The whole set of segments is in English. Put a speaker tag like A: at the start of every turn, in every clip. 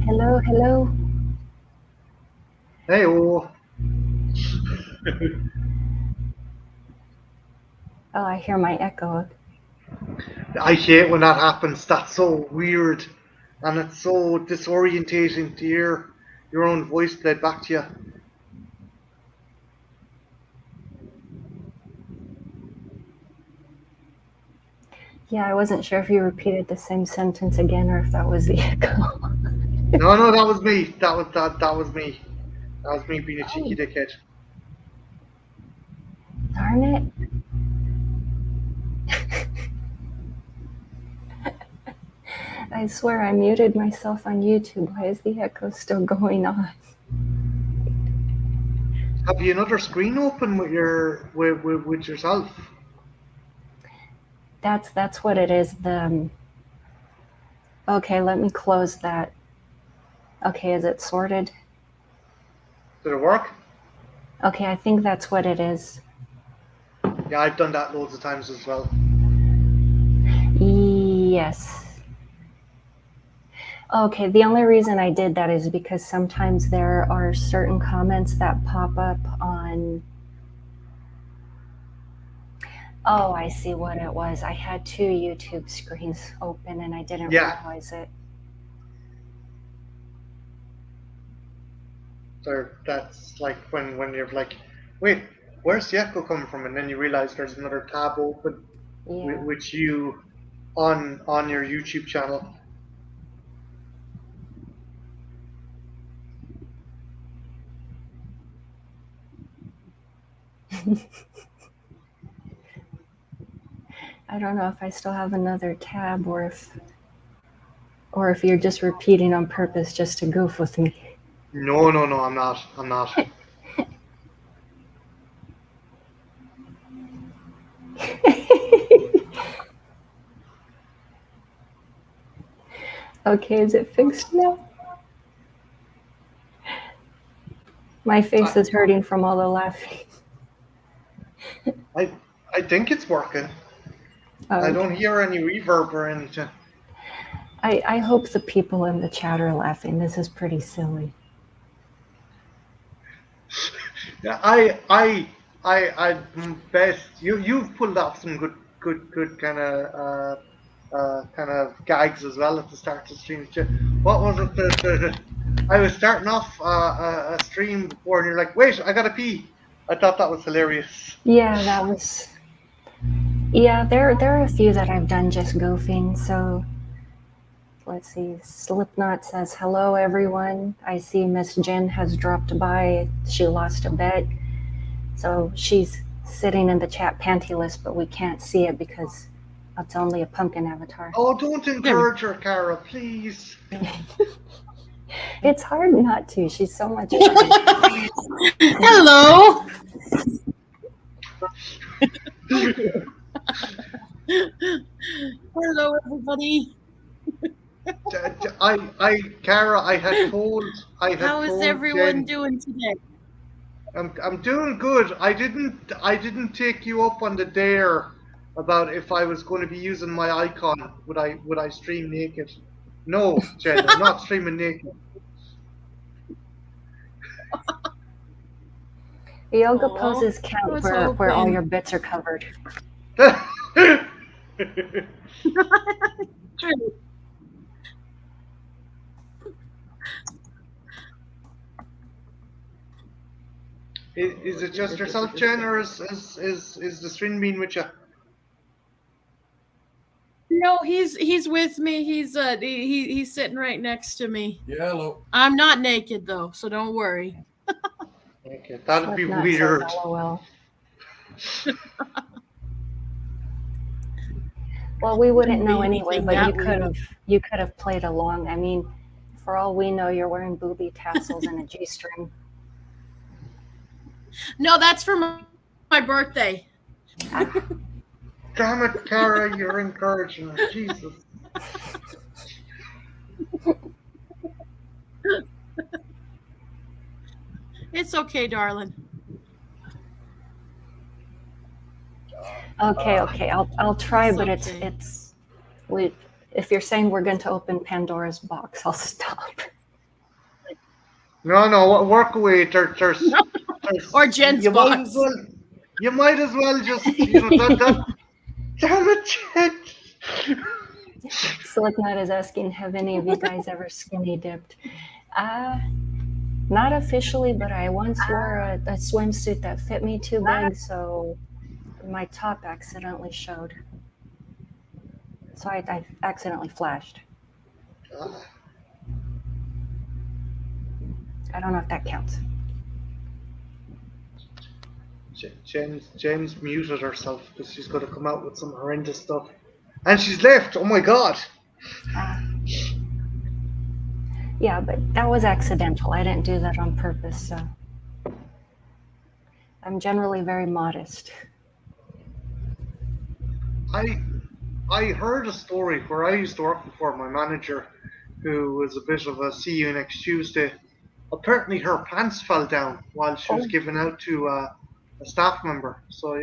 A: Hello, hello.
B: Hey, oh,
A: Oh, I hear my echo.
B: I hate when that happens. That's so weird, and it's so disorientating to hear your own voice played back to you.
A: Yeah, I wasn't sure if you repeated the same sentence again or if that was the echo.
B: No, no, that was me. That was me. That was me being a cheeky
A: Oh,
B: dickhead.
A: darn it. I swear I muted myself on YouTube. Why is the echo still going on?
B: Have you another screen open with with yourself?
A: That's what it is. Okay, let me close that. Okay, is it sorted?
B: Did it work?
A: Okay, I think that's what it is.
B: Yeah, I've done that loads of times as well.
A: Yes. Okay, the only reason I did that is because sometimes there are certain comments that pop up on. Oh, I see what it was. I had two YouTube screens open and I didn't
B: Yeah,
A: realize it.
B: so that's like when you're like, wait, where's the echo coming from? And then you realize there's another tab open
A: Yeah.
B: with you on your YouTube channel.
A: I don't know if I still have another tab or if you're just repeating on purpose just to goof with me.
B: No, no, no, I'm not. I'm not.
A: Okay, is it fixed now? My face
B: I,
A: is hurting from all the laughing.
B: I, I think it's working. I
A: Okay.
B: don't hear any reverb or anything.
A: I hope the people in the chat are laughing. This is pretty silly.
B: Yeah, I best you've pulled off some good kind of gags as well at the start of the stream. What was it? I was starting off a stream before, and you're like, "Wait, I gotta pee." I thought that was hilarious.
A: Yeah, that was. Yeah, there are a few that I've done just goofing. So let's see. Slipknot says hello, everyone. I see Miss Jen has dropped by. She lost a bet, so she's sitting in the chat pantyless, but we can't see it because it's only a pumpkin avatar.
B: Oh, don't
C: There we
B: encourage her, Cara, please.
A: It's hard not to. She's so much fun.
C: Hello. Hello, everybody.
B: Cara, I had
C: How is
B: told
C: everyone
B: Jen,
C: doing today?
B: I'm doing good. I didn't take you up on the dare about if I was going to be using my icon. Would I stream naked? No, Jen, I'm not streaming naked.
A: Yoga
C: Oh,
A: poses
C: I
A: count
C: was
A: where all your
C: hoping.
A: bits are covered.
C: True.
B: Is it just yourself, Jen, or is the stream being with you?
C: No, he's with me. He's sitting right next to me.
D: Yeah, hello.
C: I'm not naked though, so don't worry.
B: Okay, that'd be
A: Slipknot says
B: weird.
A: LOL. Well, we wouldn't
C: Wouldn't
A: know
C: be
A: anyway,
C: anything
A: but
C: that weird.
A: you could have played along. I mean, for all we know, you're wearing booby tassels and a G-string.
C: No, that's for my birthday.
A: Ah,
B: Damn it, Cara, you're encouraging her. Jesus.
C: It's okay, darling.
A: okay, I'll try,
C: It's
A: but
C: okay.
A: we If you're saying we're going to open Pandora's box, I'll stop.
B: No, work away. There's
C: Or Jen's
B: you might as
C: box.
B: well. You might as well just that. Damn it, Jen.
A: Slipknot is asking, have any of you guys ever skinny dipped? Not officially, but I once wore a swimsuit that fit me too big, so my top accidentally showed. So I accidentally flashed. I don't know if that counts.
B: Jen's muted herself because she's going to come out with some horrendous stuff, and she's left. Oh my god.
A: Yeah, but that was accidental. I didn't do that on purpose, so I'm generally very modest.
B: I heard a story where I used to work before. My manager, who was a bit of a see you next Tuesday, apparently her pants fell down while she was giving out to a staff member. So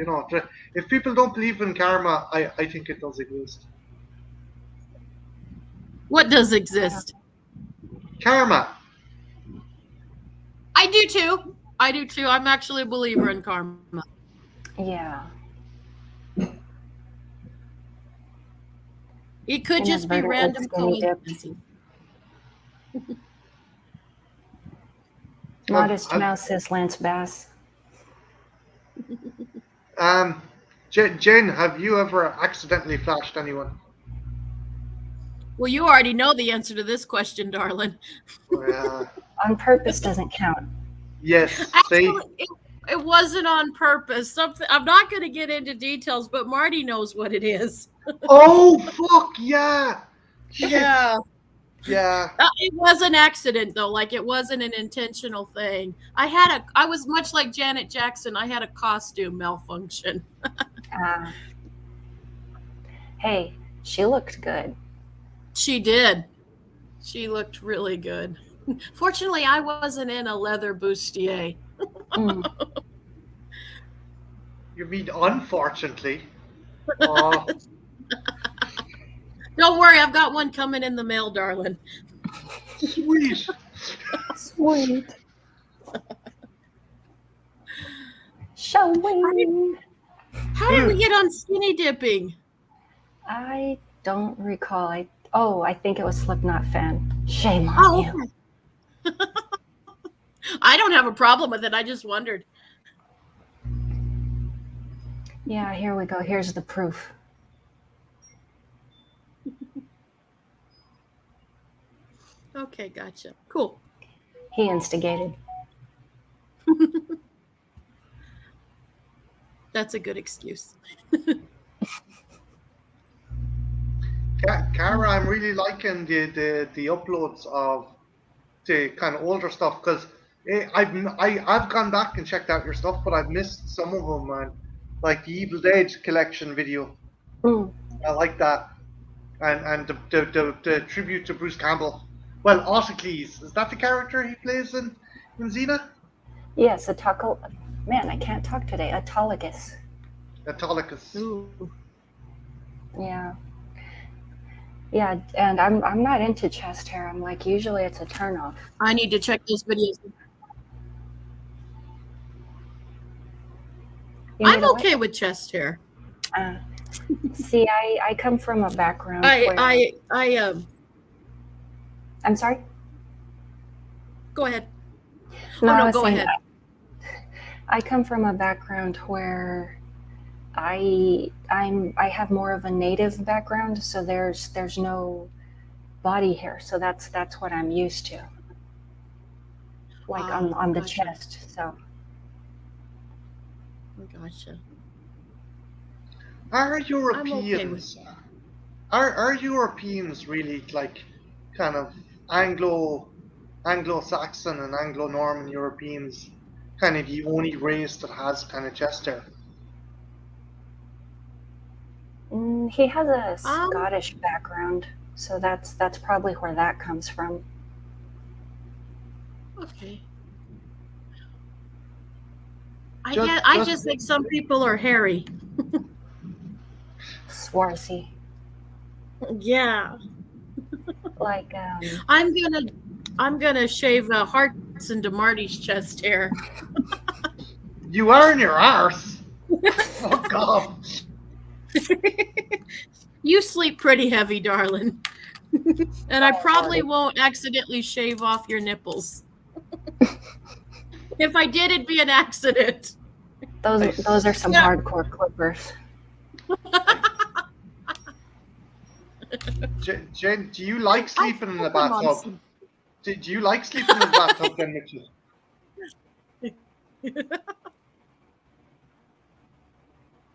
B: if people don't believe in karma, I think it does exist.
C: What does exist?
B: Karma.
C: I do too. I'm actually a believer in karma.
A: Yeah.
C: It could just be random coincidences.
A: Modest Mouse says Lance Bass.
B: Jen, have you ever accidentally flashed anyone?
C: Well, you already know the answer to this question, darling.
A: On purpose doesn't count.
B: Yes.
C: Actually, it wasn't on purpose. I'm not going to get into details, but Marty knows what it is.
B: Oh, fuck, yeah.
C: Yeah.
B: Yeah.
C: It was an accident, though. Like, it wasn't an intentional thing. I was much like Janet Jackson. I had a costume malfunction.
A: Hey, she looked good.
C: She did. She looked really good. Fortunately, I wasn't in a leather bustier.
B: You mean unfortunately? Oh.
C: Don't worry, I've got one coming in the mail, darling.
B: Sweet.
A: Sweet. Showing.
C: How did we get on skinny dipping?
A: I don't recall. I think it was Slipknot fan. Shame on you.
C: I don't have a problem with it. I just wondered.
A: Yeah, here we go. Here's the proof.
C: Okay, gotcha. Cool.
A: He instigated.
C: That's a good excuse.
B: Cara, I'm really liking the uploads of the kind of older stuff because I've gone back and checked out your stuff, but I've missed some of them, man. Like the Evil Dead collection video. I like that, and the tribute to Bruce Campbell. Well, Autocles, is that the character he plays in Xena?
A: Yes, man, I can't talk today. Autolycus.
B: Autolycus.
C: Ooh.
A: Yeah. Yeah, and I'm not into chest hair. I'm like, usually it's a turnoff.
C: I need to check those videos. I'm okay with chest hair.
A: See, I come from a background where... I'm sorry?
C: Go ahead.
A: No,
C: go ahead.
A: I come from a background where I have more of a native background, so there's no body hair, so that's what I'm used to. Like on the chest, so.
C: Gotcha.
B: Are Europeans are Europeans really like kind of Anglo-Saxon and Anglo-Norman Europeans kind of the only race that has kind of chest hair?
A: He has a Scottish background, so that's probably where that comes from.
C: Okay. I just think some people are hairy.
A: Swarzy.
C: Yeah.
A: Like,
C: I'm gonna I'm gonna shave hearts into Marty's chest hair.
B: You are in your arse. Fuck off.
C: You sleep pretty heavy, darling. And I
A: oh,
C: probably
A: Marty.
C: won't accidentally shave off your nipples. If I did, it'd be an accident.
A: Those are some
C: Yeah.
A: hardcore clippers.
B: Jen, do you like sleeping in the
C: flip them on
B: bathtub?
C: some-
B: Do you like sleeping in the bathtub, then, Mitchell?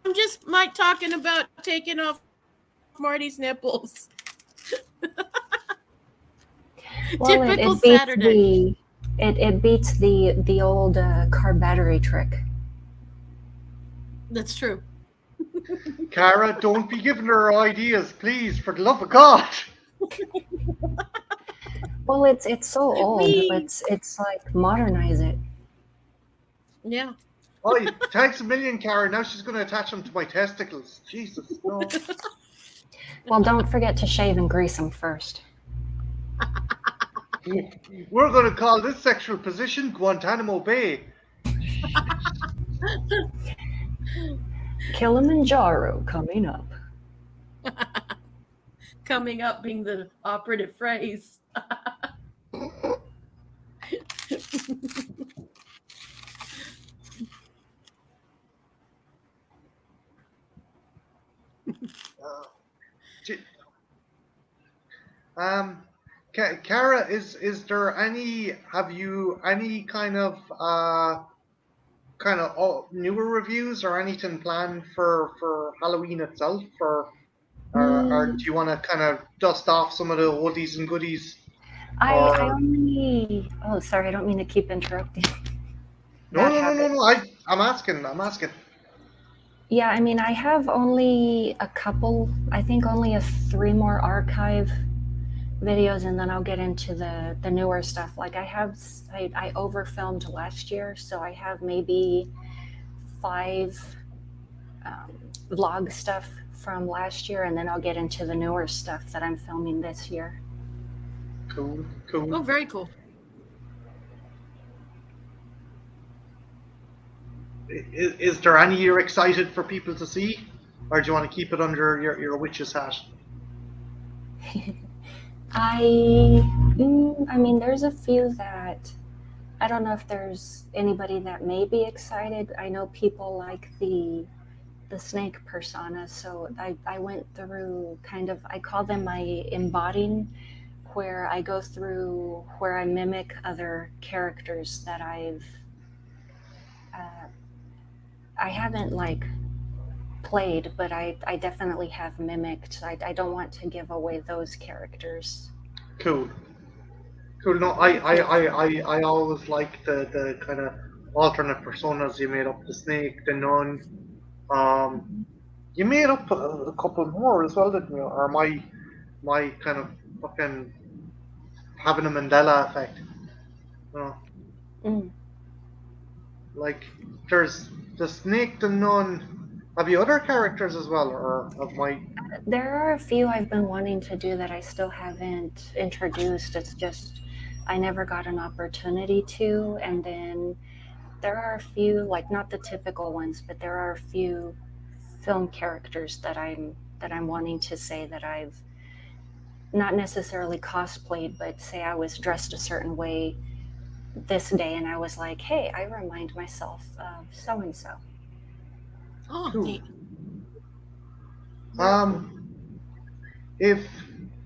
C: I'm just talking about taking off Marty's nipples.
A: Well,
C: Typical
A: it beats
C: Saturday.
A: it beats the old car battery trick.
C: That's true.
B: Cara, don't be giving her ideas, please, for the love of God.
A: Well, it's so old.
C: Me.
A: It's like modernize it.
C: Yeah.
B: Oh, thanks a million, Cara. Now she's going to attach them to my testicles. Jesus, no.
A: Well, don't forget to shave and grease them first.
B: We're going to call this sexual position Guantanamo Bay.
A: Kilimanjaro coming up.
C: Coming up being the operative phrase.
B: Um, Cara, is there any? Have you any kind of newer reviews or anything planned for Halloween itself, or do you want to kind of dust off some of the oldies and goodies?
A: I
B: Or
A: only. Oh, sorry. I don't mean to keep interrupting.
B: no,
A: Bad
B: no, no, no,
A: habit.
B: no. I'm asking. I'm asking.
A: Yeah, I mean, I have only a couple. I think only 3 more archive videos, and then I'll get into the newer stuff. Like I overfilmed last year, so I have maybe 5 vlog stuff from last year, and then I'll get into the newer stuff that I'm filming this year.
B: Cool, cool.
C: Oh, very cool.
B: Is there any you're excited for people to see, or do you want to keep it under your witch's hat?
A: I mean, there's a few that I don't know if there's anybody that may be excited. I know people like the snake persona, so I went through kind of, I call them my embodying, where I go through where I mimic other characters that I haven't like played, but I definitely have mimicked. I don't want to give away those characters.
B: Cool, cool. No, I always like the kind of alternate personas you made up. The snake, the nun. You made up a couple more as well, didn't you? Or my kind of fucking having a Mandela effect. You know,
A: Mm.
B: like there's the snake, the nun. Have you other characters as well, or of my?
A: There are a few I've been wanting to do that I still haven't introduced. It's just I never got an opportunity to. And then there are a few, like not the typical ones, but there are a few film characters that I'm wanting to say that I've not necessarily cosplayed, but say I was dressed a certain way this day and I was like, hey, I remind myself of so and so.
C: Oh,
B: Cool.
C: neat. Very cool.
B: If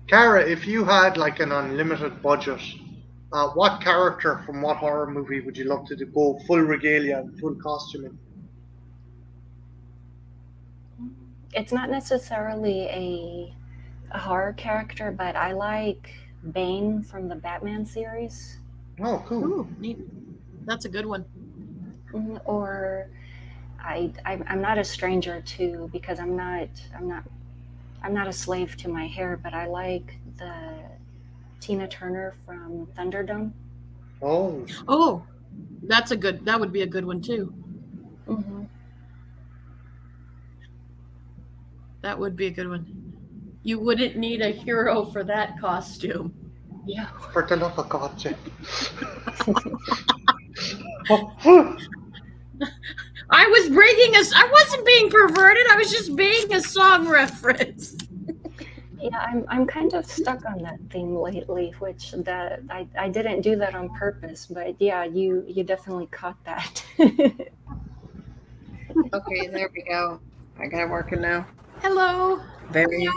B: Cara, if you had like an unlimited budget, what character from what horror movie would you love to do, go full regalia and full costuming?
A: It's not necessarily a horror character, but I like Bane from the Batman series.
B: Oh, cool.
C: Ooh, neat. That's a good one.
A: Or I'm not a stranger to, because I'm not a slave to my hair, but I like the Tina Turner from Thunderdome.
B: Oh,
C: Oh, that would be a good one too.
A: Mm-hmm.
C: That would be a good one. You wouldn't need a hero for that costume.
A: Yeah.
B: For the love of God, Jen.
C: I wasn't being perverted. I was just being a song reference.
A: Yeah, I'm kind of stuck on that theme lately, which that I didn't do that on purpose, but yeah, you definitely caught that.
D: Okay, there we go. I got it working now.
C: Hello.
D: Very.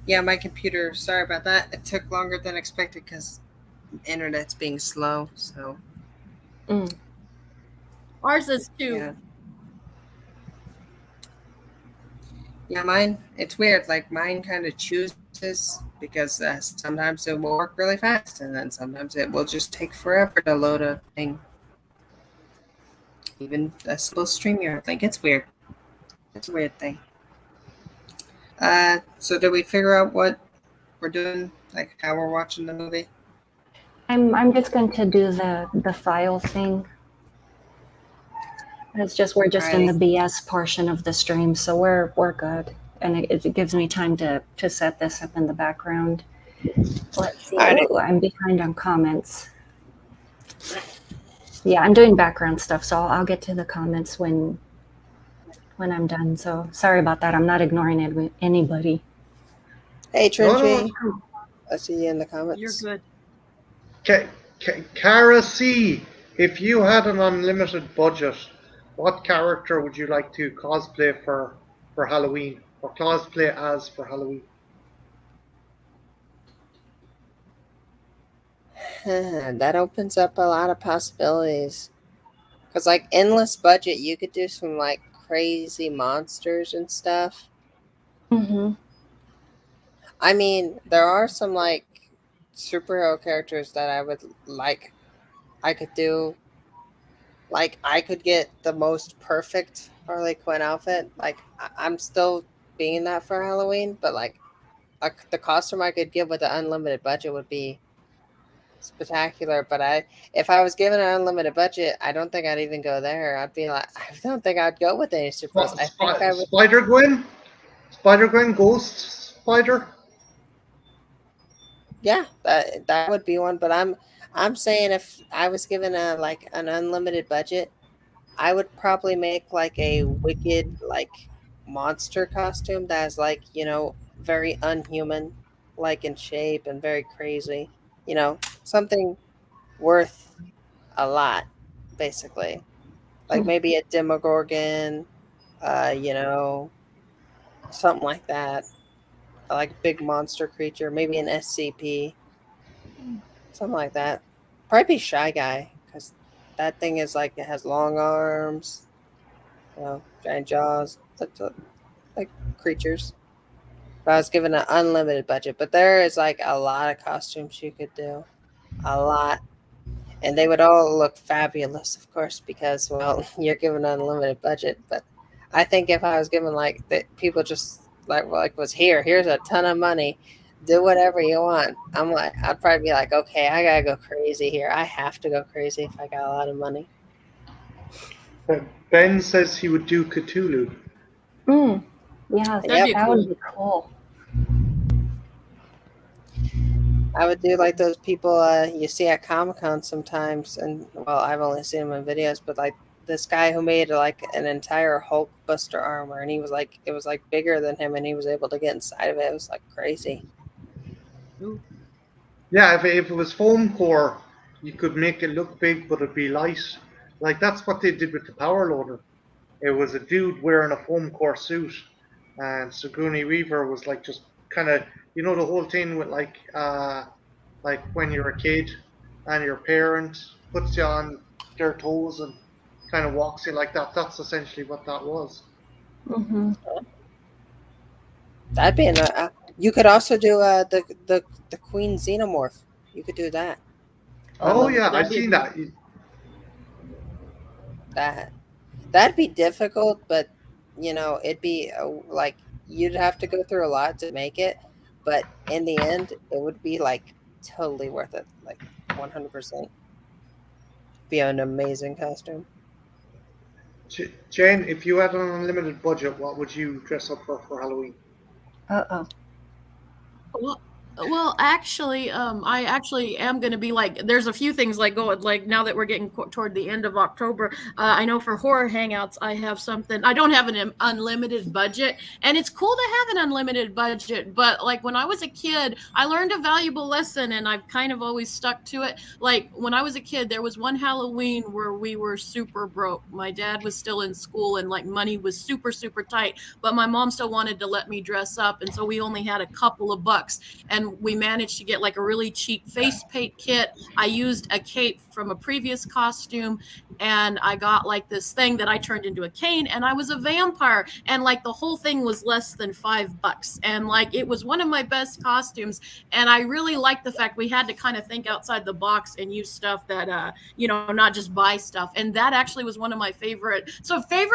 D: Yeah, my computer. Sorry about that. It took longer than expected because internet's being slow. So
C: Ours is too.
D: yeah. Yeah, mine. It's weird. Like mine kind of chooses because sometimes it will work really fast, and then sometimes it will just take forever to load a thing. Even a slow streamer. Like it's weird. It's a weird thing. So did we figure out what we're doing? Like how we're watching the movie?
A: I'm just going to do the file thing. We're just in the BS portion of the stream, so we're good, and it gives me time to set this up in the background. Let's see. Ooh, I'm behind on comments. Yeah, I'm doing background stuff, so I'll get to the comments when I'm done. So sorry about that. I'm not ignoring anybody.
D: Hey, Trinity.
B: No.
D: I see you in the comments.
C: You're good.
B: Kara C, if you had an unlimited budget, what character would you like to cosplay for Halloween? Or cosplay as for Halloween?
D: That opens up a lot of possibilities. Because, like, endless budget, you could do some, like, crazy monsters and stuff.
A: Mm-hmm.
D: I mean, there are some, like, superhero characters that I would like. I could do. Like, I could get the most perfect Harley Quinn outfit. Like, I'm still being that for Halloween, but, like, the costume I could get with the unlimited budget would be spectacular. But if I was given an unlimited budget, I don't think I'd even go there. I'd be like, I don't think I'd go with any superheroes. I think I would.
B: Spider-Gwen, Ghost Spider.
D: Yeah, that would be one. But I'm saying if I was given an unlimited budget, I would probably make like a wicked like monster costume that's like very unhuman, like in shape and very crazy. Something worth a lot, basically. Like maybe a Demogorgon, something like that. Like a big monster creature, maybe an SCP, something like that. Probably be Shy Guy, because that thing is like, it has long arms, giant jaws, like creatures. But I was given an unlimited budget, but there is like a lot of costumes you could do. A lot. And they would all look fabulous, of course, because, well, you're given an unlimited budget. But I think if I was given like that, people just was here's a ton of money, do whatever you want. I'd probably be like, okay, I gotta go crazy here. I have to go crazy if I got a lot of money.
B: Ben says he would do Cthulhu.
A: Yeah, that would be cool.
D: I would do like those people you see at Comic-Con sometimes, and well, I've only seen them in videos, but like this guy who made like an entire Hulk Buster armor, and it was like bigger than him, and he was able to get inside of it. It was like crazy.
C: Ooh.
B: Yeah, if it was foam core, you could make it look big, but it'd be light. Like that's what they did with the Power Loader. It was a dude wearing a foam core suit, and Sigourney Weaver was like just kind of the whole thing with like when you're a kid and your parent puts you on their toes and kind of walks you like that. That's essentially what that was.
A: Mm-hmm.
D: That'd be you could also do the Queen Xenomorph. You could do that.
B: Oh yeah, I've seen that.
D: That'd be difficult, but it'd be like you'd have to go through a lot to make it, but in the end, it would be like totally worth it, like 100%. Be an amazing costume.
B: Jane, if you had an unlimited budget, what would you dress up for Halloween?
A: Uh-oh.
C: Well, actually, I actually am going to be like. There's a few things like going like now that we're getting toward the end of October. I know for horror hangouts, I have something. I don't have an unlimited budget, and it's cool to have an unlimited budget. But like when I was a kid, I learned a valuable lesson, and I've kind of always stuck to it. Like when I was a kid, there was one Halloween where we were super broke. My dad was still in school, and like money was super super tight, but my mom still wanted to let me dress up, and so we only had a couple of bucks, and we managed to get like a really cheap face paint kit. I used a cape from a previous costume, and I got like this thing that I turned into a cane, and I was a vampire, and like the whole thing was less than $5, and like it was one of my best costumes. And I really liked the fact we had to kind of think outside the box and use stuff that not just buy stuff. And that actually was one of my favorite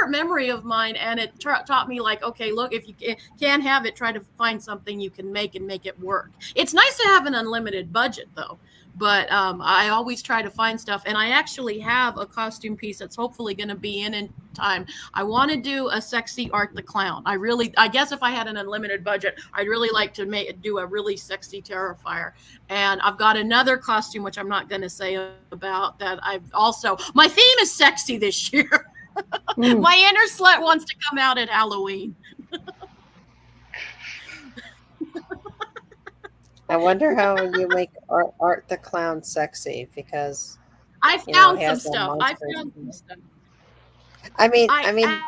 C: memory of mine, and it taught me like, okay, look, if you can have it, try to find something you can make and make it work. It's nice to have an unlimited budget though, but I always try to find stuff, and I actually have a costume piece that's hopefully going to be in time. I want to do a sexy Art the Clown. I guess if I had an unlimited budget, I'd really like to do a really sexy Terrifier. And I've got another costume which I'm not going to say about that. My theme is sexy this year. My inner slut wants to come out at Halloween.
D: I wonder how you make Art the Clown sexy, because
C: I found some stuff. I mean,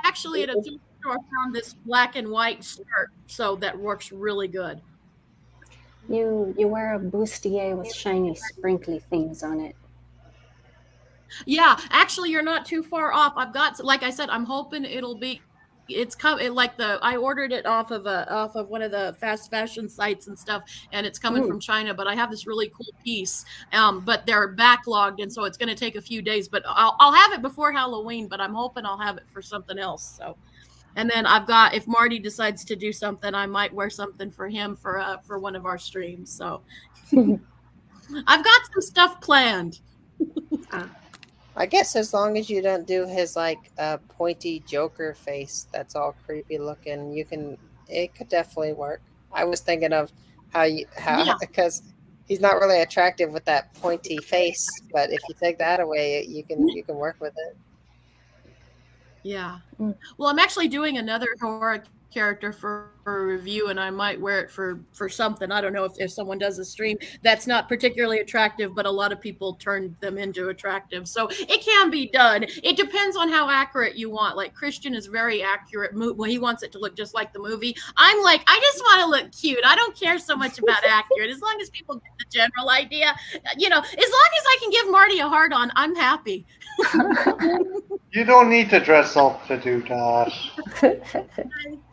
C: actually at a thrift store found this black and white skirt, so that works really good.
A: You wear a bustier with shiny sprinkly things on it.
C: Yeah, actually, you're not too far off. I've got, like I said, I'm hoping it'll be. I ordered it off of one of the fast fashion sites and stuff, and it's coming from China. But I have this really cool piece, but they're backlogged, and so it's going to take a few days. But I'll have it before Halloween. But I'm hoping I'll have it for something else. So, and then I've got, if Marty decides to do something, I might wear something for him for one of our streams. So I've got some stuff planned.
D: I guess as long as you don't do his like pointy Joker face that's all creepy looking, it could definitely work. I was thinking of because he's not really attractive with that pointy face, but if you take that away, you can work with it.
C: Yeah. Well, I'm actually doing another horror character for review, and I might wear it for something. I don't know if someone does a stream that's not particularly attractive, but a lot of people turn them into attractive. So it can be done. It depends on how accurate you want. Like Christian is very accurate. Well, he wants it to look just like the movie. I'm like, I just want to look cute. I don't care so much about accurate. As long as people get the general idea, as long as I can give Marty a hard on, I'm happy.
B: You don't need to dress up to do that.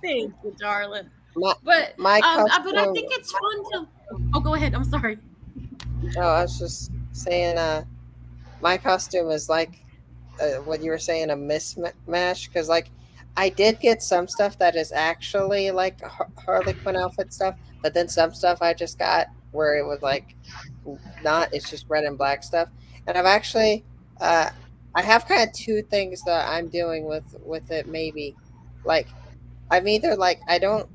C: Thank you, darling.
D: But
C: I think it's fun to. Oh, go ahead. I'm sorry.
D: Oh, I was just saying, my costume is like what you were saying, a mismatch, because like I did get some stuff that is actually like Harley Quinn outfit stuff, but then some stuff I just got where it was like not. It's just red and black stuff, and I've actually. I have kind of two things that I'm doing with it. Maybe, like, I'm either like I don't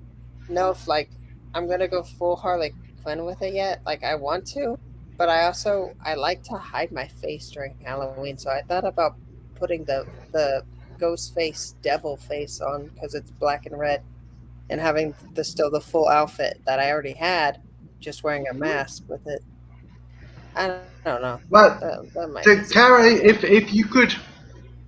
D: know if like I'm gonna go full Harley Quinn with it yet. Like I want to, but I like to hide my face during Halloween. So I thought about putting the ghost face, devil face on because it's black and red, and having the full outfit that I already had, just wearing a mask with it. I don't know.
B: Well,
D: that might be
B: Cara,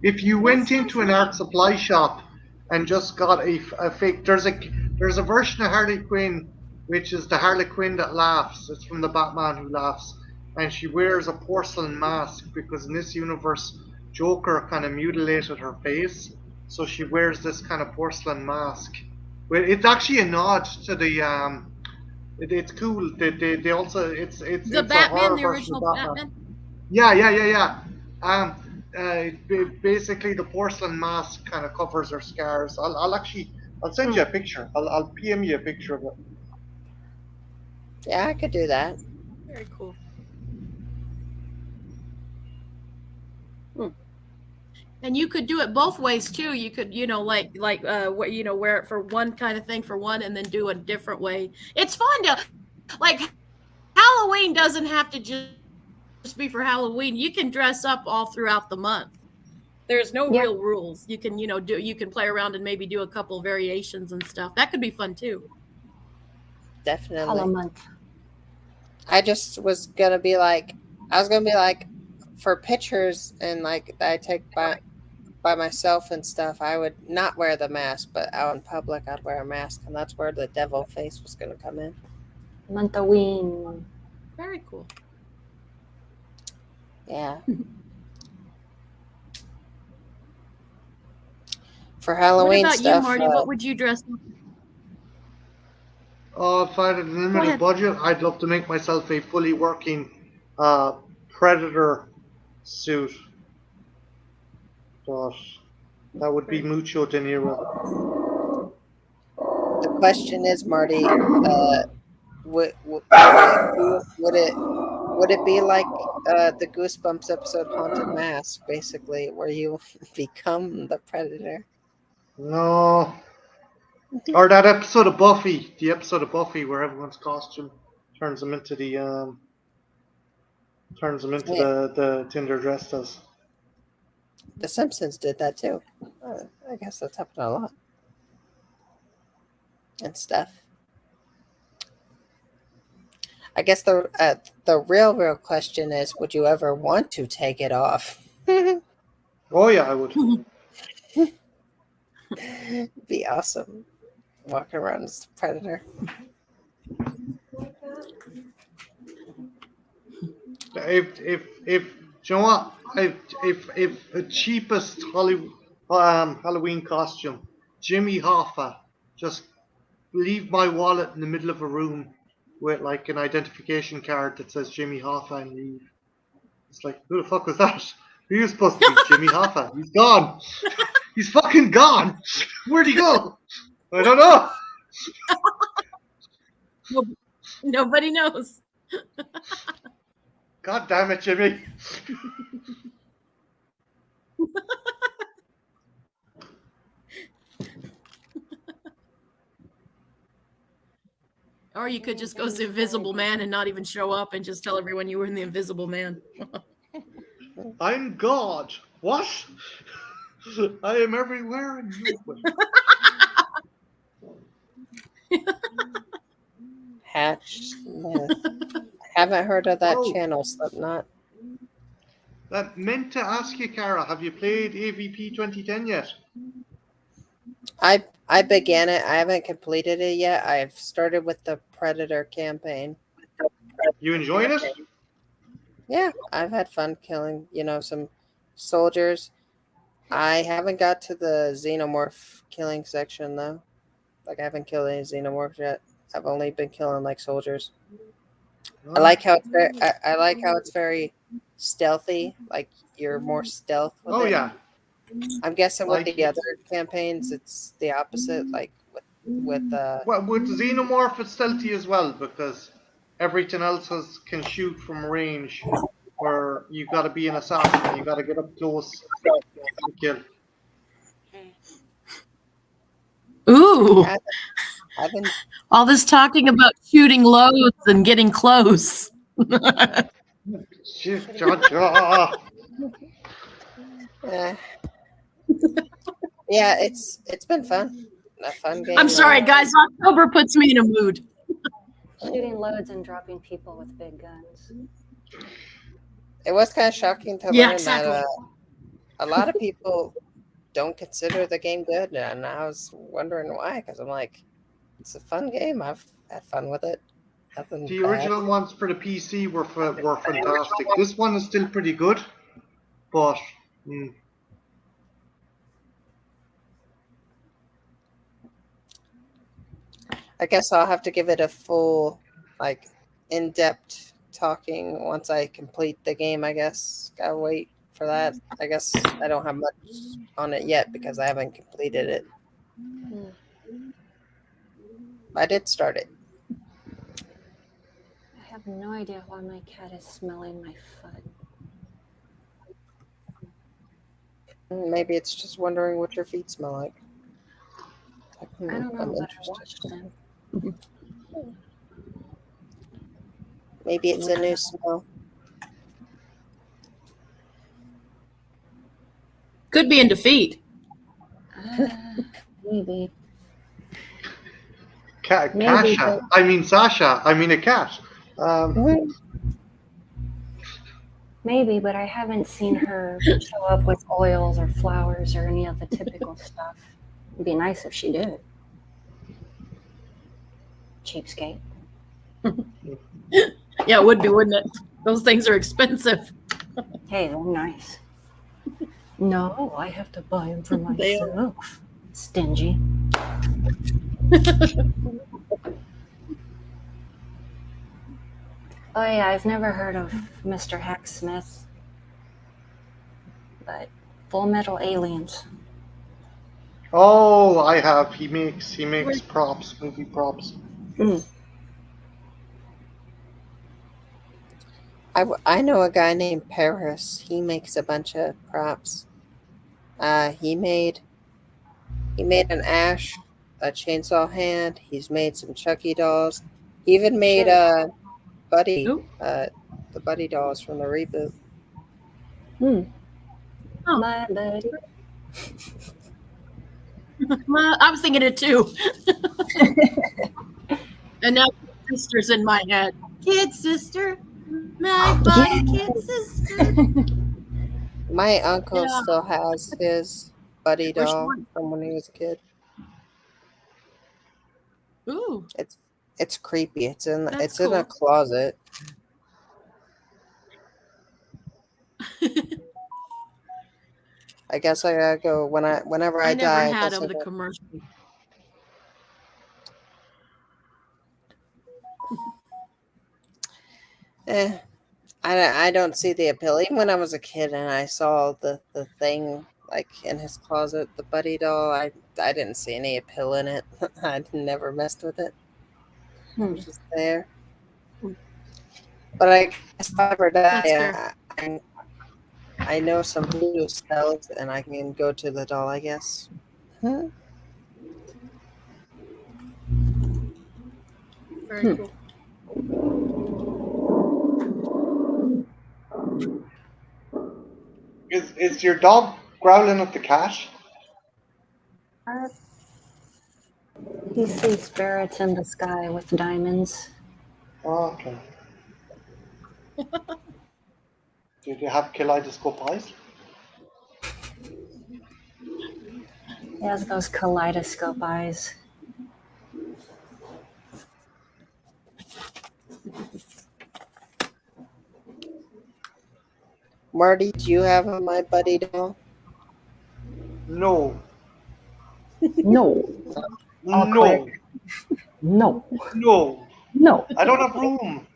B: if you went into an art supply shop and just got a fake, there's a version of Harley Quinn which is the Harley Quinn that laughs. It's from the Batman Who Laughs, and she wears a porcelain mask because in this universe Joker kind of mutilated her face, so she wears this kind of porcelain mask. Well, it's actually a nod to the it's cool. They also it's
C: the Batman, the original Batman.
B: Yeah. Basically the porcelain mask kind of covers her scars. I'll send you a picture. I'll PM you a picture of it.
D: Yeah, I could do that.
C: Very cool. And you could do it both ways too. You could, wear it for one kind of thing for one, and then do a different way. It's fun to like Halloween doesn't have to just be for Halloween. You can dress up all throughout the month. There's no
A: Yeah,
C: real rules. You can, you can play around and maybe do a couple variations and stuff. That could be fun too.
A: Hollow
D: Definitely.
A: month.
D: I just was gonna be like, I was gonna be like, for pictures and like that I take by myself and stuff, I would not wear the mask, but out in public, I'd wear a mask, and that's where the devil face was gonna come in.
A: Monthoween.
C: Very cool.
D: Yeah. For
C: What
D: Halloween
C: about you,
D: stuff,
C: Marty? What would you dress up?
B: If I had a
C: Go
B: limited
C: ahead.
B: budget, I'd love to make myself a fully working predator suit, but that would be mucho dinero.
D: the question is, Marty, would it be like the Goosebumps episode Haunted Mask, basically, where you become the predator?
B: No. Or that episode of Buffy, the episode of Buffy where everyone's costume turns them into
D: Yeah,
B: the Tinder dress does.
D: The Simpsons did that too. I guess that's happened a lot and stuff. I guess the real question is, would you ever want to take it off?
B: Oh yeah, I would.
D: Be awesome. Walking around as the predator.
B: If do you know what? If the cheapest Halloween costume, Jimmy Hoffa, just leave my wallet in the middle of a room with like an identification card that says Jimmy Hoffa and leave. It's like, who the fuck was that? Who you supposed to be? Jimmy Hoffa. He's gone. He's fucking gone. Where'd he go? I don't know.
C: Nobody knows.
B: God damn it, Jimmy.
C: Or you could just go as the Invisible Man and not even show up and just tell everyone you were in the Invisible Man.
B: I'm God. What? I am everywhere and nowhere.
D: Hatch. Yeah. Haven't heard of that
B: Oh,
D: channel, Slipknot.
B: that meant to ask you, Cara, have you played AVP 2010 yet?
D: I began it. I haven't completed it yet. I've started with the Predator campaign.
B: You enjoying it?
D: Yeah, I've had fun killing, some soldiers. I haven't got to the xenomorph killing section though. Like I haven't killed any xenomorphs yet. I've only been killing like soldiers. I like how it's very, I like how it's very stealthy. Like you're more stealth with
B: Oh
D: it.
B: yeah.
D: I'm guessing with
B: Like
D: the other campaigns, it's the opposite. Like with
B: well, with Xenomorph, it's stealthy as well because everything else can shoot from range. Where you got to be an assassin, you got to get up close to kill.
C: Ooh,
D: I've been
C: all this talking about shooting loads and getting close.
B: Shit, ja.
D: yeah, it's been fun. A fun game.
C: I'm sorry, guys. October puts me in a mood.
A: Shooting loads and dropping people with big guns.
D: It was kind of shocking to
C: Yeah,
D: learn
C: exactly.
D: that a lot of people don't consider the game good, and I was wondering why. Because I'm like, it's a fun game. I've had fun with it. Nothing
B: The
D: bad.
B: original ones for the PC were fantastic. This one is still pretty good, but
D: I guess I'll have to give it a full, like, in-depth talking once I complete the game. I guess gotta wait for that. I guess I don't have much on it yet because I haven't completed it. I did start it.
A: I have no idea why my cat is smelling my foot.
D: Maybe it's just wondering what your feet smell like. Like,
A: I don't know,
D: I'm
A: but I
D: interested.
A: watched them.
D: Maybe it's a new smell.
C: Could be into feet.
A: Maybe. Maybe,
B: Kasha. I mean Sasha. I mean a cat.
A: Maybe, but I haven't seen her show up with oils or flowers or any of the typical stuff. It'd be nice if she did. Cheapskate.
C: Yeah, it would be, wouldn't it? Those things are expensive.
A: Hey, they're nice. No, I have to buy them for
C: They are.
A: myself. Stingy. Oh yeah, I've never heard of Mr. Hacksmith, but Full Metal Aliens.
B: Oh, I have. He makes props, movie props.
D: I know a guy named Paris. He makes a bunch of props. He made an Ash, a chainsaw hand. He's made some Chucky dolls. He even made Buddy,
C: Ooh.
D: the Buddy dolls from the reboot.
C: Oh.
A: My buddy.
C: I was thinking it too. And now Kid Sister's in my head. Kid Sister, my buddy Kid Sister.
D: My uncle
C: Yeah.
D: still has his Buddy
C: Which
D: doll
C: one?
D: from when he was a kid.
C: Ooh,
D: It's creepy. It's in
C: That's
D: in a
C: cool.
D: closet. I guess I gotta go whenever I
C: I never
D: die. I
C: had
D: guess
C: them,
D: I
C: the
D: go-
C: commercial.
D: I don't see the appeal. Even when I was a kid and I saw the thing like in his closet, the Buddy doll, I didn't see any appeal in it. I never messed with it. It was just there. But I guess if I ever
C: That's
D: die,
C: fair.
D: I know some voodoo spells and I can go to the doll, I guess.
C: Very cool.
B: Is your dog growling at the cat?
A: He sees spirits in the sky with diamonds.
B: Oh, okay. Do they have kaleidoscope eyes?
A: He has those kaleidoscope eyes.
D: Marty, do you have a My Buddy doll?
B: No.
A: No. I'll
B: No.
A: click. No.
B: No.
A: No.
B: I don't have room.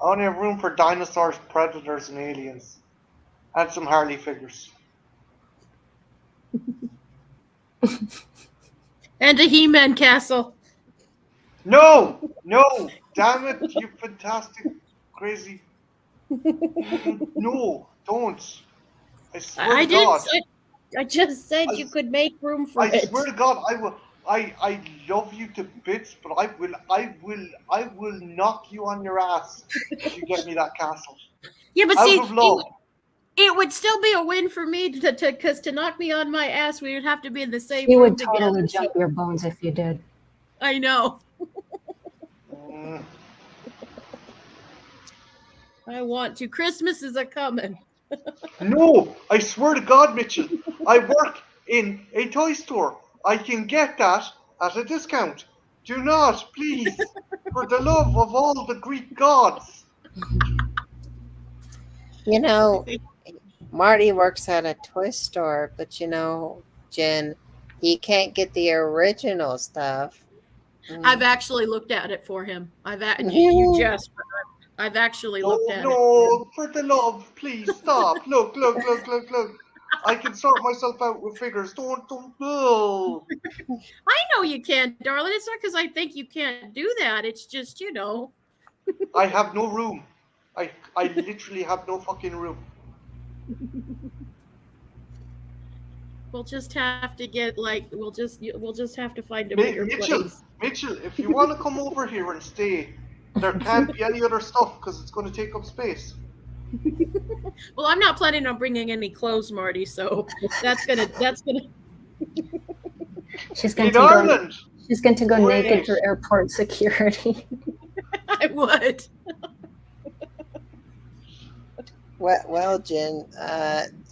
B: I only have room for dinosaurs, predators, and aliens. And some Harley figures.
C: And a He-Man castle.
B: No! No! Damn it, you fantastic, crazy. No, don't. I swear
C: I
B: to
C: didn't
B: God.
C: say. I just said you could make room for
B: I
C: it.
B: swear to God, I will. I love you to bits, but I will knock you on your ass if you get me that castle.
C: Yeah, but
B: Out
C: see,
B: of love.
C: it would still be a win for me because to knock me on my ass, we would have to be in the same
A: You
C: room
A: would
C: together.
A: totally jump your bones if you did.
C: I know.
B: Mm.
C: I want to. Christmas is a coming.
B: No, I swear to God, Mitchell, I work in a toy store. I can get that at a discount. Do not, please, for the love of all the Greek gods.
D: You know, Marty works at a toy store, but you know, Jen, he can't get the original stuff.
C: I've actually looked at it for him. You jest, but I've actually looked at it.
B: No, for the love, please stop. Look. I can sort myself out with figures. Don't. No.
C: I know you can, darling. It's not because I think you can't do that. It's just,
B: I have no room. I literally have no fucking room.
C: We'll just have to get we'll just have to find a bigger place.
B: Mitchell, if you want to come over here and stay, there can't be any other stuff because it's going to take up space.
C: Well, I'm not planning on bringing any clothes, Marty. So that's gonna.
A: She's going
B: In
A: to go.
B: Ireland,
A: She's going to go
B: Great.
A: naked through airport security.
C: I would.
D: Well, Jen,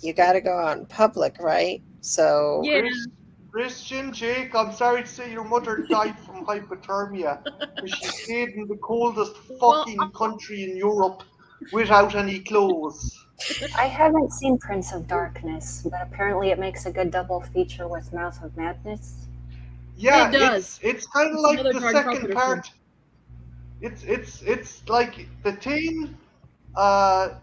D: you got to go out in public, right? So
C: Yeah.
B: Christian, Jake, I'm sorry to say your mother died from hypothermia. She stayed in the coldest fucking country in Europe without any clothes.
A: I haven't seen Prince of Darkness, but apparently it makes a good double feature with Mouth of Madness.
B: Yeah,
C: It does.
B: It's kind of
C: It's
B: like
C: another
B: the
C: Dark
B: second
C: Carpenter
B: part. It's like the teen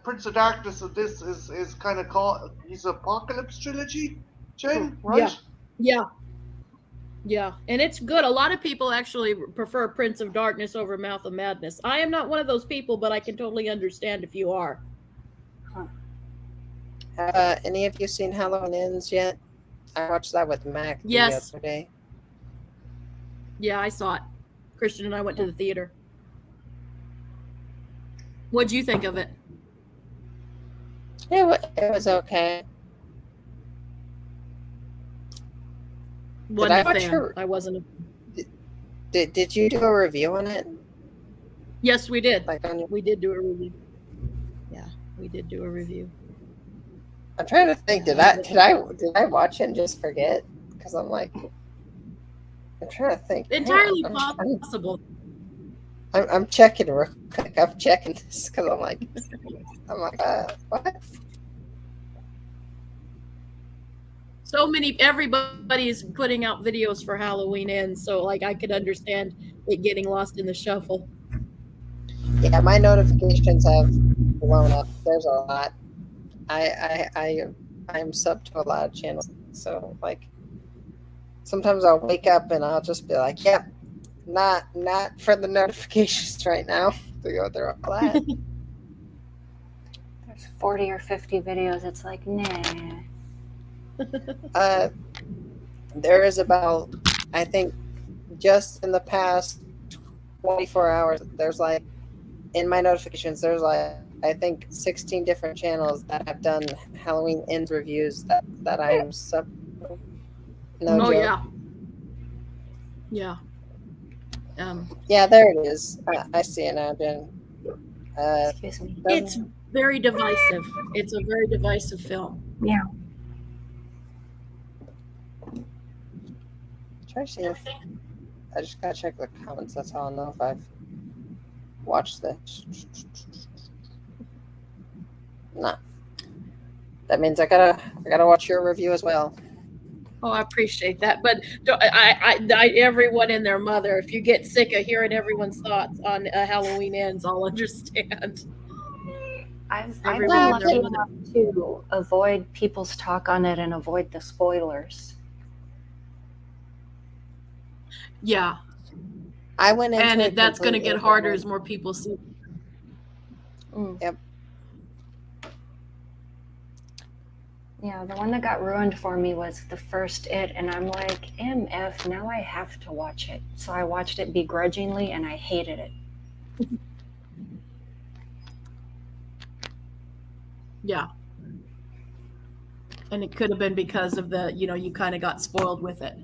B: Prince of Darkness of this is kind of called his Apocalypse trilogy, Jen, right?
C: Yeah, and it's good. A lot of people actually prefer Prince of Darkness over Mouth of Madness. I am not one of those people, but I can totally understand if you are.
D: any of you seen Halloween Ends yet? I watched that with Mac
C: Yes.
D: the other day.
C: Yeah, I saw it. Christian and I went to the theater. What'd you think of it?
D: It was okay.
C: Wasn't
D: I
C: a
D: watch
C: fan.
D: her-
C: I wasn't.
D: Did you do a review on it?
C: Yes, we did.
D: Like on your,
C: We did do a review. Yeah, we did do a review.
D: I'm trying to think. Did I watch it and just forget? Because I'm like, I'm trying to think.
C: Entirely
D: I'm-
C: possible.
D: I'm checking real quick. I'm checking this because I'm like, what?
C: So everybody is putting out videos for Halloween Ends, so like I could understand it getting lost in the shuffle.
D: Yeah, my notifications have blown up. There's a lot. I'm sub to a lot of channels, so like sometimes I'll wake up and I'll just be like, yep, not for the notifications right now to go through all that.
A: There's 40 or 50 videos. It's like, nah.
D: There is about, I think, just in the past 24 hours, there's like, in my notifications, there's like, I think 16 different channels that have done Halloween Ends reviews that I'm sub. No
C: Oh
D: joke.
C: yeah.
D: Yeah, there it is. I see it now, Jen.
A: Excuse me.
C: It's very divisive. It's a very divisive film.
A: Yeah.
D: Try to see if I just gotta check the comments. That's how I'll know if I've watched this. Nah. That means I gotta watch your review as well.
C: Oh, I appreciate that. But everyone and their mother, if you get sick of hearing everyone's thoughts on Halloween Ends, I'll understand.
A: I've
C: Everyone
A: been
C: and
A: lucky
C: their mother.
A: enough to avoid people's talk on it and avoid the spoilers.
C: Yeah,
D: I went into
C: and
D: it
C: that's going to
D: completely
C: get harder
D: ignorant.
C: as more people see.
A: Mm.
D: Yep.
A: Yeah, the one that got ruined for me was the first It, and I'm like, MF, now I have to watch it. So I watched it begrudgingly, and I hated it.
C: Yeah. And it could have been because of you kind of got spoiled with it.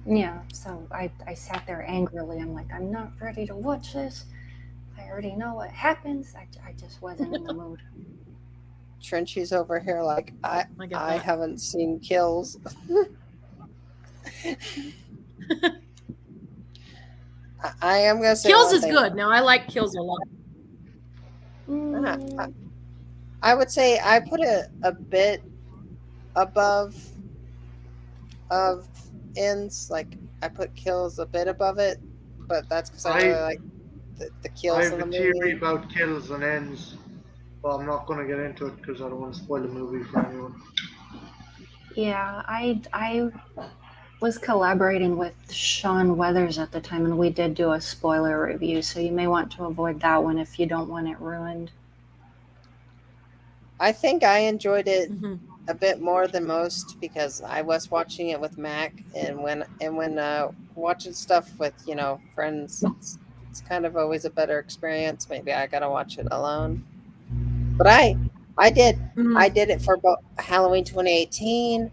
A: Yeah, so I sat there angrily. I'm like, I'm not ready to watch this. I already know what happens. I just wasn't in the mood.
D: Trenchy's over here like I
C: get that.
D: haven't seen Kills. I am gonna say
C: Kills
D: one
C: is
D: thing.
C: good. Now I like Kills a lot.
D: I would say I put it a bit above of Ends. Like I put Kills a bit above it, but that's because I really like the kills
B: I
D: in
B: have
D: the
B: a
D: movie.
B: theory about Kills and Ends, but I'm not going to get into it because I don't want to spoil the movie for anyone.
A: Yeah, I was collaborating with Sean Weathers at the time, and we did do a spoiler review, so you may want to avoid that one if you don't want it ruined.
D: I think I enjoyed it
C: Mhm.
D: a bit more than most because I was watching it with Mac, and when watching stuff with friends, it's kind of always a better experience. Maybe I gotta watch it alone, but I did I
C: Mm.
D: did it for both Halloween 2018,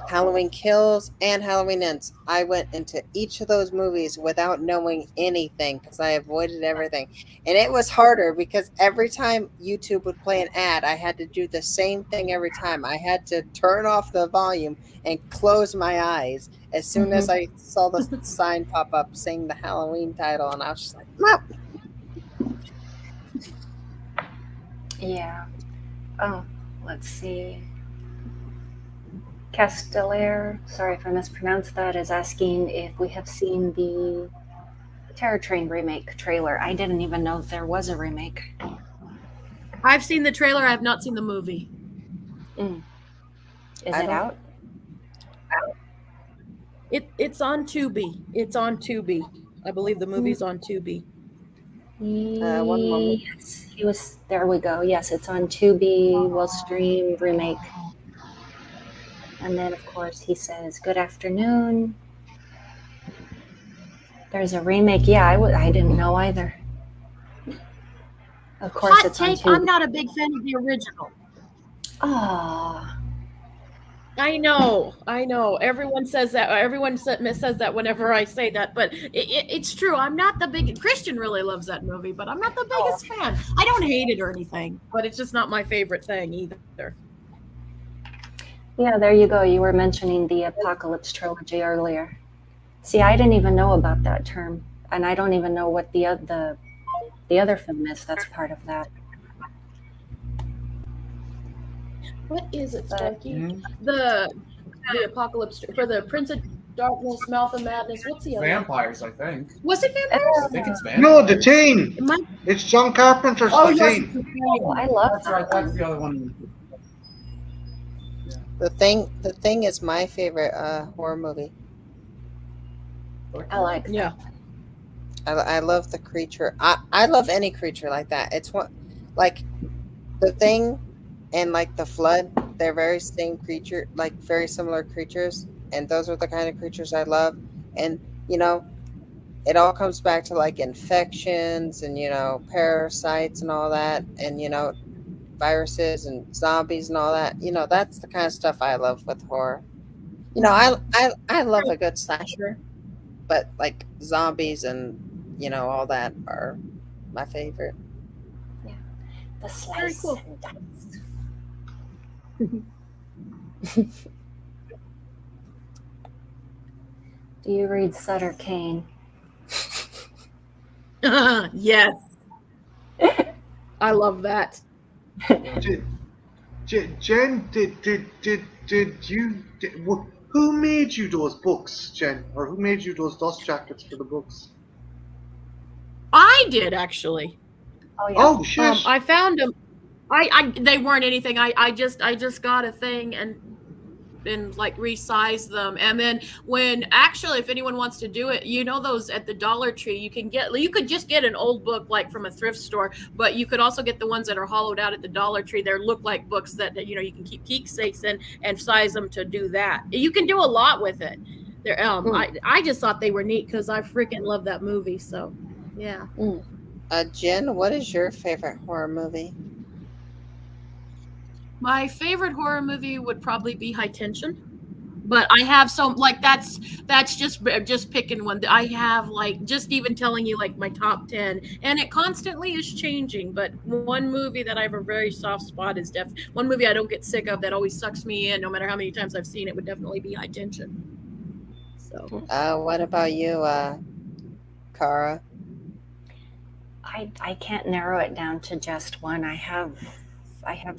D: Halloween Kills, and Halloween Ends. I went into each of those movies without knowing anything because I avoided everything. And it was harder because every time YouTube would play an ad, I had to do the same thing every time. I had to turn off the volume and close my eyes as soon as I saw the sign pop up saying the Halloween title. And I was just like, nope.
A: Yeah. Oh, let's see. Castellaire, sorry if I mispronounced that, is asking if we have seen the Terror Train remake trailer. I didn't even know there was a remake.
C: I've seen the trailer. I have not seen the movie.
A: Is
D: I
A: it
D: don't-
A: out?
C: It's on Tubi. It's on Tubi. I believe the movie's on Tubi.
D: One moment.
A: Yes, he was. There we go. Yes, it's on Tubi. Will stream remake. And then, of course, he says, "Good afternoon." There's a remake. Yeah, I didn't know either. Of course,
C: Hot
A: it's on
C: take, I'm
A: Tubi.
C: not a big fan of the original.
A: Oh,
C: I know. Everyone says that. Everyone says that whenever I say that, but it's true. I'm not the big. Christian really loves that movie, but I'm not the biggest fan. I don't hate it or anything, but it's just not my favorite thing either.
A: yeah. There you go. You were mentioning the Apocalypse trilogy earlier. See, I didn't even know about that term, and I don't even know what the other film is that's part of that.
C: What is it,
A: But-
C: Starkey? The Apocalypse for the Prince of Darkness, Mouth of Madness. What's the other?
E: Vampires, I think.
C: Was it vampires?
E: I think it's vampires.
B: No, The Teen.
C: It might-
B: It's John Carpenter's
C: Oh
B: The
C: yes,
B: Teen.
C: it's the same.
A: Oh, I love
E: That's
A: that
E: right. That's
A: one.
E: the other one.
D: The Thing is my favorite horror movie.
A: I like that.
C: Yeah.
D: I love the creature. I love any creature like that. It's one like the Thing and like the Flood. They're very same creature, like very similar creatures, and those are the kind of creatures I love. And it all comes back to like infections and parasites and all that, and viruses and zombies and all that. That's the kind of stuff I love with horror. I love a good slasher, but like zombies and all that are my favorite.
A: The
C: Very
A: slice
C: cool.
A: and dice. Do you read Sutter Kane?
C: Yes. I love that.
B: Jen, who made you those books, Jen? Or who made you those dust jackets for the books?
C: I did actually.
A: Oh yeah.
B: Oh, shit.
C: I found them. They weren't anything. I just got a thing and like resize them, and then when actually if anyone wants to do it, those at the Dollar Tree you could just get an old book like from a thrift store, but you could also get the ones that are hollowed out at the Dollar Tree. They look like books that you can keep keepsakes in and size them to do that. You can do a lot with it. They're I just thought they were neat because I freaking love that movie. So yeah.
D: Jen, what is your favorite horror movie?
C: My favorite horror movie would probably be High Tension, but I have some like that's just picking one. I have like just even telling you like my top 10, and it constantly is changing. But one movie that I have a very soft spot is one movie I don't get sick of that always sucks me in, no matter how many times I've seen it. Would definitely be High Tension. So
D: What about you, Kara?
A: I can't narrow it down to just one. I have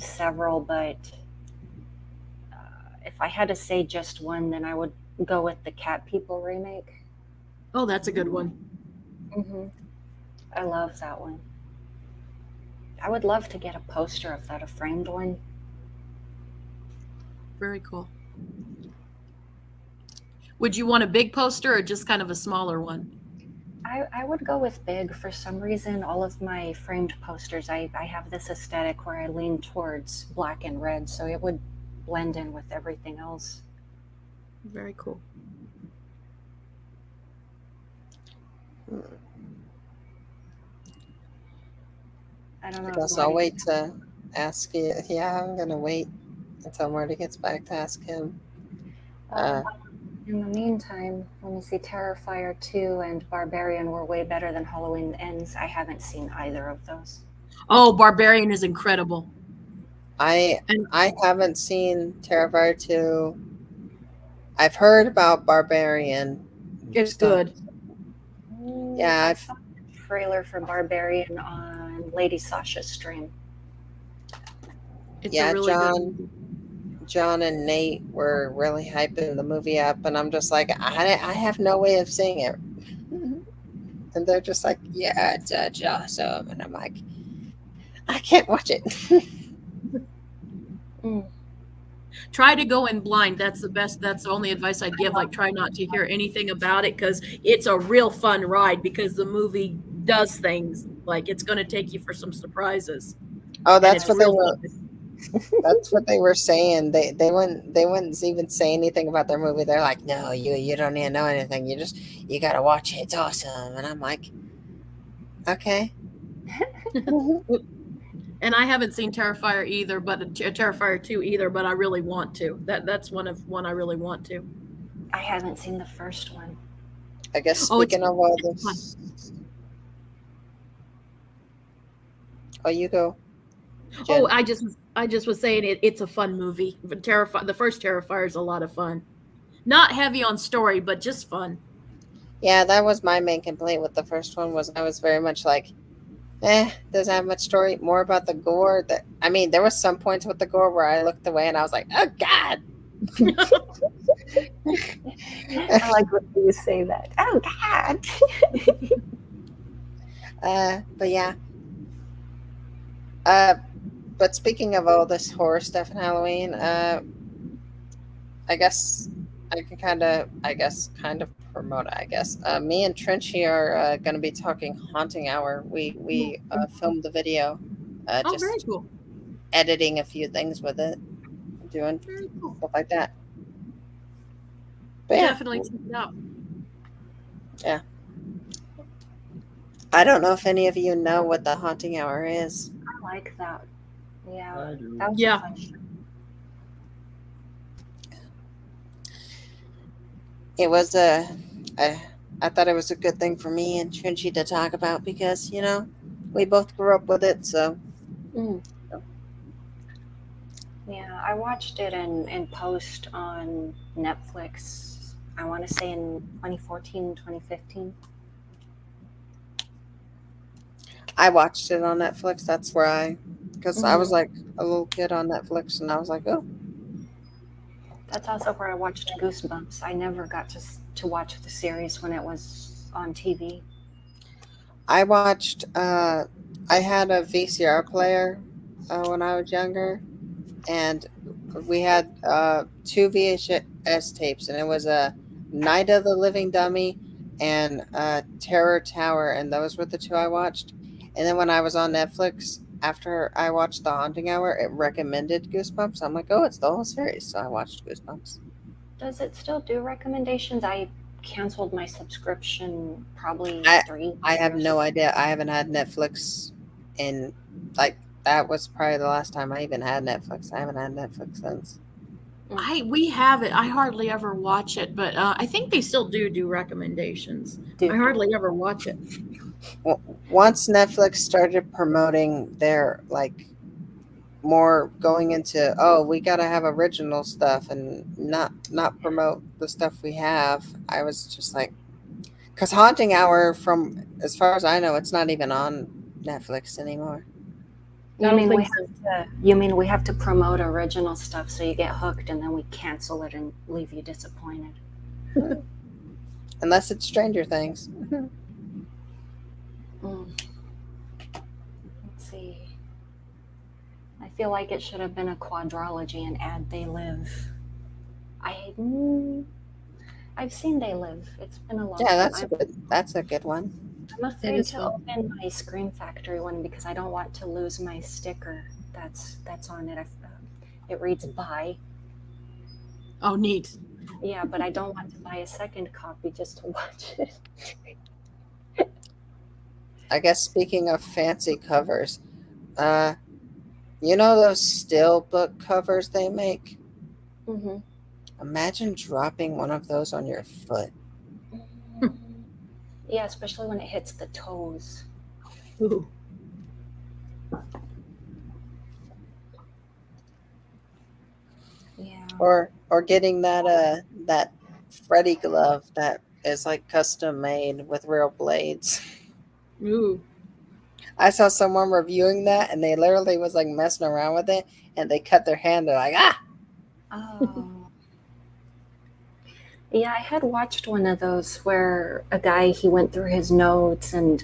A: several, but if I had to say just one, then I would go with the Cat People remake.
C: oh, that's a good one.
A: I love that one. I would love to get a poster of that, a framed one.
C: Very cool. Would you want a big poster or just kind of a smaller one?
A: I would go with big. For some reason, all of my framed posters, I have this aesthetic where I lean towards black and red, so it would blend in with everything else.
C: Very cool.
A: I don't know.
D: I
A: if
D: guess I'll
A: Marty-
D: wait to ask you. Yeah, I'm gonna wait until Marty gets back to ask him.
A: In the meantime, let me see. Terrifier 2 and Barbarian were way better than Halloween Ends. I haven't seen either of those.
C: Oh, Barbarian is incredible.
D: I haven't seen Terrifier 2. I've heard about Barbarian.
C: It's
D: stuff.
C: good.
D: Yeah,
A: I saw the trailer for Barbarian on Lady Sasha's stream.
C: It's
D: Yeah,
C: a really good.
D: John and Nate were really hyping the movie up, and I'm just like, I have no way of seeing it. And they're just like, yeah, it's awesome. And I'm like, I can't watch it.
C: Try to go in blind. That's the best. That's the only advice I'd give. Like, try not to hear anything about it because it's a real fun ride because the movie does things. Like, it's going to take you for some surprises.
D: Oh,
C: And
D: that's
C: it's
D: what they
C: real
D: were.
C: fun.
D: That's what they were saying. They wouldn't even say anything about their movie. They're like, no, you don't need to know anything. You gotta watch it. It's awesome. And I'm like, okay.
C: And I haven't seen Terrifier either, but Terrifier 2 either, but I really want to. That's one I really want to.
A: I haven't seen the first one.
D: I guess
C: Oh,
D: speaking of all this. Oh, you go. Jen.
C: Oh, I just was saying it's a fun movie. The first Terrifier is a lot of fun. Not heavy on story, but just fun.
D: Yeah, that was my main complaint with the first one was I was very much like, doesn't have much story. More about the gore. There was some points with the gore where I looked away and I was like, oh God.
A: I like when you say that. Oh God.
D: But yeah. But speaking of all this horror stuff in Halloween, I guess I can kind of promote it, I guess. Me and Trenchy are going to be talking Haunting Hour. We filmed the video,
C: Oh,
D: just
C: very cool.
D: editing a few things with it, doing
C: Very cool.
D: stuff like that. But yeah,
C: Definitely check it out.
D: yeah. I don't know if any of you know what the Haunting Hour is.
A: I like that. Yeah.
B: I do.
A: That was
C: Yeah.
A: a fun show.
D: It was I thought it was a good thing for me and Trenchy to talk about because, we both grew up with it, so.
A: Yeah, I watched it in post on Netflix. I want to say in 2014, 2015.
D: I watched it on Netflix. That's where because I was like a little kid on Netflix, and I was like, oh.
A: That's also where I watched Goosebumps. I never got to watch the series when it was on TV.
D: I watched. I had a VCR player when I was younger, and we had 2 VHS tapes, and it was a Night of the Living Dummy and Terror Tower, and those were the 2 I watched. And then when I was on Netflix, after I watched The Haunting Hour, it recommended Goosebumps. I'm like, oh, it's the whole series. So I watched Goosebumps.
A: Does it still do recommendations? I canceled my subscription probably 3
D: I have
A: years
D: no
A: ago.
D: idea. I haven't had Netflix in, that was probably the last time I even had Netflix. I haven't had Netflix since.
C: We have it. I hardly ever watch it, but I think they still do recommendations. I hardly ever watch it.
D: Well, once Netflix started promoting their more going into we gotta have original stuff and not promote the stuff we have, I was just like, because Haunting Hour, from as far as I know, it's not even on Netflix anymore.
A: You mean we have to promote original stuff so you get hooked and then we cancel it and leave you disappointed?
D: Unless it's Stranger Things.
A: Let's see. I feel like it should have been a quadrology and add They Live. I've seen They Live. It's been a long time.
D: That's a good one.
A: I'm afraid to open my Scream Factory one because I don't want to lose my sticker that's on it. It reads bye.
C: Oh, neat.
A: Yeah, but I don't want to buy a second copy just to watch it.
D: I guess speaking of fancy covers, uh, you know those still book covers they make?
A: Mm-hmm.
D: Imagine dropping one of those on your foot.
A: Yeah, especially when it hits the toes.
C: Ooh.
A: Yeah.
D: Or getting that Freddy glove that is like custom made with real blades.
C: Ooh.
D: I saw someone reviewing that and they literally was like messing around with it and they cut their hand. They're like, ah!
A: Oh. Yeah, I had watched one of those where a guy he went through his notes and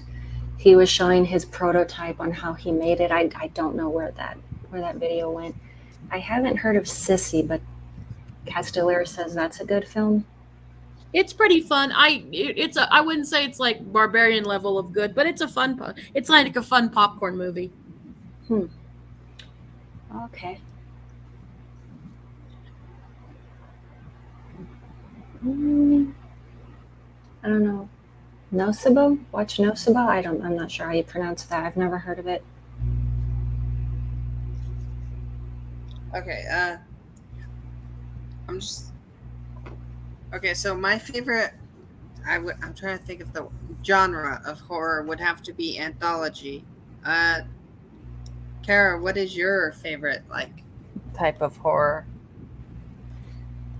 A: he was showing his prototype on how he made it. I don't know where that video went. I haven't heard of Sissy, but Castellera says that's a good film.
C: It's pretty fun. I wouldn't say it's like barbarian level of good, but it's a fun it's like a fun popcorn movie.
A: Okay. I don't know. Nocibo? Watch Nocibo? I'm not sure how you pronounce that. I've never heard of it.
D: Okay, I'm just okay. So my favorite, I'm trying to think of the genre of horror would have to be anthology. Kara, what is your favorite like type of horror?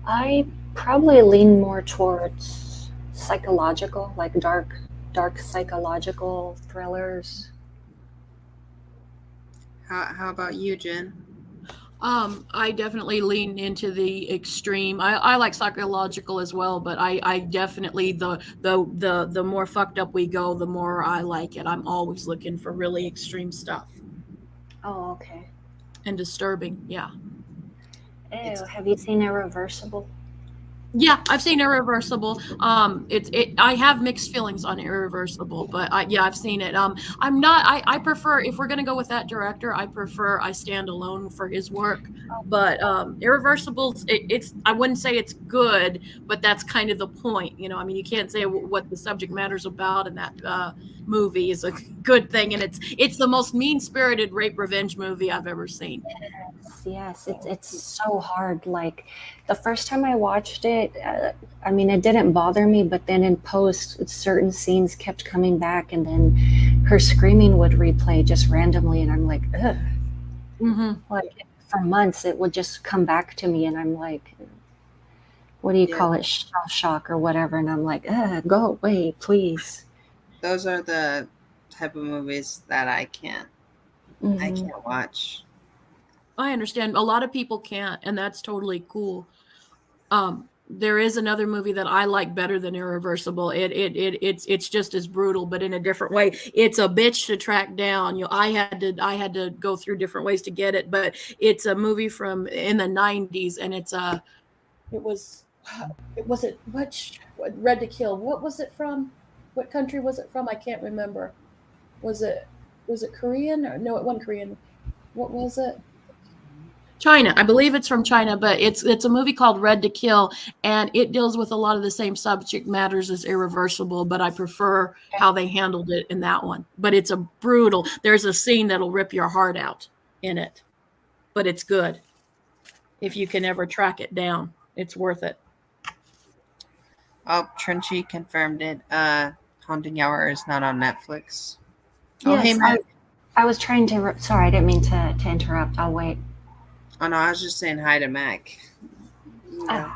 A: I probably lean more towards psychological, like dark psychological thrillers.
D: How about you, Jen?
C: I definitely lean into the extreme. I like psychological as well, but I definitely the more fucked up we go, the more I like it. I'm always looking for really extreme stuff
A: Oh, okay.
C: and disturbing. Yeah.
A: Ew, have you seen Irreversible?
C: Yeah, I've seen Irreversible. I have mixed feelings on Irreversible, but yeah, I've seen it. I'm not. I prefer if we're gonna go with that director. I stand alone for his work. But Irreversible, it's I wouldn't say it's good, but that's kind of the point. I mean, you can't say what the subject matter's about in that movie is a good thing, and it's the most mean spirited rape revenge movie I've ever seen.
A: Yes, it's so hard. Like the first time I watched it, I mean, it didn't bother me, but then in post, certain scenes kept coming back, and then her screaming would replay just randomly, and I'm like, ugh.
C: Mm-hmm.
A: Like for months, it would just come back to me, and I'm like, what do you call it, shell shock or whatever, and I'm like, go away, please.
D: Those are the type of movies that I can't watch.
C: I understand. A lot of people can't, and that's totally cool. There is another movie that I like better than Irreversible. It's just as brutal, but in a different way. It's a bitch to track down. I had to go through different ways to get it, but it's a movie from in the 90s, and it was what Red to Kill. What was it from? What country was it from? I can't remember. Was it Korean or no? It wasn't Korean. What was it? China. I believe it's from China, but it's a movie called Red to Kill, and it deals with a lot of the same subject matters as Irreversible, but I prefer how they handled it in that one. But it's a brutal. There's a scene that'll rip your heart out in it, but it's good. If you can ever track it down, it's worth it.
D: Oh, Trenchy confirmed it. Haunting Hour is not on Netflix.
A: Yes,
D: Oh, hey, Matt.
A: I was trying to. Sorry, I didn't mean to interrupt. I'll wait.
D: Oh, no, I was just saying hi to Mac.
A: Yeah.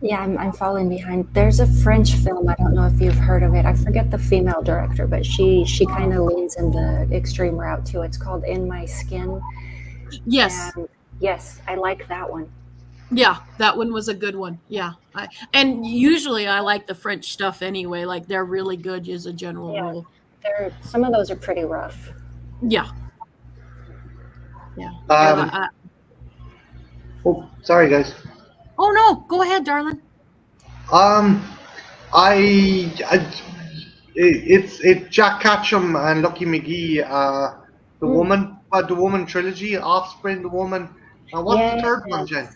A: Yeah, I'm falling behind. There's a French film. I don't know if you've heard of it. I forget the female director, but she kind of leans in the extreme route too. It's called In My Skin.
C: Yes.
A: And yes, I like that one.
C: Yeah, that one was a good one. Yeah. And usually I like the French stuff anyway. Like they're really good as a general rule.
A: Some of those are pretty rough.
C: Yeah. Yeah.
B: Oh, sorry, guys.
C: Oh no, go ahead, darling.
B: It's Jack Ketchum and Lucky McGee. The woman trilogy, Offspring, the woman. And what's the third one, Jen?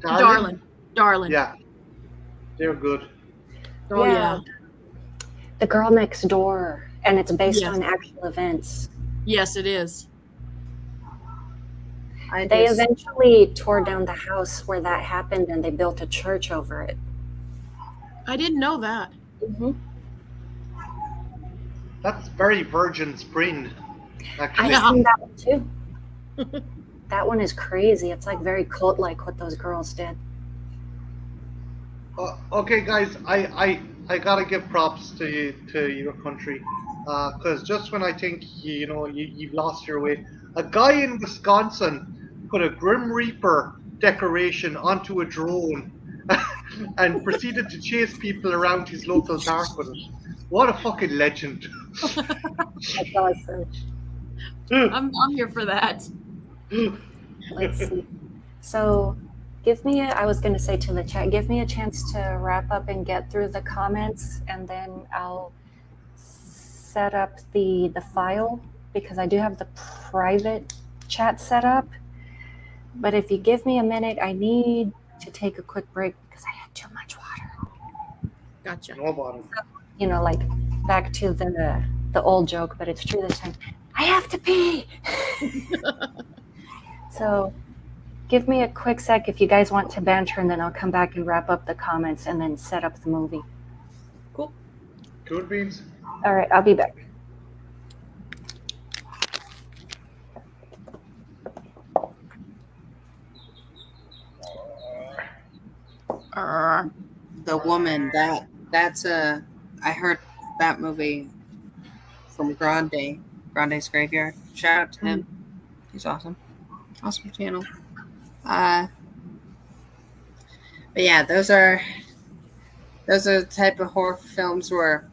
C: Darling.
B: Yeah, they're good.
C: Oh yeah.
A: The Girl Next Door, and it's based
C: Yes.
A: on actual events.
C: Yes, it is.
A: They eventually tore down the house where that happened, and they built a church over it.
C: I didn't know that.
A: Mm-hmm.
B: That's very Virgin Spring, actually.
A: I've seen that one too. That one is crazy. It's like very cult-like what those girls did.
B: Okay, guys, I gotta give props to your country, because just when I think you've lost your way, a guy in Wisconsin put a Grim Reaper decoration onto a drone and proceeded to chase people around his local park with it. What a fucking legend!
A: That's awesome.
C: I'm here for that.
A: Let's see. So, I was going to say to the chat, give me a chance to wrap up and get through the comments, and then I'll set up the file, because I do have the private chat set up. But if you give me a minute, I need to take a quick break because I had too much water.
C: Gotcha.
B: No bother.
A: You know, like back to the old joke, but it's true this time. I have to pee. So give me a quick sec if you guys want to banter, and then I'll come back and wrap up the comments and then set up the movie.
C: Cool.
B: Good beans.
A: All right, I'll be back.
D: The Woman, that's I heard that movie from Grande's Graveyard. Shout out to him. He's awesome. Awesome channel. But yeah, those are the type of horror films where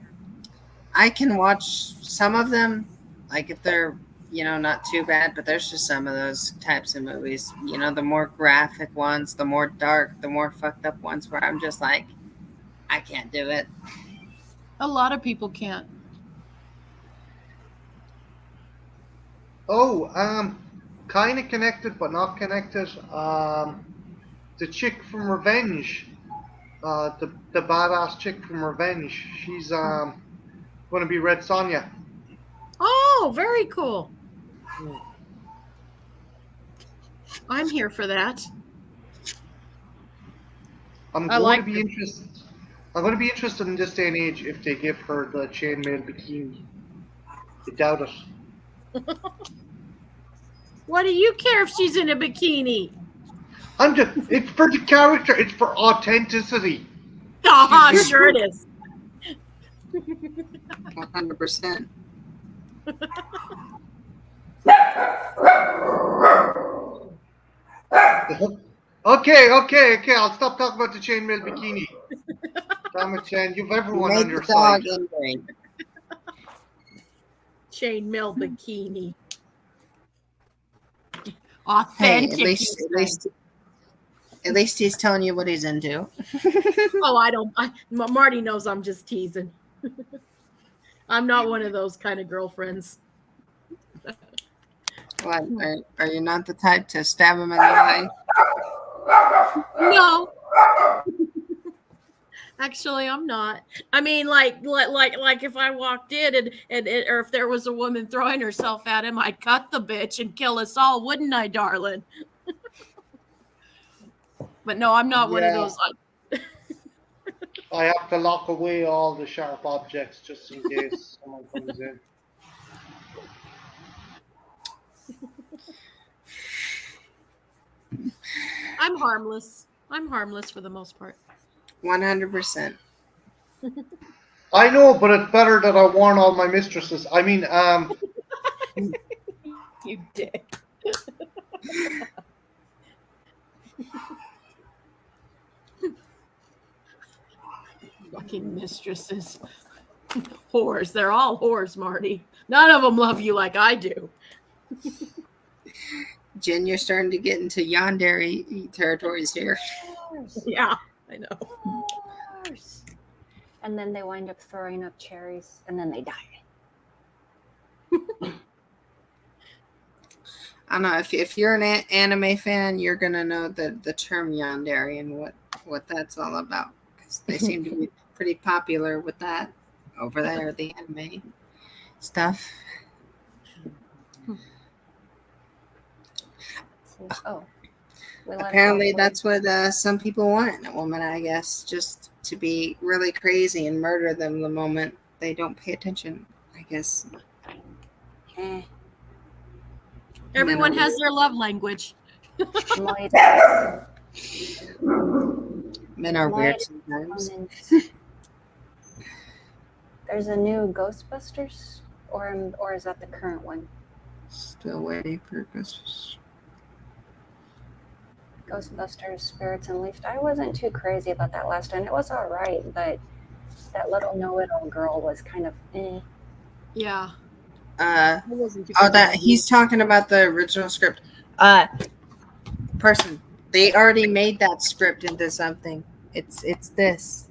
D: I can watch some of them, like if they're not too bad, but there's just some of those types of movies, the more graphic ones, the more dark, the more fucked up ones, where I'm just like, I can't do it.
C: A lot of people can't.
B: Oh, kind of connected but not connected. The chick from Revenge, the badass chick from Revenge. She's going to be Red Sonja.
C: Oh, very cool. I'm here for that.
B: I'm going to be interested in this day and age if they give her the chainmail bikini. I doubt it.
C: What do you care if she's in a bikini?
B: It's for the character. It's for authenticity.
C: Sure it is.
D: 100%.
B: Okay. I'll stop talking about the chainmail bikini. Damn it, Chen. You've everyone on your side.
C: Chainmail bikini. Authentic.
D: Hey, at least he's telling you what he's into.
C: Marty knows I'm just teasing. I'm not one of those kind of girlfriends.
D: What? Are you not the type to stab him in the eye?
C: No. Actually, I'm not. I mean, like if I walked in and or if there was a woman throwing herself at him, I'd cut the bitch and kill us all, wouldn't I, darling? But no, I'm not one of those.
B: I have to lock away all the sharp objects just in case someone comes in.
C: I'm harmless. I'm harmless for the most part.
D: 100%.
B: I know, but it's better that I warn all my mistresses. I mean,
C: You dick. Fucking mistresses. Whores. They're all whores, Marty. None of them love you like I do.
D: Jen, you're starting to get into yandere territories here.
C: Yeah, I know.
A: And then they wind up throwing up cherries, and then they die.
D: I don't know if you're an anime fan, you're gonna know the term yandere and what that's all about, because they seem to be pretty popular with that over there, the anime stuff.
A: Oh, we let it
D: Apparently,
A: go.
D: that's what some people want in a woman, I guess, just to be really crazy and murder them the moment they don't pay attention, I guess.
A: Eh,
C: Everyone
D: Men are
C: has their love language.
A: Moira.
D: Men are
A: Moira
D: weird sometimes.
A: comments. There's a new Ghostbusters, or is that the current one?
D: Still waiting for Ghostbusters.
A: Ghostbusters, Spirits Unleashed. I wasn't too crazy about that last one. It was all right, but that little know-it-all girl was kind of eh.
C: Yeah.
D: Uh,
C: I wasn't too
D: oh,
C: crazy
D: that
C: about
D: he's talking about the original script. Person, they already made that script into something. It's this.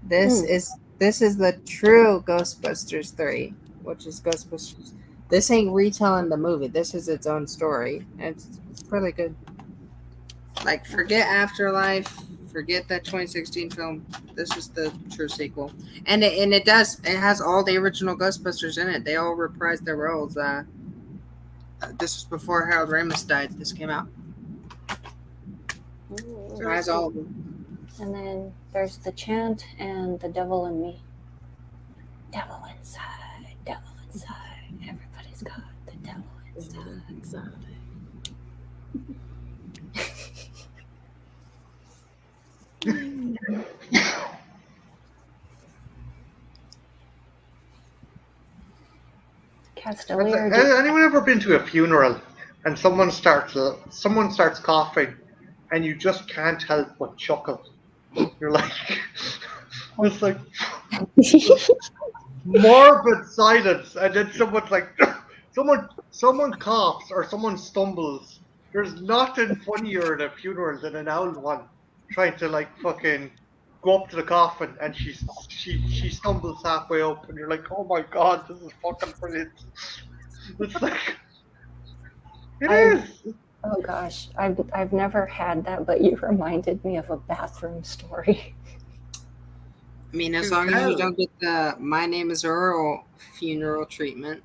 D: This is the true Ghostbusters 3, which is Ghostbusters. This ain't retelling the movie. This is its own story. And it's really good. Like, forget Afterlife, forget that 2016 film. This is the true sequel, and it has all the original Ghostbusters in it. They all reprised their roles. This was before Harold Ramis died. This came out. So it has all of them.
A: And then there's The Chant and The Devil in Me. Devil inside, devil inside. Everybody's got the devil inside. Castelier.
B: Has anyone ever been to a funeral and someone starts coughing, and you just can't help but chuckle? You're like, it's like morbid silence, and then someone's like, someone coughs or someone stumbles. There's nothing funnier at a funeral than an old one trying to like fucking go up to the coffin, and she stumbles halfway up, and you're like, oh my god, this is fucking brilliant. It's like it is.
A: Oh gosh, I've never had that, but you reminded me of a bathroom story.
D: I mean, as long as you don't get the "My Name Is Earl" funeral treatment.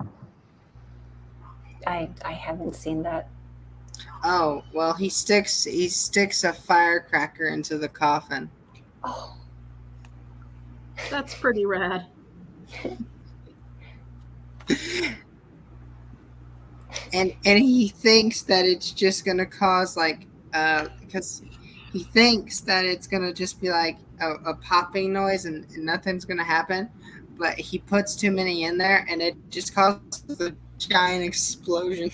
A: I haven't seen that.
D: Oh well, he sticks a firecracker into the coffin.
A: Oh,
C: That's pretty rad.
D: And he thinks that it's just gonna cause like because he thinks that it's gonna just be like a popping noise and nothing's gonna happen, but he puts too many in there and it just causes a giant explosion.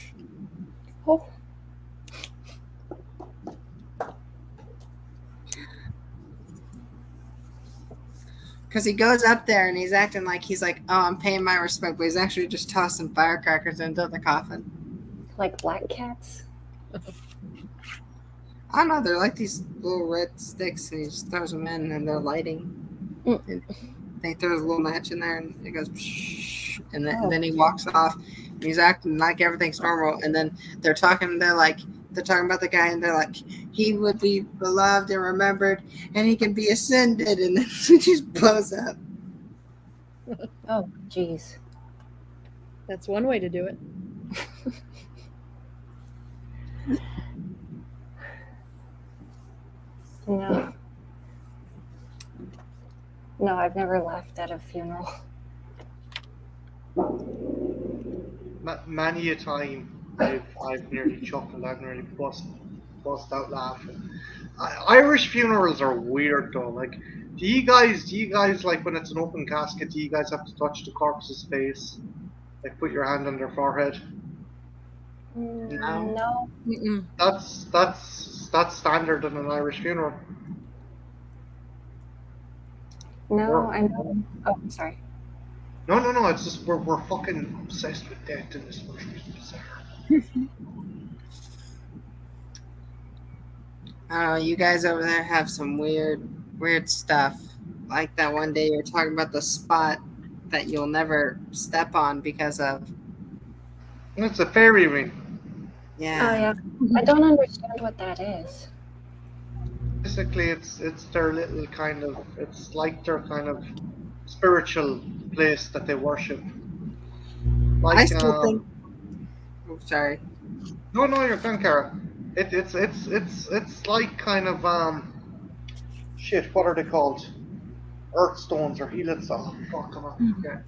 A: oh.
D: Because he goes up there and he's acting like he's like, oh, I'm paying my respect, but he's actually just tossing firecrackers into the coffin.
A: Like black cats?
D: I don't know. They're like these little red sticks, and he just throws them in, and they're lighting. And he throws a little match in there, and it goes, psh, and then he walks off. And he's acting like everything's normal, and then they're talking. They're talking about the guy, and they're like, he would be beloved and remembered, and he can be ascended, and then he just blows up.
A: Oh, jeez.
C: That's one way to do it.
A: No. No, I've never laughed at a funeral.
B: Many a time I've nearly chuckled. I've nearly bust out laughing. Irish funerals are weird though. Like, do you guys like when it's an open casket? Do you guys have to touch the corpse's face? Like, put your hand on their forehead?
A: No.
C: Mm-mm.
B: That's standard in an Irish funeral.
A: No, I know. Oh, sorry.
B: No. It's just we're fucking obsessed with death in this country. It's bizarre.
D: I don't know. You guys over there have some weird stuff. Like that one day you were talking about the spot that you'll never step on because of.
B: It's a fairy ring.
D: Yeah.
A: Oh yeah, I don't understand what that is.
B: Basically, it's their little kind of, it's like their kind of spiritual place that they worship.
D: I
B: Like
D: still think. Oh, sorry.
B: no, no, you're fine, Kara. It's like kind of shit. What are they called? Earth stones or healing stuff. Oh, come on. Yeah.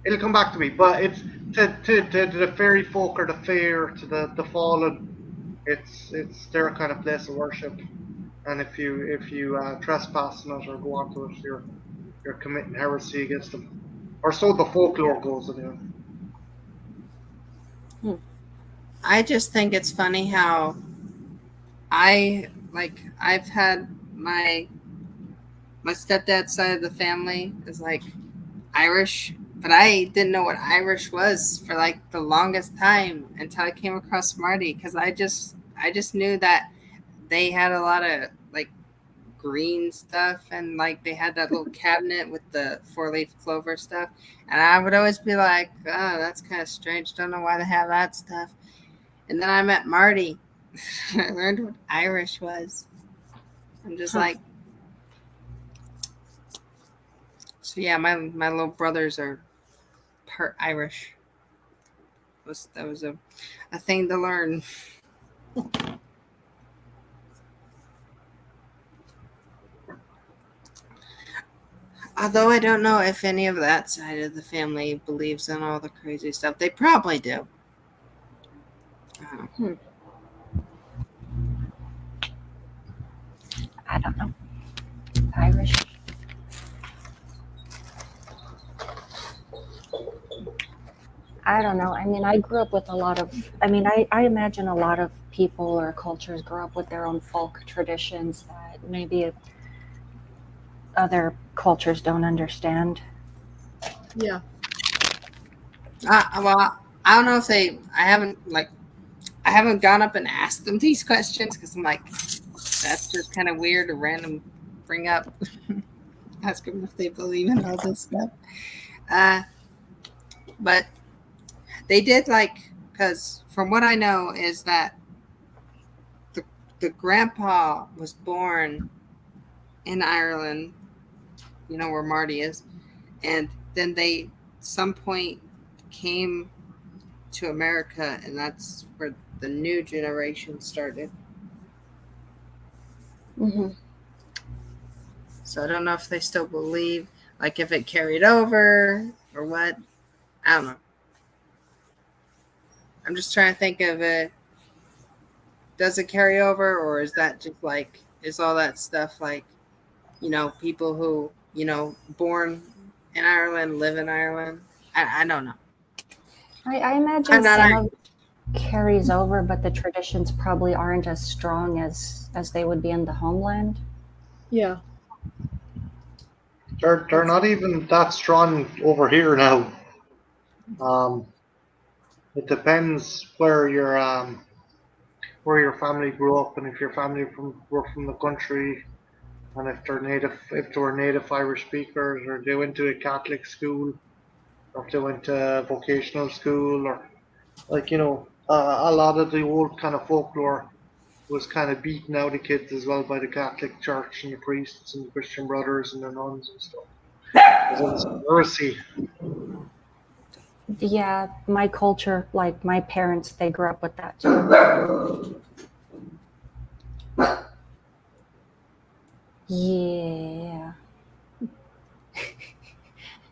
B: It'll come back to me. But it's to the fairy folk or the fair, to the fallen. It's their kind of place of worship. And if you trespass on it or go onto it, you're committing heresy against them. Or so the folklore goes anyway.
D: I just think it's funny how I've had my stepdad's side of the family is like Irish, but I didn't know what Irish was for like the longest time until I came across Marty, because I just knew that they had a lot of like green stuff, and like they had that little cabinet with the 4-leaf clover stuff, and I would always be like, oh, that's kind of strange, don't know why they have that stuff. And then I met Marty. I learned what Irish was. I'm just like, so yeah, my little brothers are part Irish. That was a thing to learn. Although I don't know if any of that side of the family believes in all the crazy stuff. They probably do.
A: Hmm. I don't know. Irish. I don't know. I mean, I grew up with a lot of, I imagine a lot of people or cultures grow up with their own folk traditions that maybe other cultures don't understand.
C: Yeah.
D: Well, I don't know if they. I haven't gone up and asked them these questions because I'm like, that's just kind of weird to random bring up. Ask them if they believe in all this stuff. Uh, but they did like, because from what I know is that the the grandpa was born in Ireland, where Marty is, and then they some point came to America, and that's where the new generation started.
A: Hmm.
D: So I don't know if they still believe, like if it carried over or what. I don't know. I'm just trying to think of it. Does it carry over, or is that just like, is all that stuff like, people who, born in Ireland, live in Ireland? I don't know.
A: I imagine
D: I'm not
A: some
D: Irish.
A: of it carries over, but the traditions probably aren't as strong as they would be in the homeland.
C: Yeah.
B: They're not even that strong over here now. Um, it depends where your family grew up, and if your family were from the country, and if they were native Irish speakers, or they went to a Catholic school, or if they went to vocational school, or like a lot of the old kind of folklore was kind of beaten out of kids as well by the Catholic Church and the priests and the Christian brothers and the nuns and stuff. Because it was heresy.
A: Yeah, my culture, like my parents, they grew up with that too. Yeah.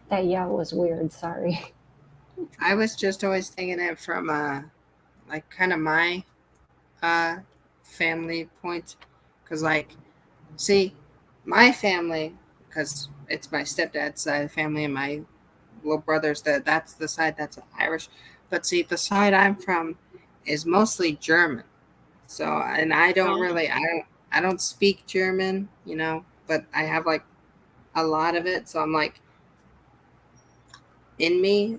A: That yeah was weird, sorry.
D: I was just always thinking it from like kind of my uh family point, because like, see, my family, because it's my stepdad's side of the family and my little brothers, that's the side that's Irish. But see, the side I'm from is mostly German. So, and I don't speak German, but I have like a lot of it. So I'm like in me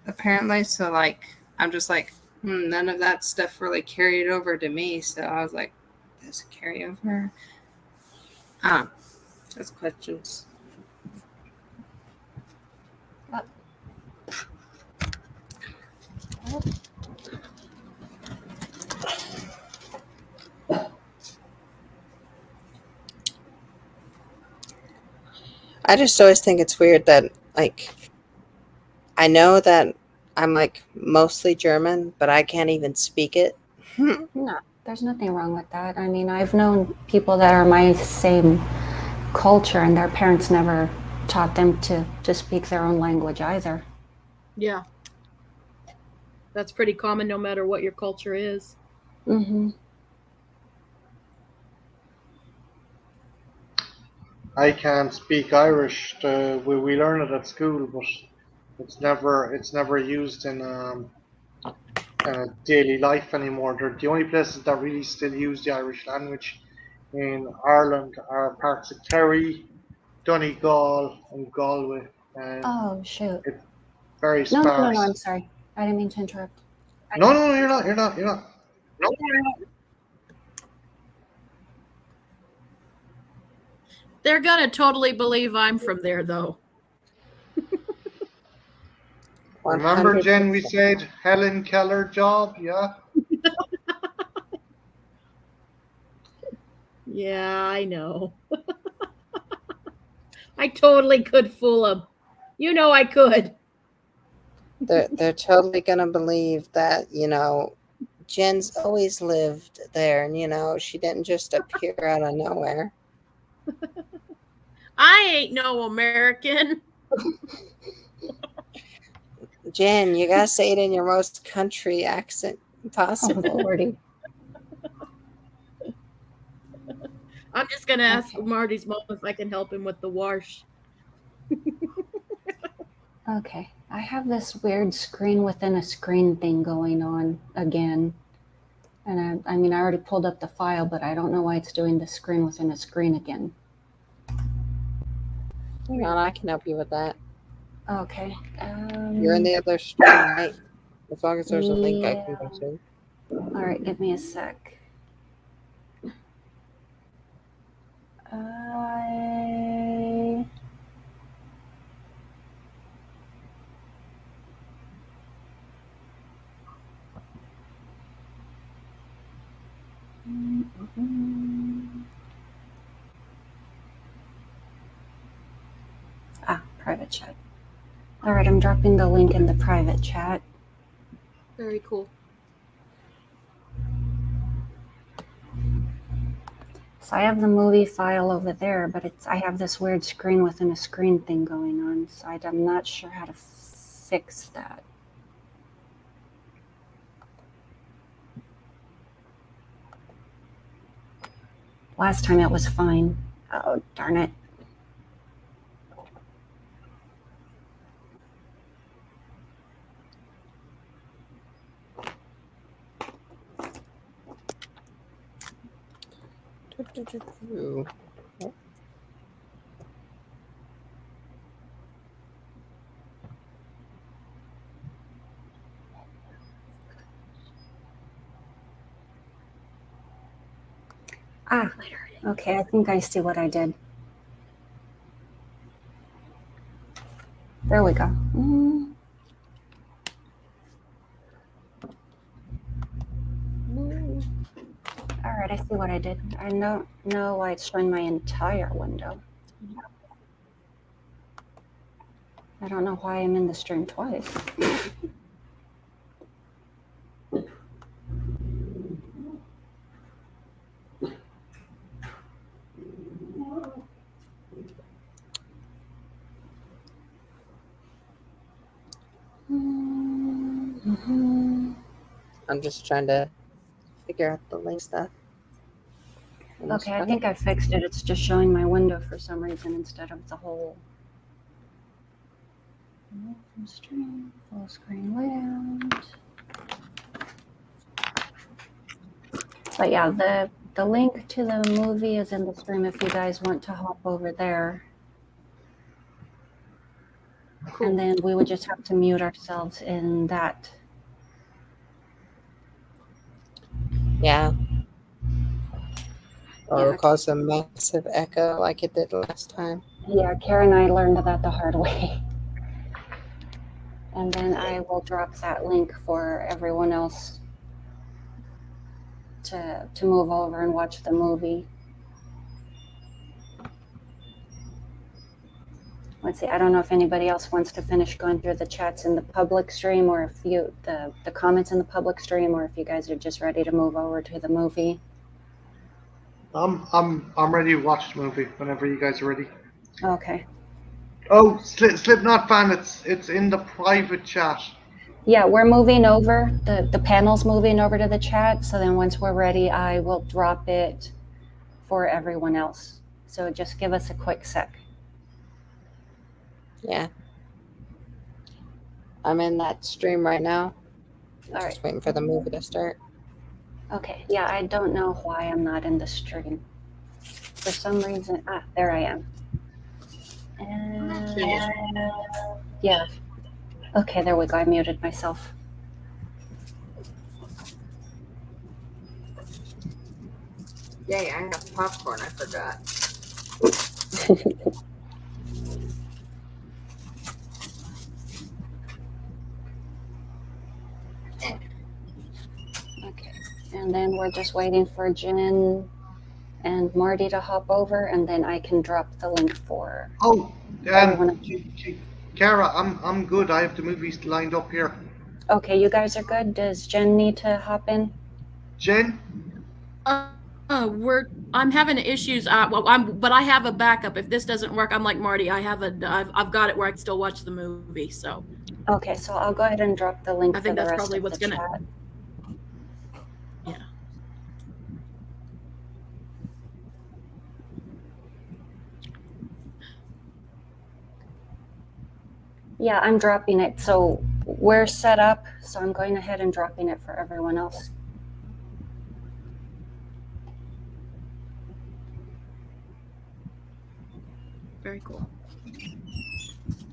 D: apparently. So like I'm just like, none of that stuff really carried over to me. So I was like, does it carry over? That's questions. I just always think it's weird that, like, I know that I'm like mostly German, but I can't even speak it.
A: No, there's nothing wrong with that. I mean, I've known people that are my same culture and their parents never taught them to speak their own language either.
C: Yeah. That's pretty common no matter what your culture is.
A: Mm-hmm.
B: I can't speak Irish. We learn it at school, but it's never used in kind of daily life anymore. The only places that really still use the Irish language in Ireland are parts of Kerry, Donegal, and Galway, and
A: Oh, shoot.
B: it's very
A: No, no, no, no, I'm
B: sparse.
A: sorry. I didn't mean to interrupt.
B: No, no, no, you're not. You're not. You're not.
C: They're gonna totally believe I'm from there, though.
B: Remember, Jen, we
D: 100%.
B: said Helen Keller job, yeah?
C: Yeah, I know. I totally could fool them. You know I could.
D: They're totally gonna believe that, Jen's always lived there, and she didn't just appear out of nowhere.
C: I ain't no American.
D: Jen, you gotta say it in your most country accent
A: Oh,
D: possible.
A: Lordy.
C: I'm just gonna ask
A: Okay.
C: Marty's mom if I can help him with the wash.
A: Okay. I have this weird screen within a screen thing going on again. And I mean, I already pulled up the file, but I don't know why it's doing the screen within a screen again.
D: Hang on, I can help you with that.
A: Okay.
D: You're in the other stream, right? As long as there's a link I
A: Yeah.
D: can go to.
A: All right, give me a sec. I private chat. All right, I'm dropping the link in the private chat.
C: Very cool.
A: So I have the movie file over there, but I have this weird screen within a screen thing going on. So I'm not sure how to fix that. Last time it was fine. Oh, darn it. Ah, okay, I think I see what I did. There we go. All right, I see what I did. I don't know why it's showing my entire window. I don't know why I'm in the stream twice.
D: I'm just trying to figure out the link stuff.
A: Okay, I think I fixed it. It's just showing my window for some reason instead of the whole. Stream, full screen layout. But yeah, the link to the movie is in the stream if you guys want to hop over there.
C: Cool.
A: And then we would just have to mute ourselves in that.
D: Yeah. Or
A: Yeah.
D: it'll cause a massive echo like it did last time.
A: Yeah, Karen and I learned that the hard way. And then I will drop that link for everyone else to move over and watch the movie. let's see. I don't know if anybody else wants to finish going through the chats in the public stream, or if the comments in the public stream, or if you guys are just ready to move over to the movie.
B: I'm ready to watch the movie whenever you guys are ready.
A: Okay.
B: Oh, Slipknot fan, it's in the private chat.
A: Yeah, we're moving over. The panel's moving over to the chat. So then once we're ready, I will drop it for everyone else. So just give us a quick sec.
D: Yeah. I'm in that stream right now.
A: All
D: Just
A: right.
D: waiting for the movie to start.
A: Okay. Yeah, I don't know why I'm not in the stream. For some reason, there I am. And yeah. Okay, there we go. I muted myself.
E: Yay, I have popcorn. I forgot.
A: Okay. And then we're just waiting for Jen and Marty to hop over, and then I can drop the link for
B: Oh,
A: everyone.
B: Kara, I'm good. I have the movies lined up here.
A: Okay, you guys are good. Does Jen need to hop in?
B: Jen?
C: I'm having issues. But I have a backup. If this doesn't work, I'm like Marty. I've got it where I can still watch the movie. So
A: Okay, so I'll go ahead and drop the link
C: I
A: for
C: think
A: the
C: that's
A: rest
C: probably
A: of
C: what's
A: the
C: gonna.
A: chat.
C: Yeah.
A: Yeah, I'm dropping it. So we're set up. So I'm going ahead and dropping it for everyone else.
C: Very cool.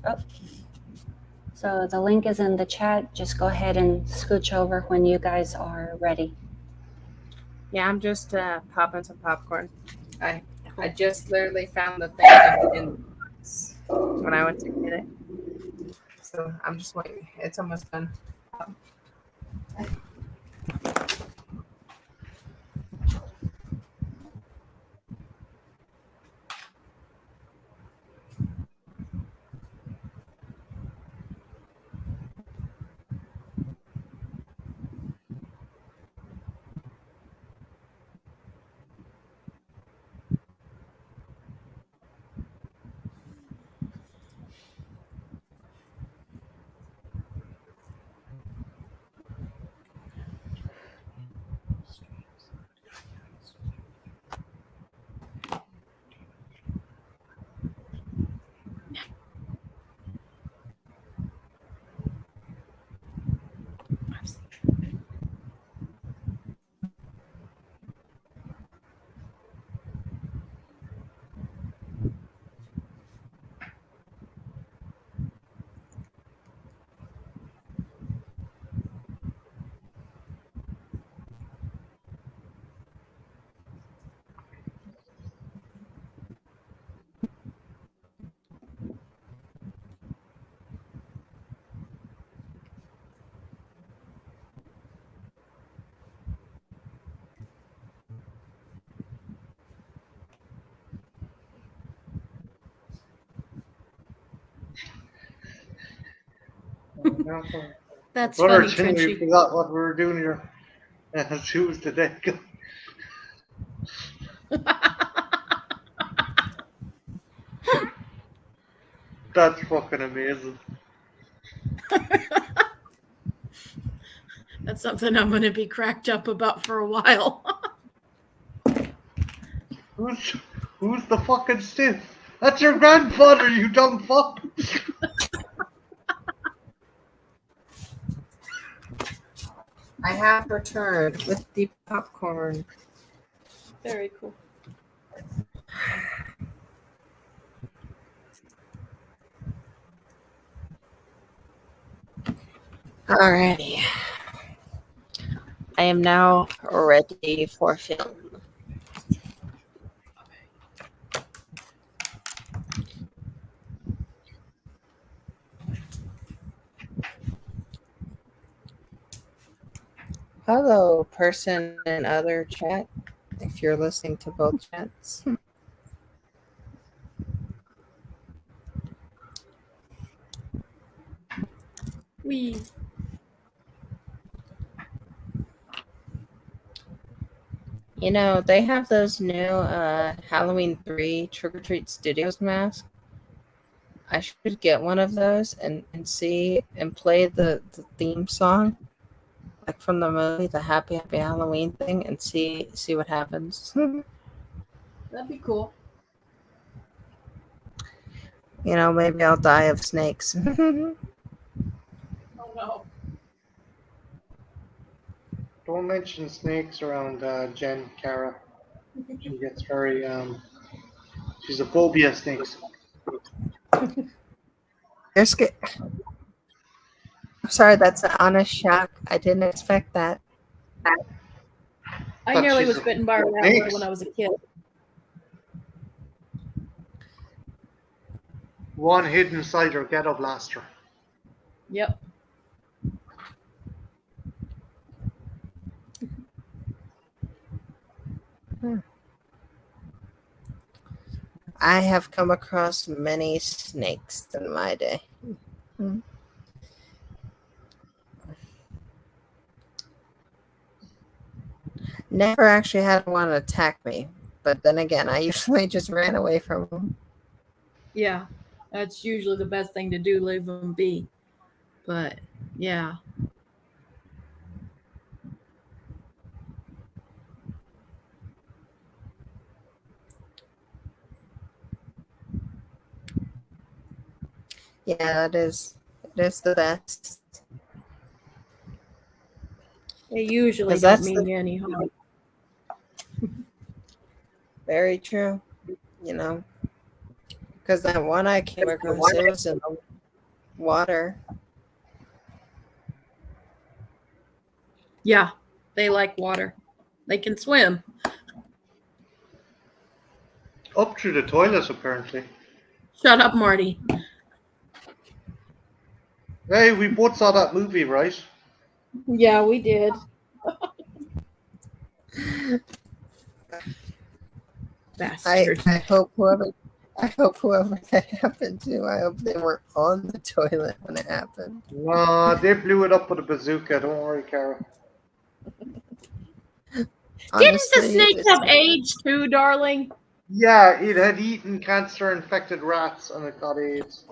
A: Oh. So the link is in the chat. Just go ahead and scooch over when you guys are ready.
E: Yeah, I'm just popping some popcorn. I just literally found the thing in the box when I went to get it. So I'm just waiting. It's almost done.
C: That's
B: Brother
C: funny,
B: Jen, we
C: Trenchy.
B: forgot what we were doing here. Who's the deck? That's fucking amazing.
C: That's something I'm going to be cracked up about for a while.
B: Who's the fucking stiff? That's your grandfather, you dumb fuck.
E: I have returned with the popcorn.
C: Very cool.
D: Alrighty. I am now ready for film. Hello, person in other chat, if you're listening to both chats.
C: We.
E: You know, they have those new Halloween 3 Trick or Treat Studios masks. I should get one of those and see and play the theme song, like from the movie, the Happy Happy Halloween thing, and see what happens.
C: That'd be cool.
E: You know, maybe I'll die of snakes.
C: Oh no.
B: Don't mention snakes around Jen, Kara. She gets very she's a phobia of snakes.
E: They're scared. I'm sorry, that's an honest shock. I didn't expect that.
C: I
B: Thought
C: nearly
B: she's
C: was
B: a-
C: bitten by a rattler
B: Thanks.
C: when I was a kid.
B: One hidden inside her ghetto blaster.
C: Yep.
E: I have come across many snakes in my day. Never actually had one attack me, but then again, I usually just ran away from them.
C: Yeah. That's usually the best thing to do, leave them be. But yeah.
E: Yeah, it is the best.
C: They usually
E: 'Cause
C: don't
E: that's
C: mean
E: the-
C: you any harm.
E: Very true. You know, because that one I came across, it was in the water.
C: Yeah. They like water. They can swim.
B: Up through the toilet, apparently.
C: Shut up, Marty.
B: Hey, we both saw that movie, right?
C: Yeah, we did. Bastard.
E: I hope whoever that happened to, I hope they were on the toilet when it happened.
B: Nah, they blew it up with a bazooka. Don't worry, Kara.
C: Didn't the
E: Honestly,
C: snake
E: it's-
C: have AIDS too, darling?
B: Yeah, it had eaten cancer-infected rats and it got AIDS.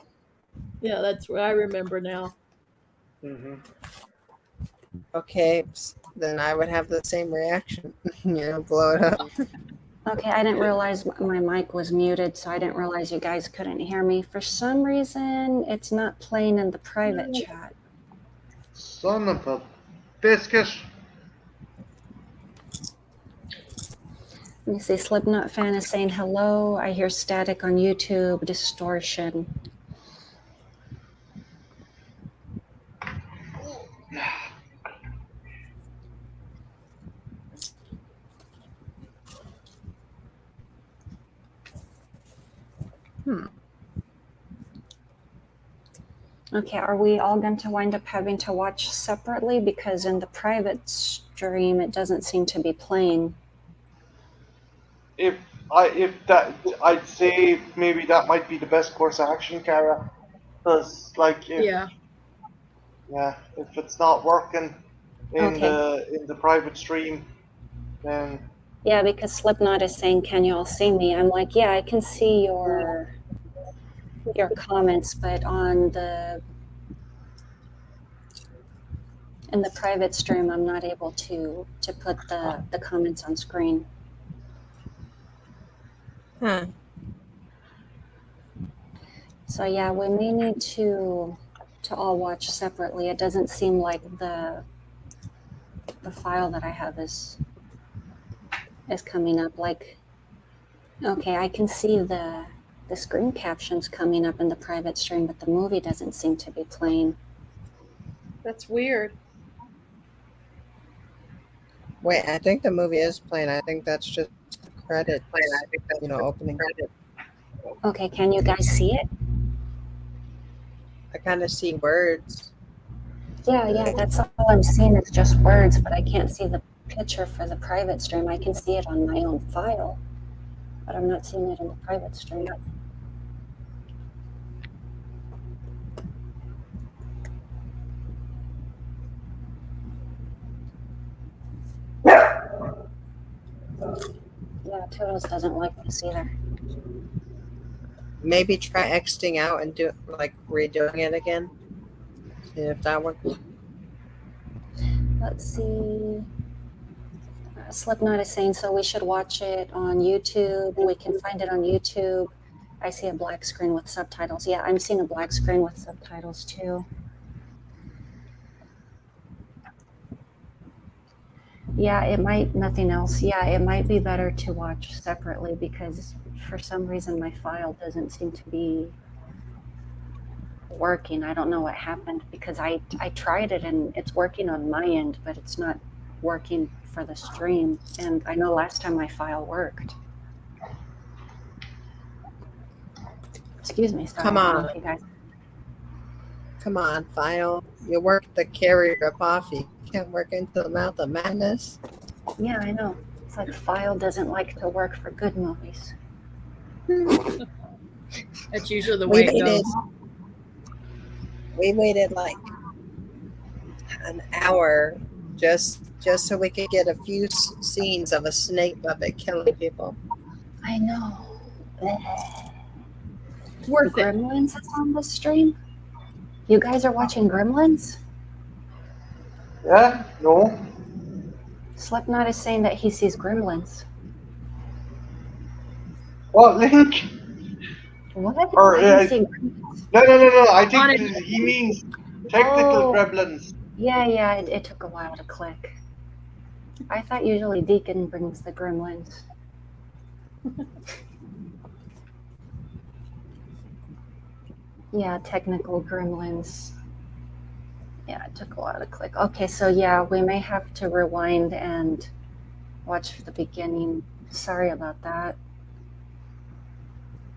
C: Yeah, that's what I remember now.
B: Mm-hmm.
E: Okay, then I would have the same reaction. Blow it up.
A: Okay, I didn't realize my mic was muted, so I didn't realize you guys couldn't hear me. For some reason, it's not playing in the private chat.
B: Son of a biscuit.
A: Let me see. Slipknot fan is saying hello. I hear static on YouTube, distortion. Okay, are we all going to wind up having to watch separately? Because in the private stream, it doesn't seem to be playing.
B: If I'd say maybe that might be the best course of action, Kara. Because
C: Yeah.
B: if it's not working in
A: Okay.
B: the private stream, then
A: Yeah, because Slipknot is saying, "Can you all see me?" I'm like, "Yeah, I can see your comments, but in the private stream, I'm not able to put the comments on screen."
E: Huh.
A: So yeah, we may need to all watch separately. It doesn't seem like the file that I have is coming up. Like, okay, I can see the screen captions coming up in the private stream, but the movie doesn't seem to be playing.
C: That's weird.
E: Wait, I think the movie is playing. I think that's just the credits. Opening credits.
A: Okay, can you guys see it?
E: I kind of see words.
A: Yeah, that's all I'm seeing is just words, but I can't see the picture for the private stream. I can see it on my own file, but I'm not seeing it in the private stream. Yeah, Toodles doesn't like this either.
D: Maybe try exiting out and do like redoing it again. See if that works.
A: Let's see. Slipknot is saying so we should watch it on YouTube. We can find it on YouTube. I see a black screen with subtitles. Yeah, I'm seeing a black screen with subtitles too. Yeah, it might, nothing else. Yeah, it might be better to watch separately because for some reason my file doesn't seem to be working. I don't know what happened because I tried it and it's working on my end, but it's not working for the stream. And I know last time my file worked. Excuse me. Sorry,
D: Come on.
A: okay, guys.
D: Come on, file. You work the carrier up off. You can't work into the mouth of madness.
A: Yeah, I know. It's like file doesn't like to work for good movies.
C: That's usually the way it goes.
D: We waited like an hour just so we could get a few scenes of a snake puppet killing people.
A: I know.
C: Worth it.
A: Gremlins is on the stream? You guys are watching Gremlins?
B: Yeah? No?
A: Slipknot is saying that he sees Gremlins.
B: What, Link?
A: What?
B: Or,
A: I didn't see Gremlins.
B: No. I think he means technical
A: Oh.
B: gremlins.
A: Yeah, it took a while to click. I thought usually Deacon brings the Gremlins. Yeah, technical Gremlins. Yeah, it took a while to click. Okay, so yeah, we may have to rewind and watch the beginning. Sorry about that.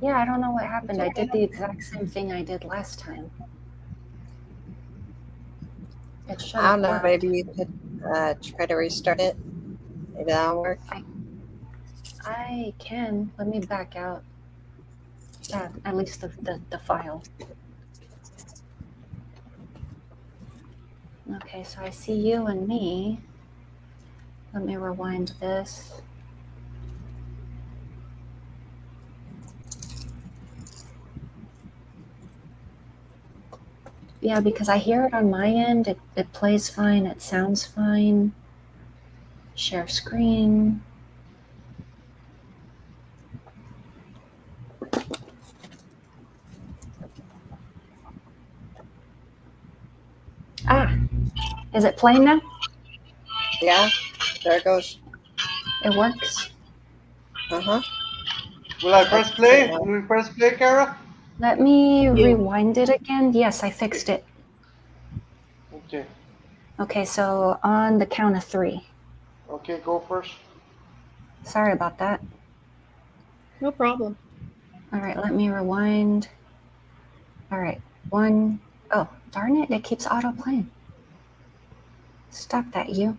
A: Yeah, I don't know what happened. I did the exact same thing I did last time. It should
D: I don't
A: have
D: know.
A: worked.
D: Maybe you could try to restart it. Maybe that'll work.
A: I can. Let me back out. At least the file. Okay, so I see you and me. Let me rewind this. Yeah, because I hear it on my end. It plays fine. It sounds fine. Share screen. Ah, is it playing now?
D: Yeah, there it goes.
A: It works.
D: Uh-huh.
B: Will I press play? Will we press play, Kara?
A: Let me rewind it again. Yes, I fixed it.
B: Okay.
A: Okay, so on the count of 3.
B: Okay, go first.
A: Sorry about that.
C: No problem.
A: All right, let me rewind. All right, 1. Oh, darn it, it keeps auto playing. Stop that, you.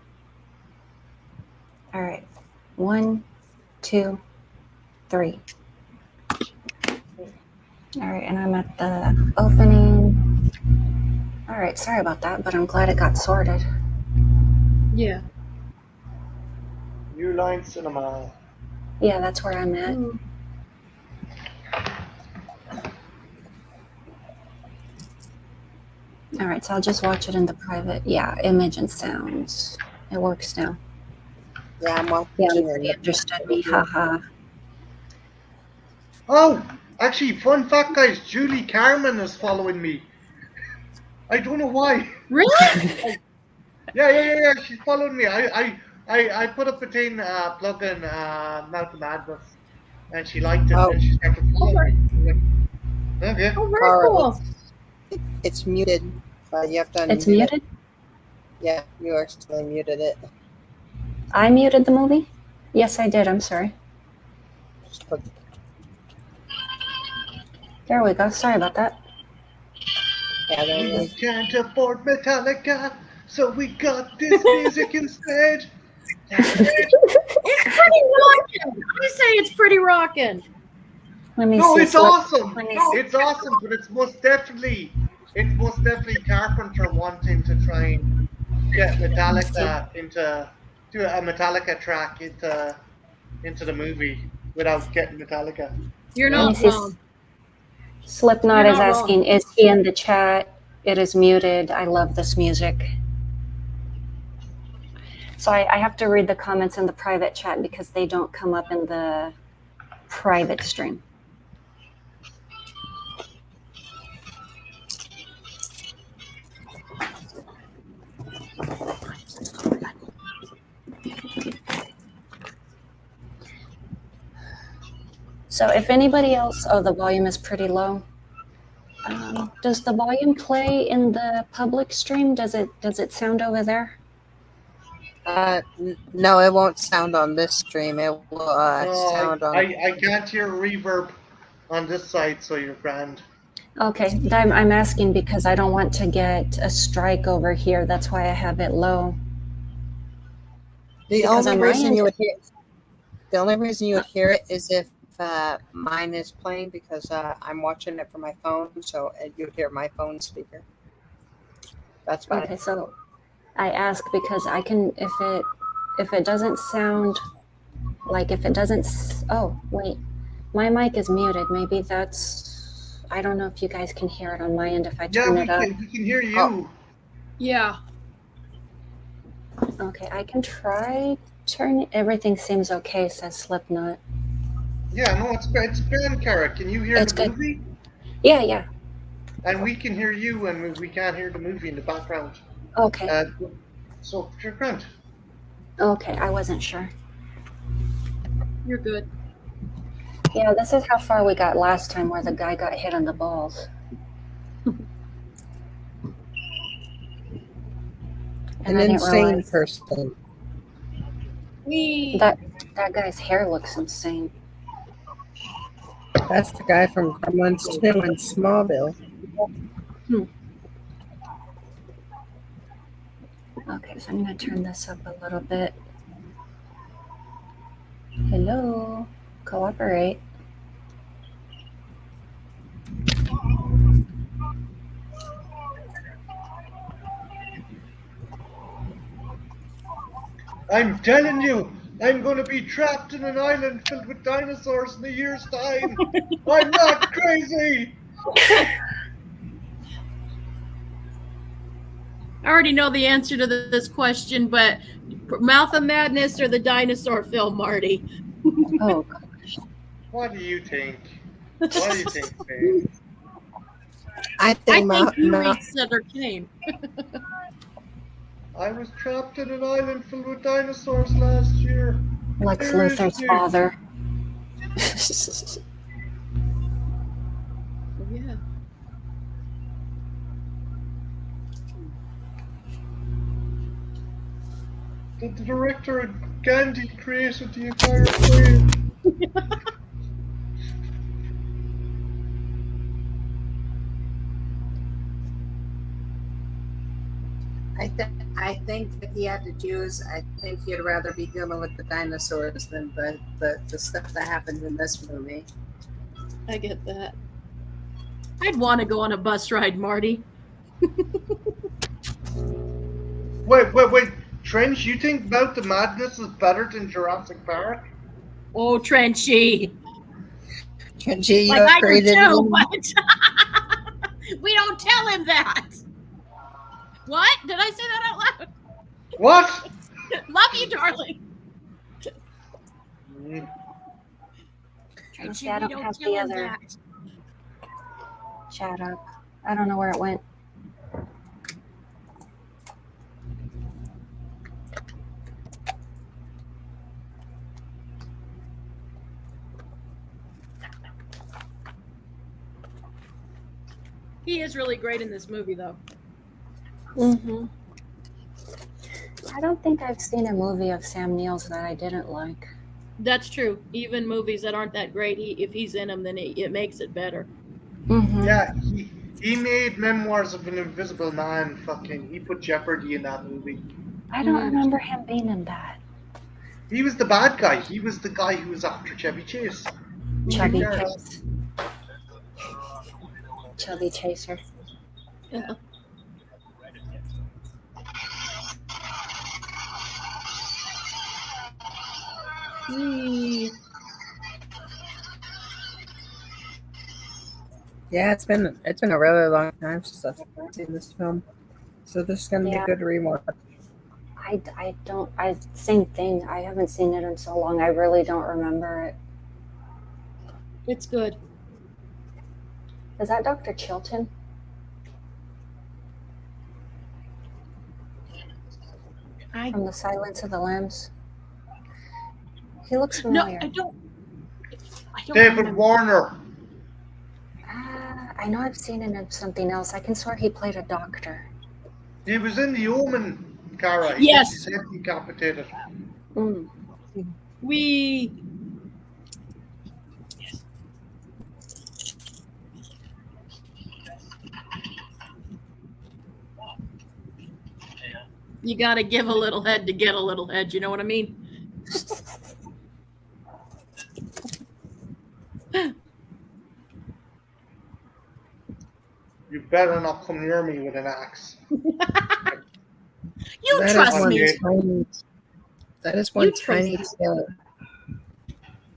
A: All right, 1, 2, 3. All right, and I'm at the opening. All right, sorry about that, but I'm glad it got sorted.
C: Yeah.
B: New Line Cinema.
A: Yeah, that's where I'm at. All right, so I'll just watch it in the private. Yeah, image and sounds. It works now.
D: Yeah, I'm watching
A: Yeah,
D: it.
A: nobody understood me. Haha.
B: Oh, actually, fun fact, guys. Julie Carmen is following me. I don't know why.
C: Really?
B: Yeah. She's following me. I put up a thing, plug-in, Mouth of Madness, and she liked it,
D: Oh.
B: and she started following me. Okay.
C: Oh, very
D: All right.
C: cool.
D: It's muted, but you have to unmute
A: It's muted?
D: it. Yeah, you accidentally muted it.
A: I muted the movie? Yes, I did. I'm sorry.
D: Just put,
A: There we go. Sorry about that.
D: yeah, there it
B: We
D: is.
B: can't afford Metallica, so we got this music instead.
C: It's pretty rockin'. I say it's pretty rockin'.
A: Let me
B: No,
A: see.
B: it's awesome.
A: Let me
B: No,
A: see.
B: it's awesome, but it's most definitely Carpenter wanting to try and get Metallica into do a Metallica track into into the movie without getting Metallica.
C: You're
B: No?
A: Let me
C: not
A: see.
C: wrong.
A: Slipknot
C: You're
A: is
C: not wrong.
A: asking, is he in the chat? It is muted. I love this music. So I have to read the comments in the private chat because they don't come up in the private stream. So if anybody else, oh, the volume is pretty low. Does the volume play in the public stream? Does it sound over there?
D: No, it won't sound on this stream. It will
B: No,
D: sound on.
B: I can't hear reverb on this side, so you're grand.
A: Okay, I'm asking because I don't want to get a strike over here. That's why I have it low.
D: The
A: Because
D: only
A: on my
D: reason
A: end,
D: you would hear it is if mine is playing, because I'm watching it from my phone, so you'd hear my phone speaker. That's fine.
A: okay, so I ask because I can, if it doesn't sound like, if it doesn't, oh, wait, my mic is muted. Maybe that's, I don't know if you guys can hear it on my end if I
B: Yeah,
A: turn
B: we
A: it up.
B: can hear you.
D: Oh.
C: Yeah.
A: Okay, I can try turn, everything seems okay, says Slipknot.
B: Yeah, no, it's grand, Kara. Can you hear
A: It's
B: the
A: good.
B: movie?
A: Yeah.
B: And we can hear you, and we can't hear the movie in the background.
A: Okay.
B: So you're grand.
A: Okay, I wasn't sure.
C: You're good.
A: Yeah, this is how far we got last time where the guy got hit on the balls. And
D: An
A: I didn't
D: insane
A: realize
D: person.
A: that guy's hair looks insane.
D: That's the guy from Gremlins 2 in Smallville.
A: Okay, so I'm going to turn this up a little bit. Hello, cooperate.
B: I'm telling you, I'm going to be trapped in an island filled with dinosaurs in a year's time. I'm not crazy.
C: I already know the answer to this question, but Mouth of Madness or the dinosaur film, Marty?
A: Oh, gosh.
B: What do you think? What do you think, Faye?
D: I
C: I
D: think
C: think you
D: no,
C: read Sutter Kane.
B: I was trapped in an island filled with dinosaurs last year.
A: Lex
B: Seriously.
A: Luthor's father.
C: Yeah.
B: The director Gandhi created the entire plane.
D: I think that he had to choose. I think he'd rather be dealing with the dinosaurs than the stuff that happens in this movie.
C: I get that. I'd want to go on a bus ride, Marty.
B: Wait. Trench, you think Mouth of Madness is better than Jurassic Park?
C: Oh, Trenchy.
D: Gee, you
C: Like I do
D: created
C: too, but we don't tell him that. What? Did I say that out loud?
B: What?
C: Love you, darling. Trenchy,
A: Okay, I
C: we
A: don't
C: don't
A: have
C: tell
A: the
C: him
A: other
C: that.
A: chat up. I don't know where it went.
C: He is really great in this movie, though.
A: Mm-hmm. I don't think I've seen a movie of Sam Neill's that I didn't like.
C: That's true. Even movies that aren't that great, if he's in them, then it makes it better.
A: Mm-hmm.
B: Yeah, he made Memoirs of an Invisible Man. He put Jeopardy in that movie.
A: I don't remember him being in that.
B: He was the bad guy. He was the guy who was after Chevy Chase.
A: Chubby
B: Yeah.
A: Chase. Chubby Chaser.
C: Yeah. Whee.
D: Yeah, it's been a really long time since I've seen this film, so this is gonna be
A: Yeah.
D: a good rewatch.
A: Same thing. I haven't seen it in so long. I really don't remember it.
C: It's good.
A: Is that Dr. Chilton? From The Silence of the Lambs? He looks
C: No,
A: familiar.
C: I don't
B: David
C: remember.
B: Warner.
A: I know I've seen him in something else. I can swear he played a doctor.
B: He was in The Omen, Cara. He
C: Yes.
B: gets his head decapitated.
A: Mm.
C: We. You got to give a little head to get a little head. You know what I mean?
B: You better not come near me with an axe.
C: You
D: That is
C: trust
D: one
C: me.
D: tiny. That is one
C: You trust
D: tiny
C: me.
D: tail.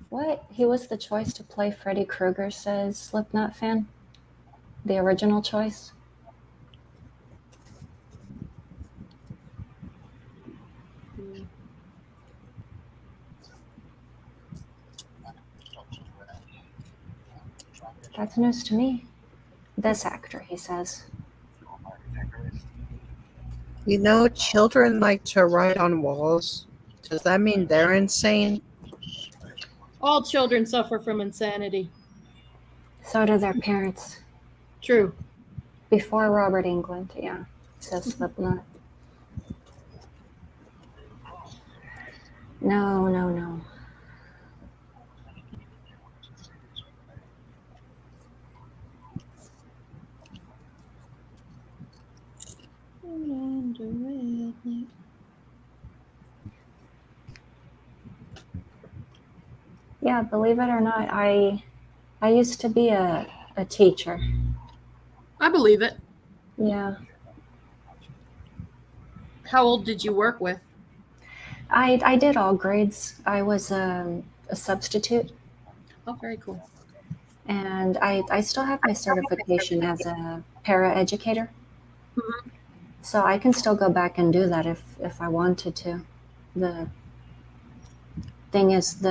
A: What? He was the choice to play Freddy Krueger, says Slipknot fan? The original choice? That's news to me. This actor, he says.
D: You know, children like to write on walls. Does that mean they're insane?
C: All children suffer from insanity.
A: So do their parents.
C: True.
A: Before Robert England, yeah, says Slipknot. No, no, no. Yeah, believe it or not, I used to be a teacher.
C: I believe it.
A: Yeah.
C: How old did you work with?
A: I did all grades. I was a substitute,
C: Oh, very cool.
A: and I still have my certification as a para-educator.
C: Mhm.
A: So I can still go back and do that if I wanted to. The thing is,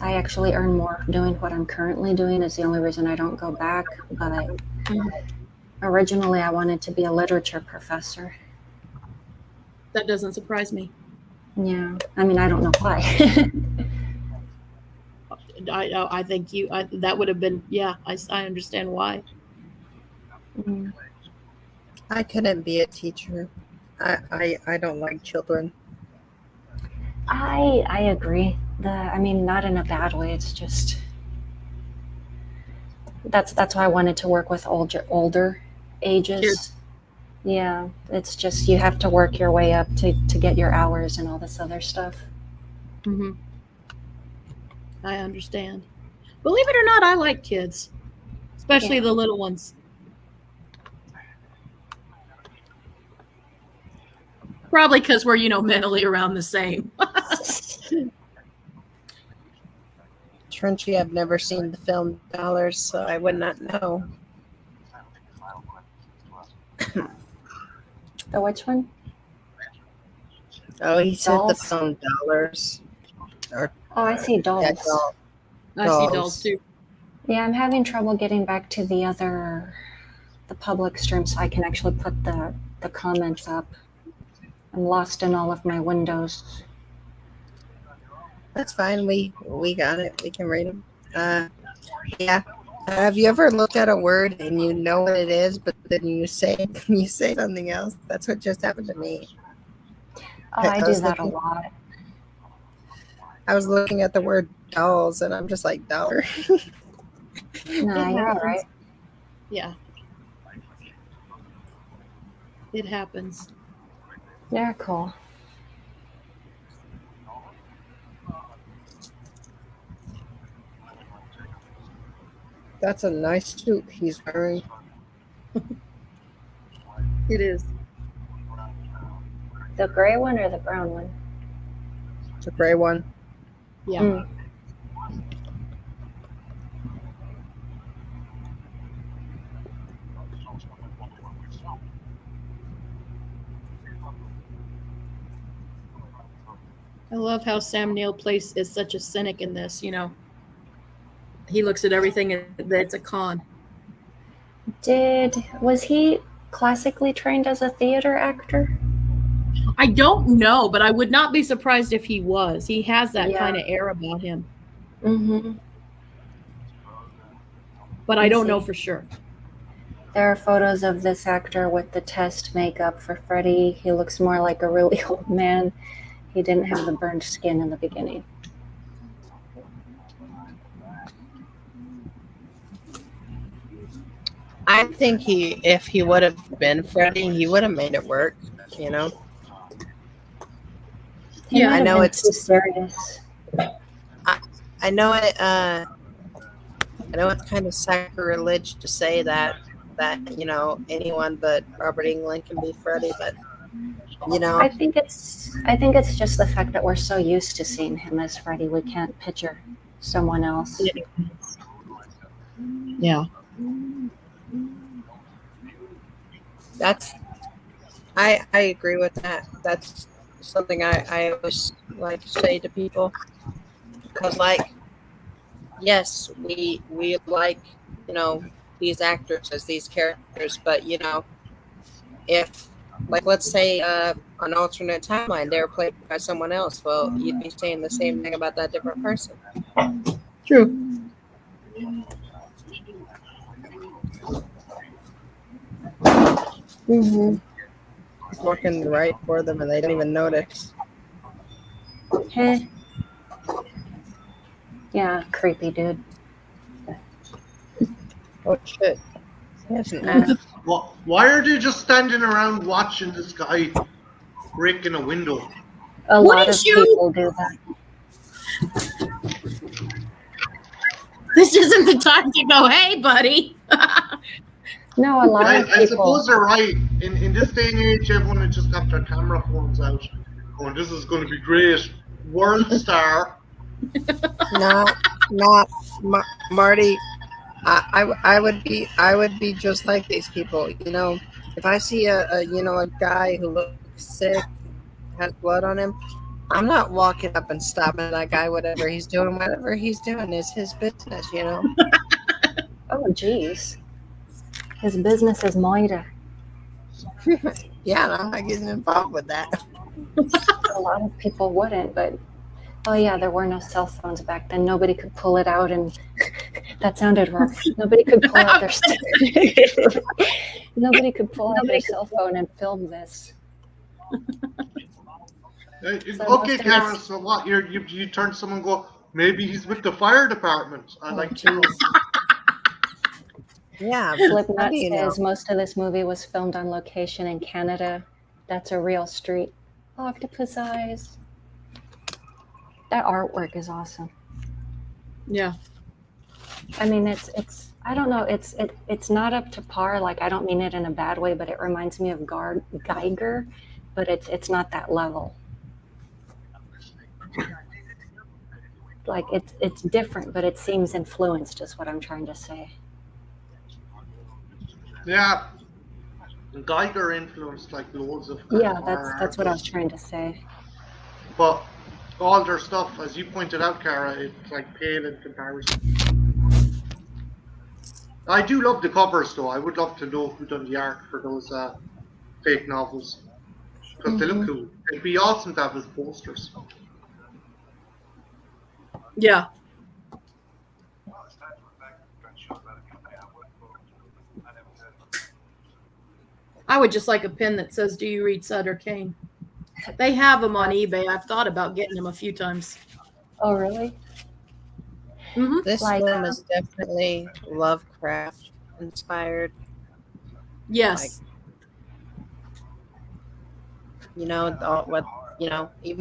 A: I actually earn more doing what I'm currently doing is the only reason I don't go back. But originally I wanted to be a literature professor.
C: That doesn't surprise me.
A: Yeah, I mean, I don't know why.
C: I think that would have been, yeah, I understand why.
A: Mm.
D: I couldn't be a teacher. I don't like children.
A: I agree. I mean, not in a bad way. It's just that's why I wanted to work with older ages.
C: Kids.
A: Yeah, it's just you have to work your way up to get your hours and all this other stuff.
C: Mm-hmm. I understand. Believe it or not, I like kids, especially
A: Yeah.
C: the little ones. Probably because we're, mentally around the same.
D: Trenchy, I've never seen the film Dollars, so I would not know.
A: The which one?
D: Oh, he said the
A: Dolls?
D: film Dollars.
A: Oh, I see
D: Yeah,
A: dolls.
C: I see
D: Dolls.
C: dolls too.
A: Yeah, I'm having trouble getting back to the public stream so I can actually put the comments up. I'm lost in all of my windows.
D: That's fine. We got it. We can read them. Yeah. Have you ever looked at a word and you know what it is, but then you say something else? That's what just happened to me.
A: Oh, I do
D: was
A: that a
D: looking-
A: lot.
D: I was looking at the word dolls, and I'm just like dollar.
A: No,
C: It
A: you're all
C: happens.
A: right.
C: Yeah. It happens.
A: You're cool.
D: That's a nice suit he's wearing.
C: It is.
A: The gray one or the brown one?
D: The gray one.
C: Yeah.
A: Mm.
C: I love how Sam Neill plays is such a cynic in this. He looks at everything that's a con.
A: Was he classically trained as a theater actor?
C: I don't know, but I would not be surprised if he was. He has that
A: Yeah.
C: kind of air about him,
A: Mm-hmm.
C: but I don't know for sure.
A: There are photos of this actor with the test makeup for Freddy. He looks more like a really old man. He didn't have the burned skin in the beginning.
D: I think if he would have been Freddy, he would have made it work. You know.
A: He
C: Yeah,
A: might
D: I
A: have
D: know
A: been
D: it's.
A: too serious.
D: I know it. I know it's kind of sacrilege to say that anyone but Robert Englund can be Freddy, but
A: I think it's just the fact that we're so used to seeing him as Freddy, we can't picture someone else.
C: Yeah.
D: that's. I agree with that. That's something I always like to say to people, because yes, we like these actors as these characters, but if let's say an alternate timeline they were played by someone else, well, you'd be saying the same thing about that different person.
C: True.
A: Mm-hmm.
D: It's working right for them and they don't even notice.
A: Heh. Yeah, creepy dude.
D: Oh shit. Yes, an
A: Yeah.
B: Why are they just standing around watching this guy breaking a window?
A: A lot of
C: Wouldn't you?
A: people do that.
C: This isn't the time to go, hey, buddy.
A: No, a lot of
B: I
A: people.
B: suppose they're right. In this day and age, everyone would just have their camera phones out, going, "This is going to be great, world star."
D: not Marty. I would be just like these people. If I see a guy who looks sick, has blood on him, I'm not walking up and stopping that guy. Whatever he's doing is his business.
A: Oh, geez. His business is murder.
D: Yeah, and I'm not getting involved with that.
A: A lot of people wouldn't, but oh yeah, there were no cell phones back then. Nobody could pull it out, and that sounded wrong. Nobody could pull out their nobody could pull out their cell phone and film this.
B: Okay, Karen. So what? You turn to someone and go, maybe he's with the fire department. I'd like to know.
D: Yeah,
A: Slipknot says most of this movie was filmed on location in Canada. That's a real street. Octopus eyes. That artwork is awesome.
C: Yeah.
A: I mean, it's I don't know. It's not up to par. Like, I don't mean it in a bad way, but it reminds me of Geiger, but it's not that level. Like, it's different, but it seems influenced, is what I'm trying to say.
B: Yeah, Geiger influenced like loads of.
A: Yeah, that's what I was trying to say.
B: But all their stuff, as you pointed out, Cara, it's like pale in comparison. I do love the covers, though. I would love to know who done the art for those fake novels, because they look cool. It'd be awesome to have as posters.
C: Yeah. I would just like a pen that says, "Do you read Sutter Kane?" They have them on eBay. I've thought about getting them a few times.
A: Oh, really?
C: Mm-hmm.
D: This film is definitely Lovecraft inspired.
C: Yes.
D: Even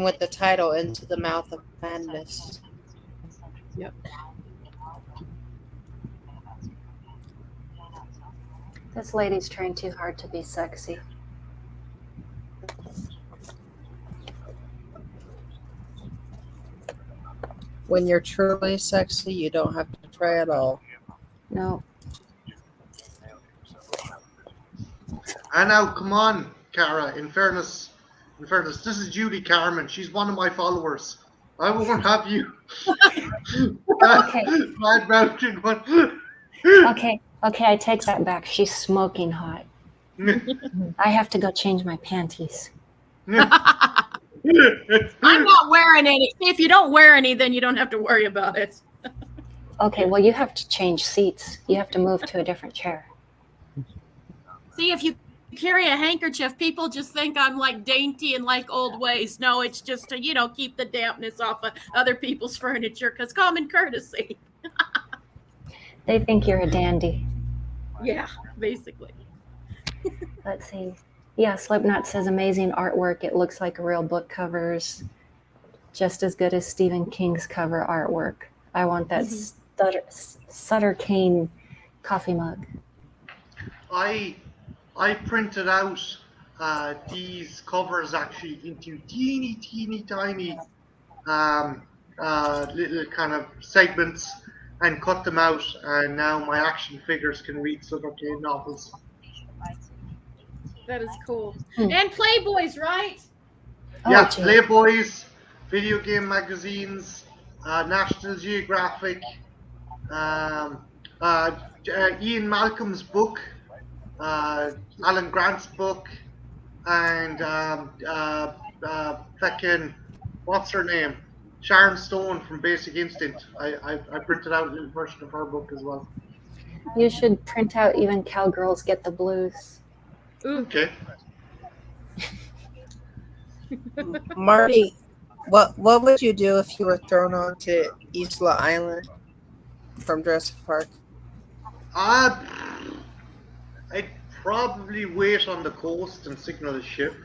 D: with the title, Into the Mouth of Madness.
C: Yep.
A: This lady's trying too hard to be sexy.
D: When you're truly sexy, you don't have to try at all.
A: No.
B: And now, come on, Cara. In fairness, this is Judy Carmen. She's one of my followers. I won't have you.
A: Okay.
B: Bad mountain one.
A: Okay, I take that back. She's smoking hot. I have to go change my panties.
C: I'm not wearing any. If you don't wear any, then you don't have to worry about it.
A: Okay, well, you have to change seats. You have to move to a different chair.
C: See, if you carry a handkerchief, people just think I'm like dainty and like old ways. No, it's just to, keep the dampness off of other people's furniture because common courtesy.
A: They think you're a dandy.
C: Yeah, basically.
A: Let's see. Yeah, Slipknot says amazing artwork. It looks like real book covers. Just as good as Stephen King's cover artwork. I want that Sutter Kane coffee mug.
B: I printed out these covers actually into teeny tiny little kind of segments and cut them out, and now my action figures can read Sutter Kane novels.
C: That is cool. And Playboys, right?
B: Yeah,
A: gee.
B: Playboys, video game magazines, National Geographic, Ian Malcolm's book, Alan Grant's book, and fucking, what's her name? Sharon Stone from Basic Instinct. I printed out a little version of her book as well.
A: You should print out even Cowgirls Get the Blues.
C: Ooh.
B: Okay.
D: Marty, what would you do if you were thrown onto Isla Island from Jurassic Park?
B: I'd probably wait on the coast and signal the ship,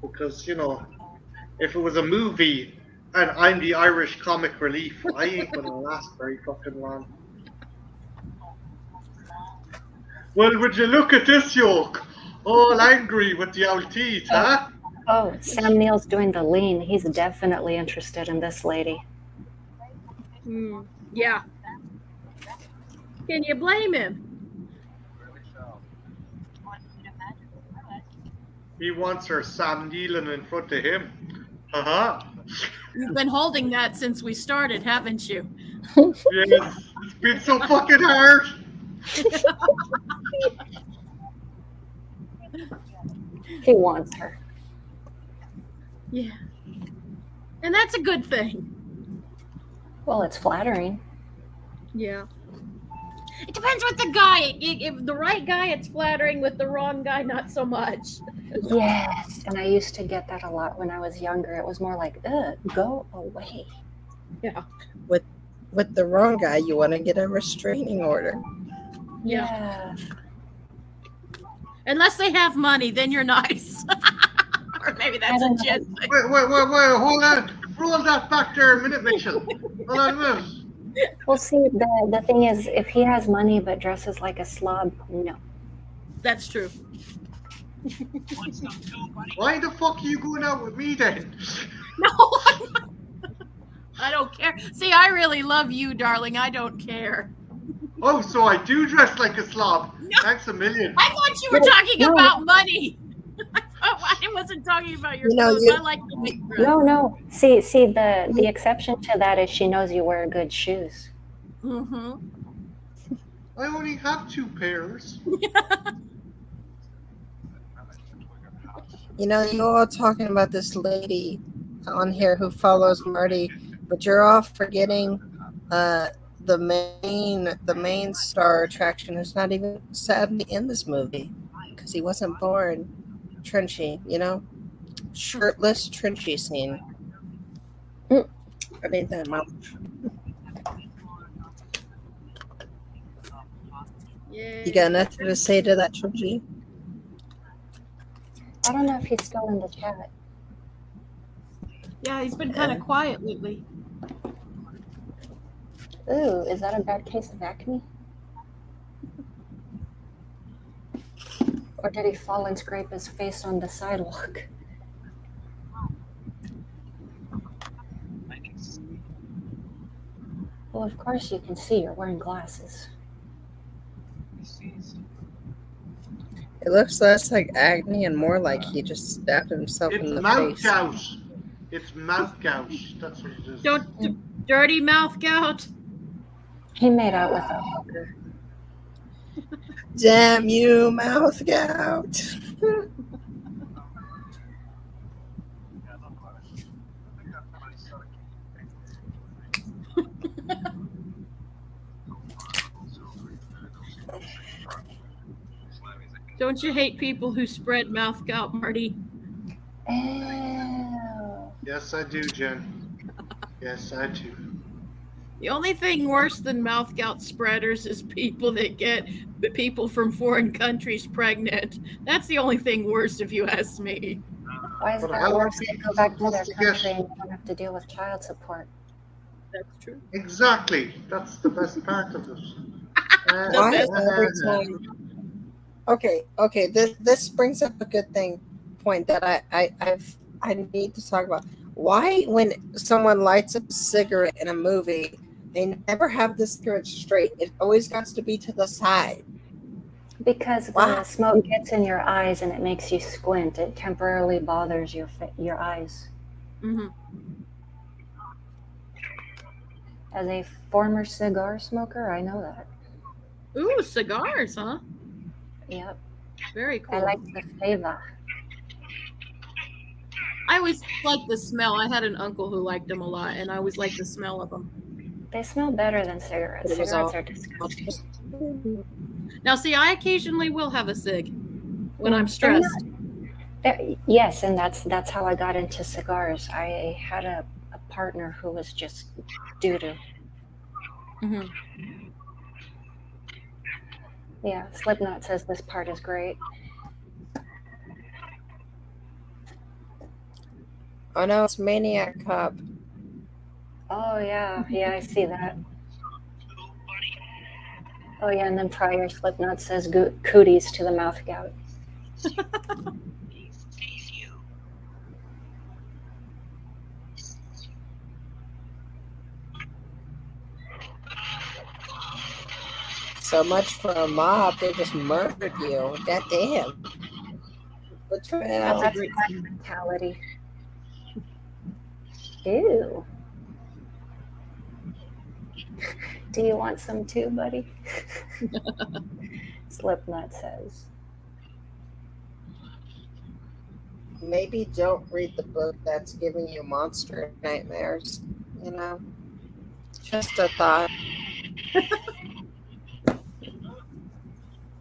B: because if it was a movie and I'm the Irish comic relief, I ain't gonna last very fucking long. Well, would you look at this yoke? All angry with the old teeth, huh?
A: Oh, Sam Neill's doing the lean. He's definitely interested in this lady.
C: Yeah. Can you blame him?
B: He wants her Sam Nealon in front of him. Haha.
C: You've been holding that since we started, haven't you?
B: Yes, it's been so fucking hard.
A: He wants her.
C: Yeah. And that's a good thing.
A: Well, it's flattering.
C: Yeah. It depends with the guy. If the right guy, it's flattering. With the wrong guy, not so much.
A: Yes, and I used to get that a lot when I was younger. It was more like, ugh, go away.
C: Yeah.
D: With the wrong guy, you want to get a restraining order.
C: Yeah. Unless they have money, then you're nice. Or maybe that's a Jen thing.
B: Wait, hold on. Roll that back there a minute, Mitchell. Hold on a minute.
A: Well, see, the thing is, if he has money but dresses like a slob, no.
C: That's true.
B: Why the fuck are you going out with me then?
C: No, I don't care. See, I really love you, darling. I don't care.
B: Oh, so I do dress like a slob.
C: No.
B: Thanks a million.
C: I thought you were talking about money. I wasn't talking about your clothes. I like the big dress.
A: No. See, the exception to that is she knows you wear good shoes.
C: Mm-hmm.
B: I only have 2 pairs.
D: You're all talking about this lady on here who follows Marty, but you're all forgetting the main star attraction who's not even sadly in this movie because he wasn't born. Trenchy, shirtless Trenchy scene. I need that much.
C: Yeah.
D: You got nothing to say to that, Trenchy?
A: I don't know if he's still in the chat.
C: Yeah, he's been kind of quiet lately.
A: Ooh, is that a bad case of acne? Or did he fall and scrape his face on the sidewalk? Well, of course you can see. You're wearing glasses.
D: It looks less like acne and more like he just stabbed himself
B: It's
D: in the
B: mouth
D: face.
B: gout. It's mouth gout. That's what it is.
C: Don't dirty mouth gout.
A: He made out with a hooker.
D: Damn you, mouth gout.
C: Don't you hate people who spread mouth gout, Marty?
A: Ew.
B: Yes, I do, Jen. Yes, I do.
C: The only thing worse than mouth gout spreaders is people that get people from foreign countries pregnant. That's the only thing worse, if you ask me.
A: Why is
B: But
A: that
B: how are
A: worse? They
B: people
A: go back to their
B: supposed to get-
A: country and you don't have to deal with child support.
C: That's true.
B: Exactly. That's the best part of it.
D: Why every time? Okay. This brings up a good point that I need to talk about. Why, when someone lights up a cigarette in a movie, they never have the cigarette straight? It always got to be to the side.
A: Because the
D: Why?
A: smoke gets in your eyes and it makes you squint. It temporarily bothers your eyes.
C: Hmm.
A: As a former cigar smoker, I know that.
C: Ooh, cigars, huh?
A: Yep.
C: Very cool.
A: I like the flavor.
C: I always liked the smell. I had an uncle who liked them a lot, and I always liked the smell of them.
A: They smell better than cigarettes.
D: It was
A: Cigarettes
D: all-
A: are disgusting.
C: Now, see, I occasionally will have a cig when I'm stressed.
A: Yes, and that's how I got into cigars. I had a partner who was just doo-doo.
C: Hmm.
A: Yeah, Slipknot says this part is great.
D: Oh no, it's Maniac Cop.
A: Oh yeah, I see that. Oh yeah, and then prior Slipknot says cooties to the mouth gout.
D: So much for a mob, they just murdered you. God damn. Betrayal.
A: That's pack mentality. Ew. Do you want some too, buddy? Slipknot says.
D: Maybe don't read the book that's giving you monster nightmares. You know? Just a thought.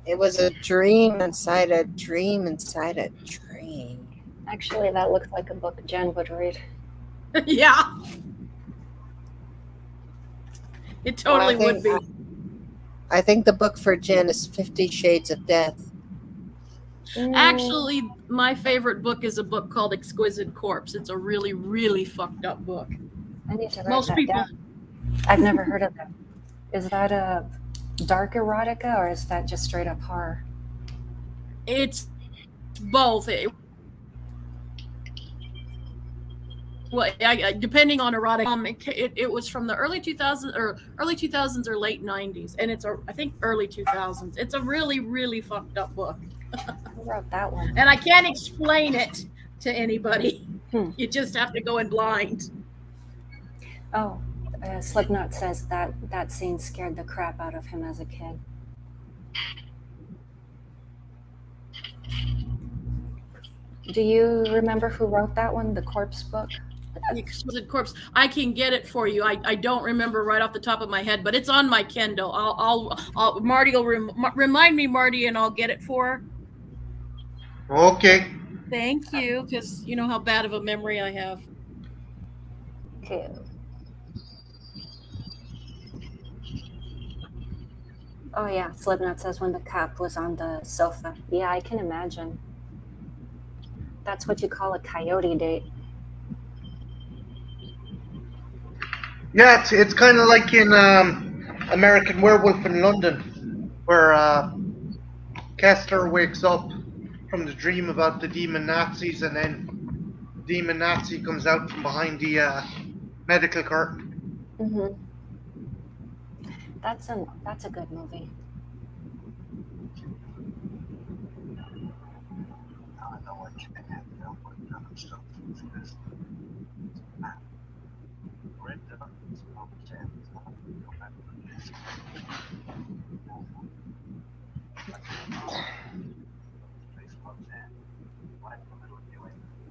D: It was a dream inside a dream inside a dream.
A: Actually, that looks like a book Jen would read.
C: Yeah. It totally would be.
D: I think the book for Jen is 50 Shades of Death.
C: Actually, my favorite book is a book called Exquisite Corpse. It's a really, really fucked up book.
A: I need to write
C: Most
A: that
C: people,
A: down. I've never heard of that. Is that a dark erotica or is that just straight up horror?
C: it's both. Depending on erotic, it was from the early 2000s or late 90s, and I think early 2000s. It's a really, really fucked up book,
A: Who wrote that one?
C: and I can't explain it to anybody.
A: Hmm.
C: You just have to go in blind.
A: Oh, Slipknot says that scene scared the crap out of him as a kid. Do you remember who wrote that one, the corpse book?
C: The Exquisite Corpse. I can get it for you. I don't remember right off the top of my head, but it's on my Kindle. I'll Marty will remind me, Marty, and I'll get it for her.
B: Okay.
C: Thank you, because you know how bad of a memory I have.
A: Okay. Oh yeah, Slipknot says when the cop was on the sofa. Yeah, I can imagine. That's what you call a coyote date.
B: Yeah, it's kind of like in American Werewolf in London, where Kester wakes up from the dream about the demon Nazis, and then the demon Nazi comes out from behind the medical curtain.
A: Mm-hmm. That's a good movie.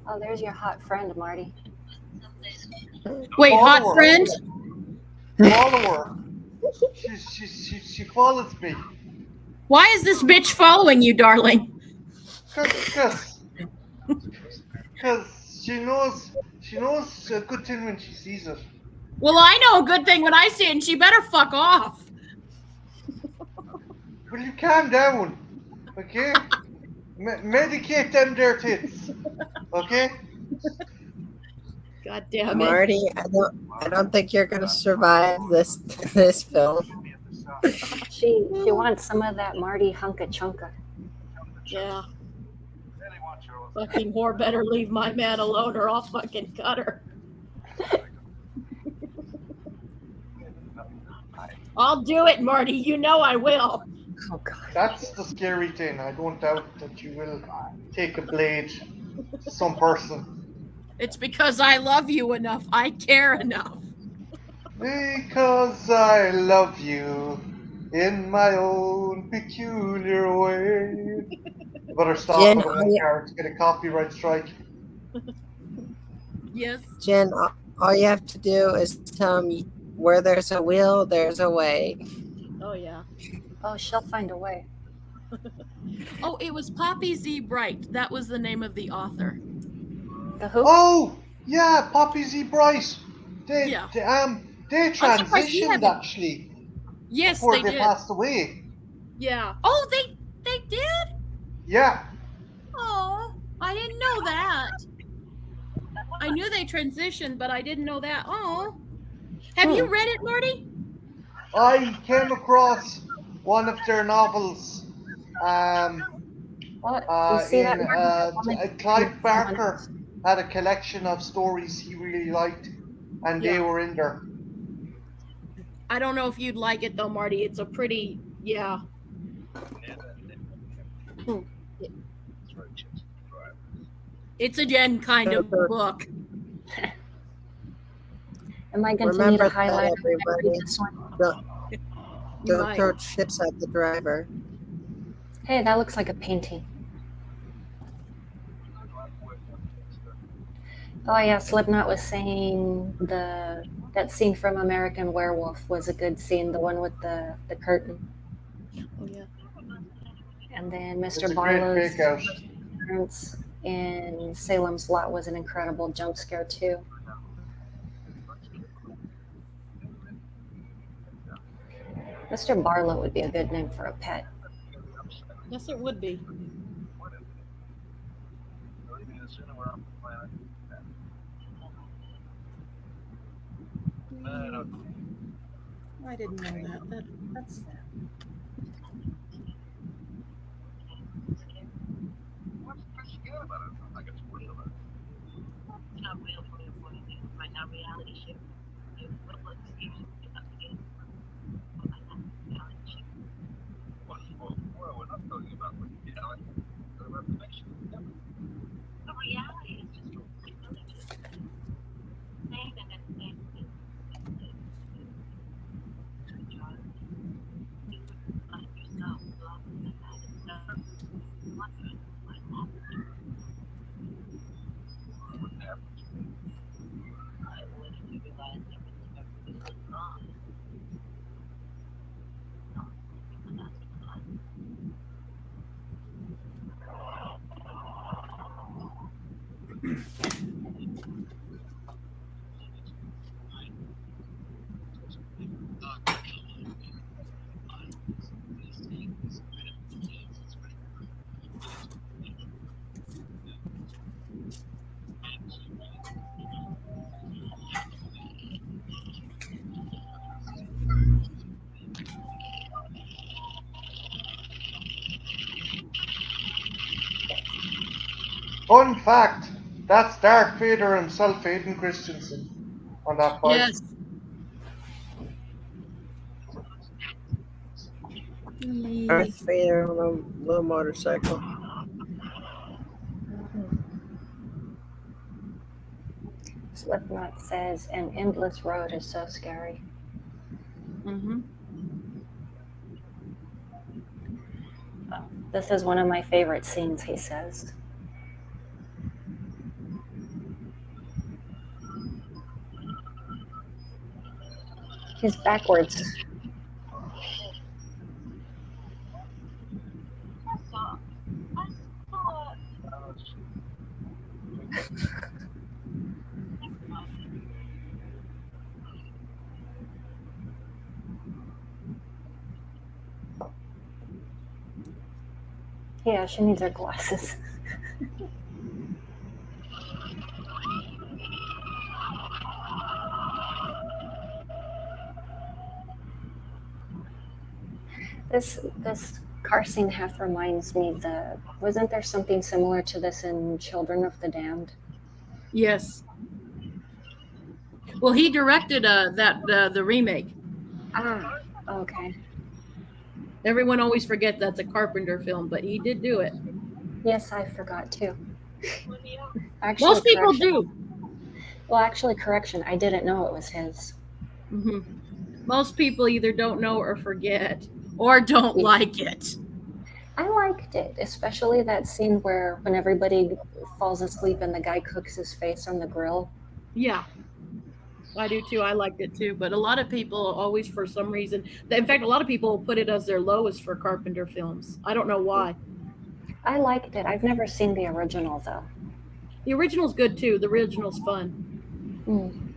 A: Oh, there's your hot friend, Marty.
C: Wait, hot
B: Follow her.
C: friend?
B: Follow her. She follows me.
C: Why is this bitch following you, darling?
B: Cause she knows a good thing when she sees it.
C: Well, I know a good thing when I see it, and she better fuck off.
B: Will you calm down? Okay? Medicate them there tits. Okay?
C: God damn it.
D: Marty, I don't think you're gonna survive this film.
A: She wants some of that Marty hunka chunka.
C: Yeah. Fucking whore better leave my man alone or I'll fucking cut her. I'll do it, Marty. You know I will.
A: Oh God.
B: That's the scary thing. I don't doubt that you will take a blade to some person.
C: It's because I love you enough. I care enough.
B: Because I love you in my own peculiar way. I better stop
D: Jen,
B: it on car to get a copyright strike.
C: Yes.
D: Jen, all you have to do is tell me where there's a will, there's a way.
C: Oh, yeah.
A: Oh, she'll find a way.
C: Oh, it was Poppy Z. Bright. That was the name of the author.
A: The who?
B: Oh, yeah, Poppy Z. Bright. They
C: surprised you
B: transitioned
C: haven't-
B: actually
C: Yes,
B: before
C: they
B: they
C: did.
B: passed away.
C: Yeah. Oh, they did?
B: Yeah.
C: Oh, I didn't know that. I knew they transitioned, but I didn't know that. Oh. Have you read it, Marty?
B: I came across one of their novels.
A: What? You see that?
B: Clive Barker had a collection of stories he really liked, and they were in there.
C: I don't know if you'd like it though, Marty. It's a pretty, yeah. It's a Jen kind of book.
A: Am I going to need
D: Remember
A: a
D: that,
A: highlighter?
D: everybody.
A: This one?
D: Don't
C: might.
D: throw chips at the driver.
A: Hey, that looks like a painting. Oh yeah, Slipknot was saying that scene from American Werewolf was a good scene, the one with the curtain.
C: Oh yeah.
A: And then
B: It's
A: Mr.
B: a great
A: Barlow's
B: fake-out.
A: appearance in Salem's Lot was an incredible jump scare too. Mr. Barlow would be a good name for a pet.
C: Yes, it would be. I didn't know that. That's sad.
B: Fun fact, that's Darth Vader himself, Hayden Christensen, on that fight.
C: Yes.
D: Darth Vader on a little motorcycle.
A: Slipknot says, an endless road is so scary.
C: Mm-hmm.
A: This is one of my favorite scenes, he says. He's backwards. Yeah, she needs her glasses. This car scene half reminds me wasn't there something similar to this in Children of the Damned?
C: Yes. Well, he directed the remake.
A: Ah, okay.
C: Everyone always forgets that's a Carpenter film, but he did do it.
A: Yes, I forgot too.
C: Most people do.
A: Well, actually, correction. I didn't know it was his.
C: Mm-hmm. Most people either don't know or forget or don't like it.
A: I liked it, especially that scene where when everybody falls asleep and the guy cooks his face on the grill.
C: Yeah. I do too. I liked it too. But a lot of people always, for some reason, in fact, a lot of people put it as their lowest for Carpenter films. I don't know why.
A: I liked it. I've never seen the original, though.
C: The original's good too. The original's fun.
A: Mm.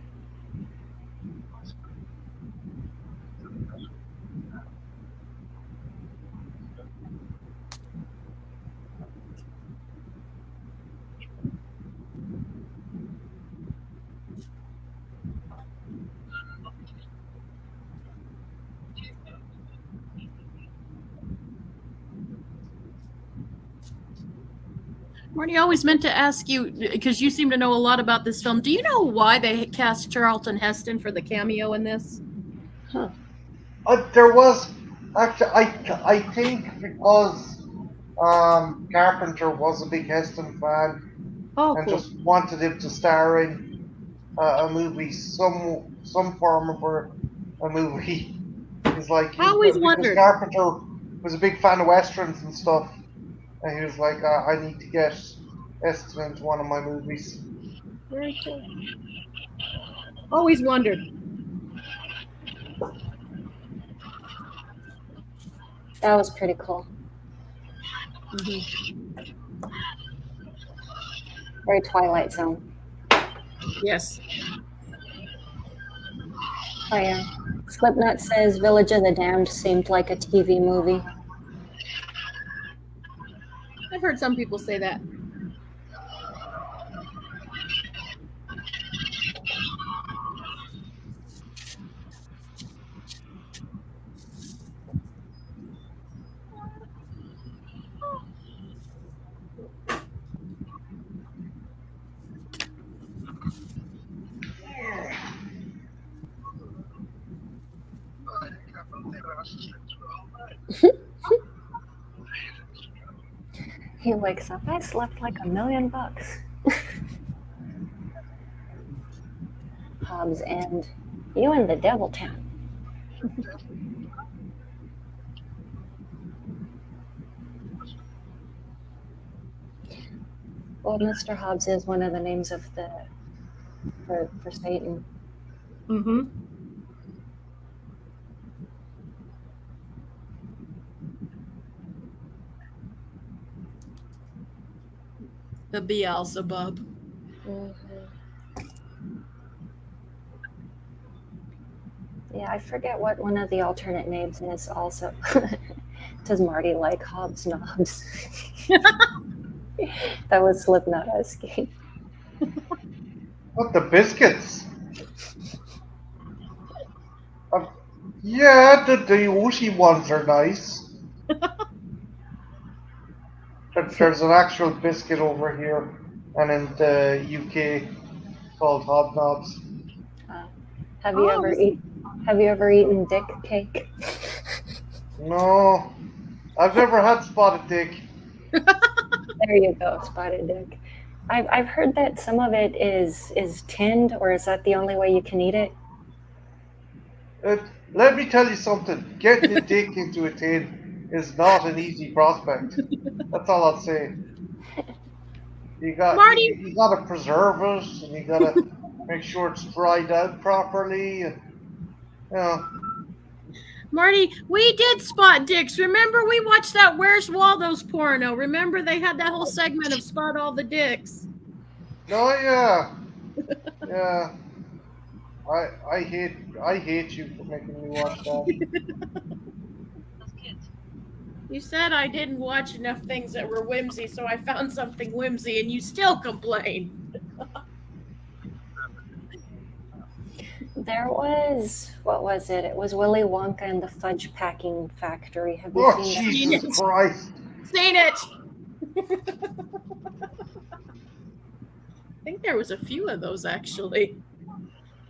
C: Marty, I always meant to ask you, because you seem to know a lot about this film. Do you know why they cast Charlton Heston for the cameo in this?
A: Huh.
B: There was actually, I think because Carpenter was a big Heston fan
C: Oh,
B: and
C: cool.
B: just wanted him to star in a movie, some form of a movie. He's like,
C: I always
B: because
C: wondered.
B: Carpenter was a big fan of westerns and stuff, and he was like, I need to get Heston into one of my movies.
C: Very cool. Always wondered.
A: That was pretty cool.
C: Mm-hmm.
A: Very Twilight Zone.
C: Yes.
A: Oh, yeah. Slipknot says Village of the Damned seemed like a TV movie.
C: I've heard some people say that.
A: He wakes up, I slept like $1 million. Hobbs and you in the Devil Town. Well, Mr. Hobbs is one of the names of for Satan.
C: Mm-hmm. The Beelzebub.
A: Mm-hmm. Yeah, I forget what one of the alternate names is also. Does Marty like Hobbs Knobs? That was Slipknot asking.
B: What, the biscuits? Yeah, the Yoshi ones are nice. There's an actual biscuit over here, and in the UK called Hobnobs.
A: Have you ever eaten dick cake?
B: No, I've never had spotted dick.
A: There you go, spotted dick. I've heard that some of it is tinned, or is that the only way you can eat it?
B: Uh, Let me tell you something. Getting a dick into a tin is not an easy prospect. That's all I'll say.
C: Marty,
B: You got to preserve it, and you got to make sure it's dried out properly, and you know.
C: Marty, we did spot dicks. Remember, we watched that Where's Waldo's porno. Remember, they had that whole segment of spot all the dicks.
B: No, yeah, yeah. I hate you for making me watch that.
C: You said I didn't watch enough things that were whimsy, so I found something whimsy, and you still complain.
A: There was, what was it? It was Willy Wonka and the Fudge Packing Factory. Have you
B: Oh,
A: seen that?
B: Jesus
C: it.
B: Christ!
C: Seen it. I think there was a few of those actually.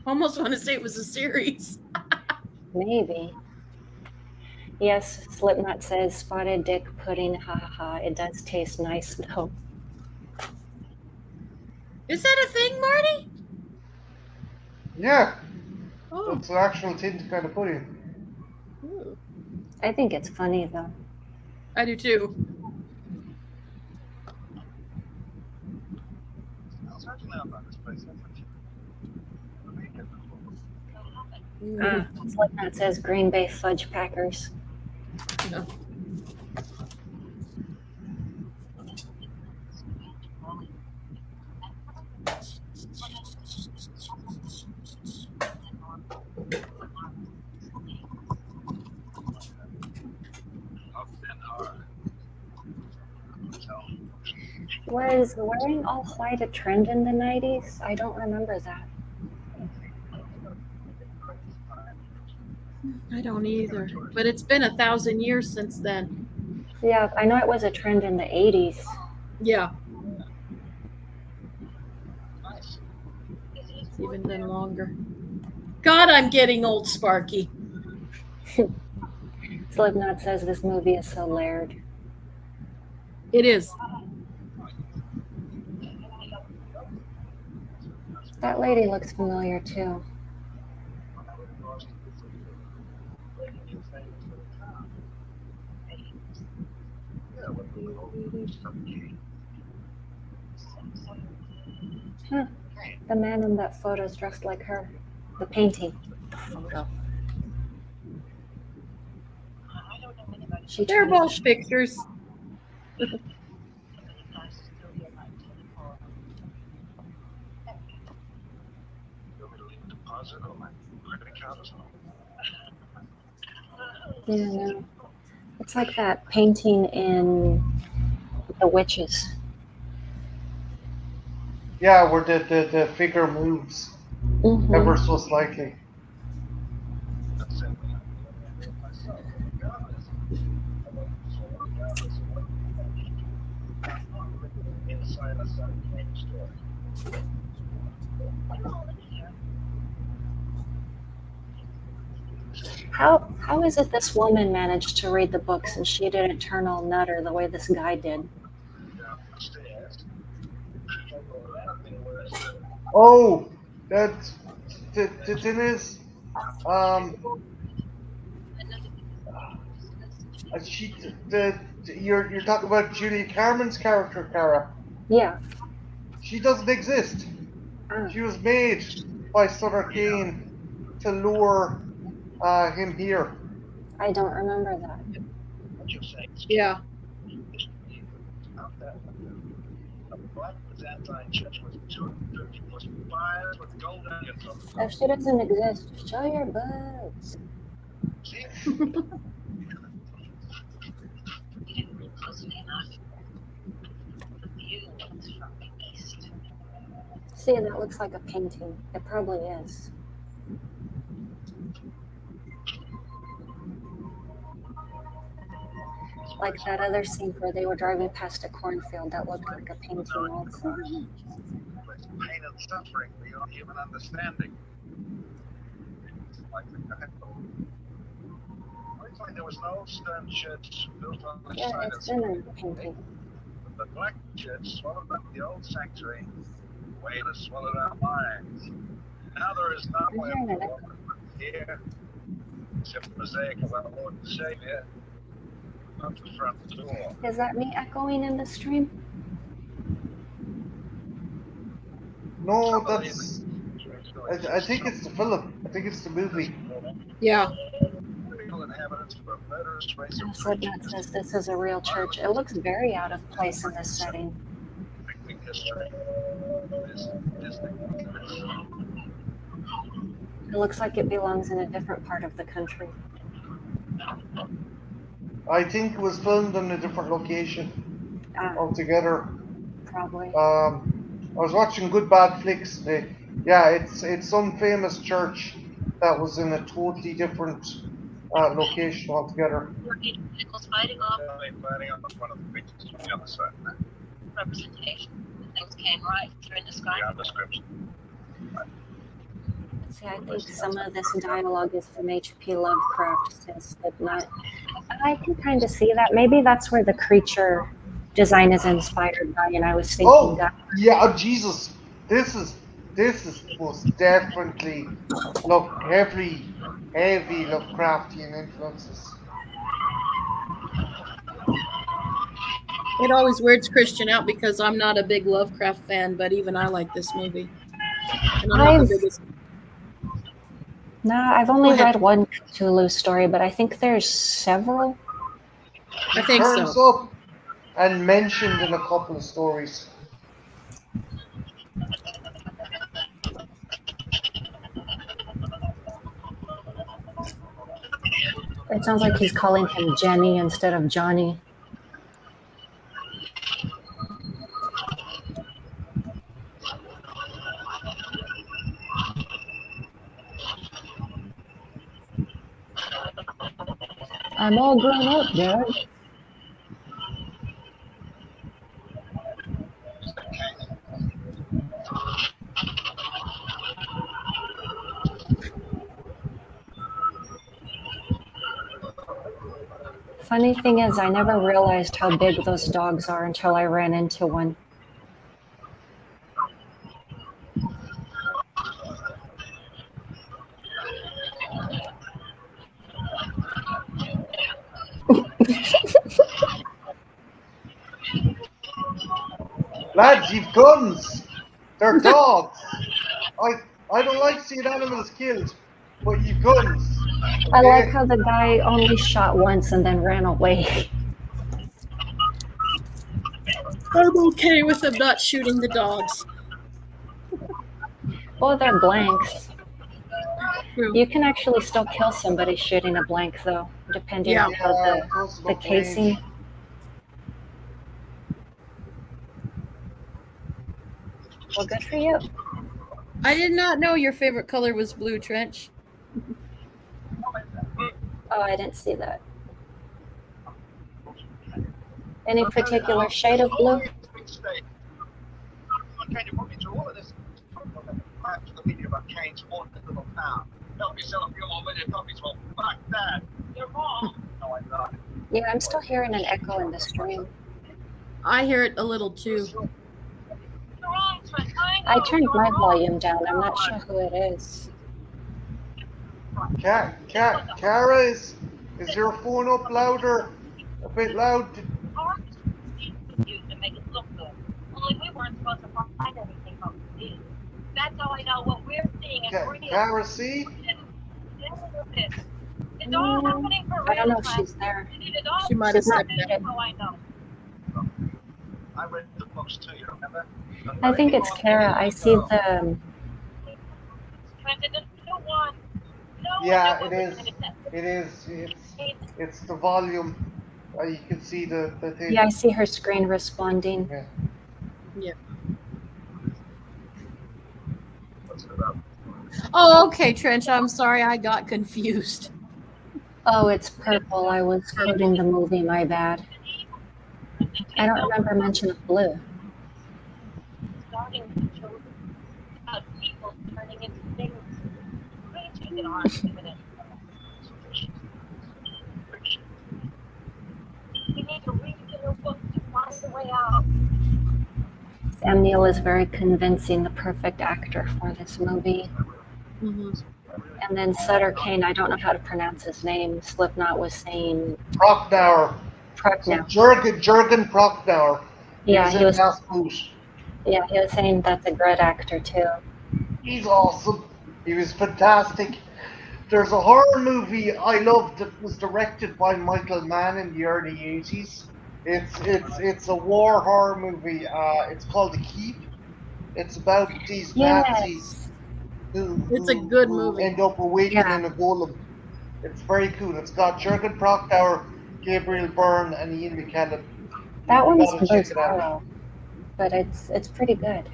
C: Almost want to say it was a series.
A: Maybe. Yes, Slipknot says spotted dick pudding. Ha ha ha. It does taste nice though.
C: Is that a thing, Marty?
B: Yeah,
C: Oh.
B: it's an actual tint kind of pudding.
C: Ooh.
A: I think it's funny though.
C: I do too.
A: Slipknot says Green Bay Fudge Packers.
C: No.
A: Was wearing all white a trend in the 90s? I don't remember that.
C: I don't either. But it's been 1,000 years since then.
A: Yeah, I know it was a trend in the 80s.
C: Yeah. It's even been longer. God, I'm getting old, Sparky.
A: Slipknot says this movie is so layered.
C: It is.
A: That lady looks familiar too. Huh. The man in that photo is dressed like her. The painting. The photo.
C: They're both pictures.
A: Yeah, no. It's like that painting in The Witches.
B: Yeah, where the figure moves ever so slightly.
A: How is it this woman managed to read the books and she didn't turn all nutter the way this guy did?
B: Oh, that's the thing is, she you're talking about Julia Carmen's character, Cara.
A: Yeah.
B: She doesn't exist.
A: Ah.
B: She was made by Sutter Kane to lure him here.
A: I don't remember that.
C: Yeah.
A: If she doesn't exist, show your boobs. See, that looks like a painting. It probably is. Like that other scene where they were driving past a cornfield that looked like a painting also.
F: Pain and suffering beyond human understanding. I find the was an old stone church built on the
A: Yeah,
F: side
A: it's
F: of
A: been a painting.
F: the black church swallowed up the old sanctuary, the way it has swallowed our minds. Now there is
A: I'm
F: nowhere
A: hearing an
F: for
A: echo.
F: woman here, except the mosaic of our Lord and Savior, not the front door.
A: Is that me echoing in the stream?
B: No, that's. I think it's the film. I think it's the movie.
C: Yeah.
F: Typical inhabitants of a murderous race of
A: Slipknot
F: creatures,
A: says this is a real church. It looks very out of place in this setting.
F: depicting history. This is the
A: It looks like it belongs in a different part of the country.
B: I think it was filmed in a different location
A: Ah,
B: altogether.
A: probably.
B: I was watching Good Bad Flicks today. Yeah, it's some famous church that was in a totally different location altogether.
G: Vehicles fighting off
F: fighting on one of the creatures from the other side.
G: representation. Things came right through in the sky.
F: Beyond description.
A: See, I think some of this dialogue is from H.P. Lovecraft, says Slipknot. I can kind of see that. Maybe that's where the creature design is inspired by, and I was thinking
B: Oh,
A: that.
B: yeah, oh, Jesus. This is most definitely heavy Lovecraftian influences.
C: It always weirds Christian out because I'm not a big Lovecraft fan, but even I like this movie. And I'm not the biggest.
A: Nah, I've only read one Cthulhu story, but I think there's several.
C: I think
B: Turns
C: so.
B: up and mentioned in a couple of stories.
A: It sounds like he's calling him Jenny instead of Johnny. I'm all grown up, Dad. Funny thing is, I never realized how big those dogs are until I ran into one.
B: Lads, you've guns. They're dogs. I don't like seeing animals killed, but you've guns.
A: I
B: Okay?
A: like how the guy only shot once and then ran away.
C: I'm okay with them not shooting the dogs.
A: Well, they're blanks.
C: True.
A: You can actually still kill somebody shooting a blank, though, depending
C: Yeah.
A: on how
B: close
A: the
B: enough
A: casing.
B: range.
A: Well, good for you.
C: I did not know your favorite color was blue, Trench.
A: Oh, I didn't see that. Any particular shade of blue?
F: I'm trying to put me through all of this. Back to the video about Kane's one little town. Help yourself, you want me to help yourself. Fuck that. You're wrong. No, I'm not.
A: Yeah, I'm still hearing an echo in the stream.
C: I hear it a little too.
G: You're wrong, Trent.
A: I turned my volume down. I'm not sure who it is.
B: Kara, is your phone up louder? A bit loud?
G: You to make it look good. Only we weren't supposed to find anything but we did. That's how I know what we're seeing is real.
B: Kara, see?
G: It's all happening for real.
A: I don't know if she's there.
C: She might have
A: She's not
C: stepped out.
G: That's how I know.
F: I read the books too, you remember?
A: I think it's Kara. I see the.
G: Trent, it's a new one. No,
B: Yeah,
G: no,
B: it is. It is. It's the volume. You can see the thing.
A: Yeah, I see her screen responding.
B: Yeah.
F: What's it about?
C: Oh, okay, Trench. I'm sorry, I got confused.
A: Oh, it's purple. I was quoting the movie. My bad. I don't remember mention of blue.
G: Starting to show about people turning into things. Creatures that aren't human. way out.
A: Sam Neill is very convincing, the perfect actor for this movie.
C: Mhm.
A: And then Sutter Kane, I don't know how to pronounce his name. Slipknot was saying
B: Prochnow. So
A: Prochnow.
B: Jurgen Prochnow.
A: Yeah,
B: He's in Last Boot.
A: he was saying that's a great actor too.
B: He's awesome. He was fantastic. There's a horror movie I loved that was directed by Michael Mann in the early 80s. It's a war horror movie. It's called The Keep. It's about these Nazis
A: Yes.
C: It's a good
B: who
C: movie.
B: end up awakening
A: Yeah.
B: a golem. It's very cool. It's got Jurgen Prochnow, Gabriel Byrne, and Ian McKellen.
A: That
B: You
A: one's
B: gotta check it out.
A: bizarro, but it's pretty good.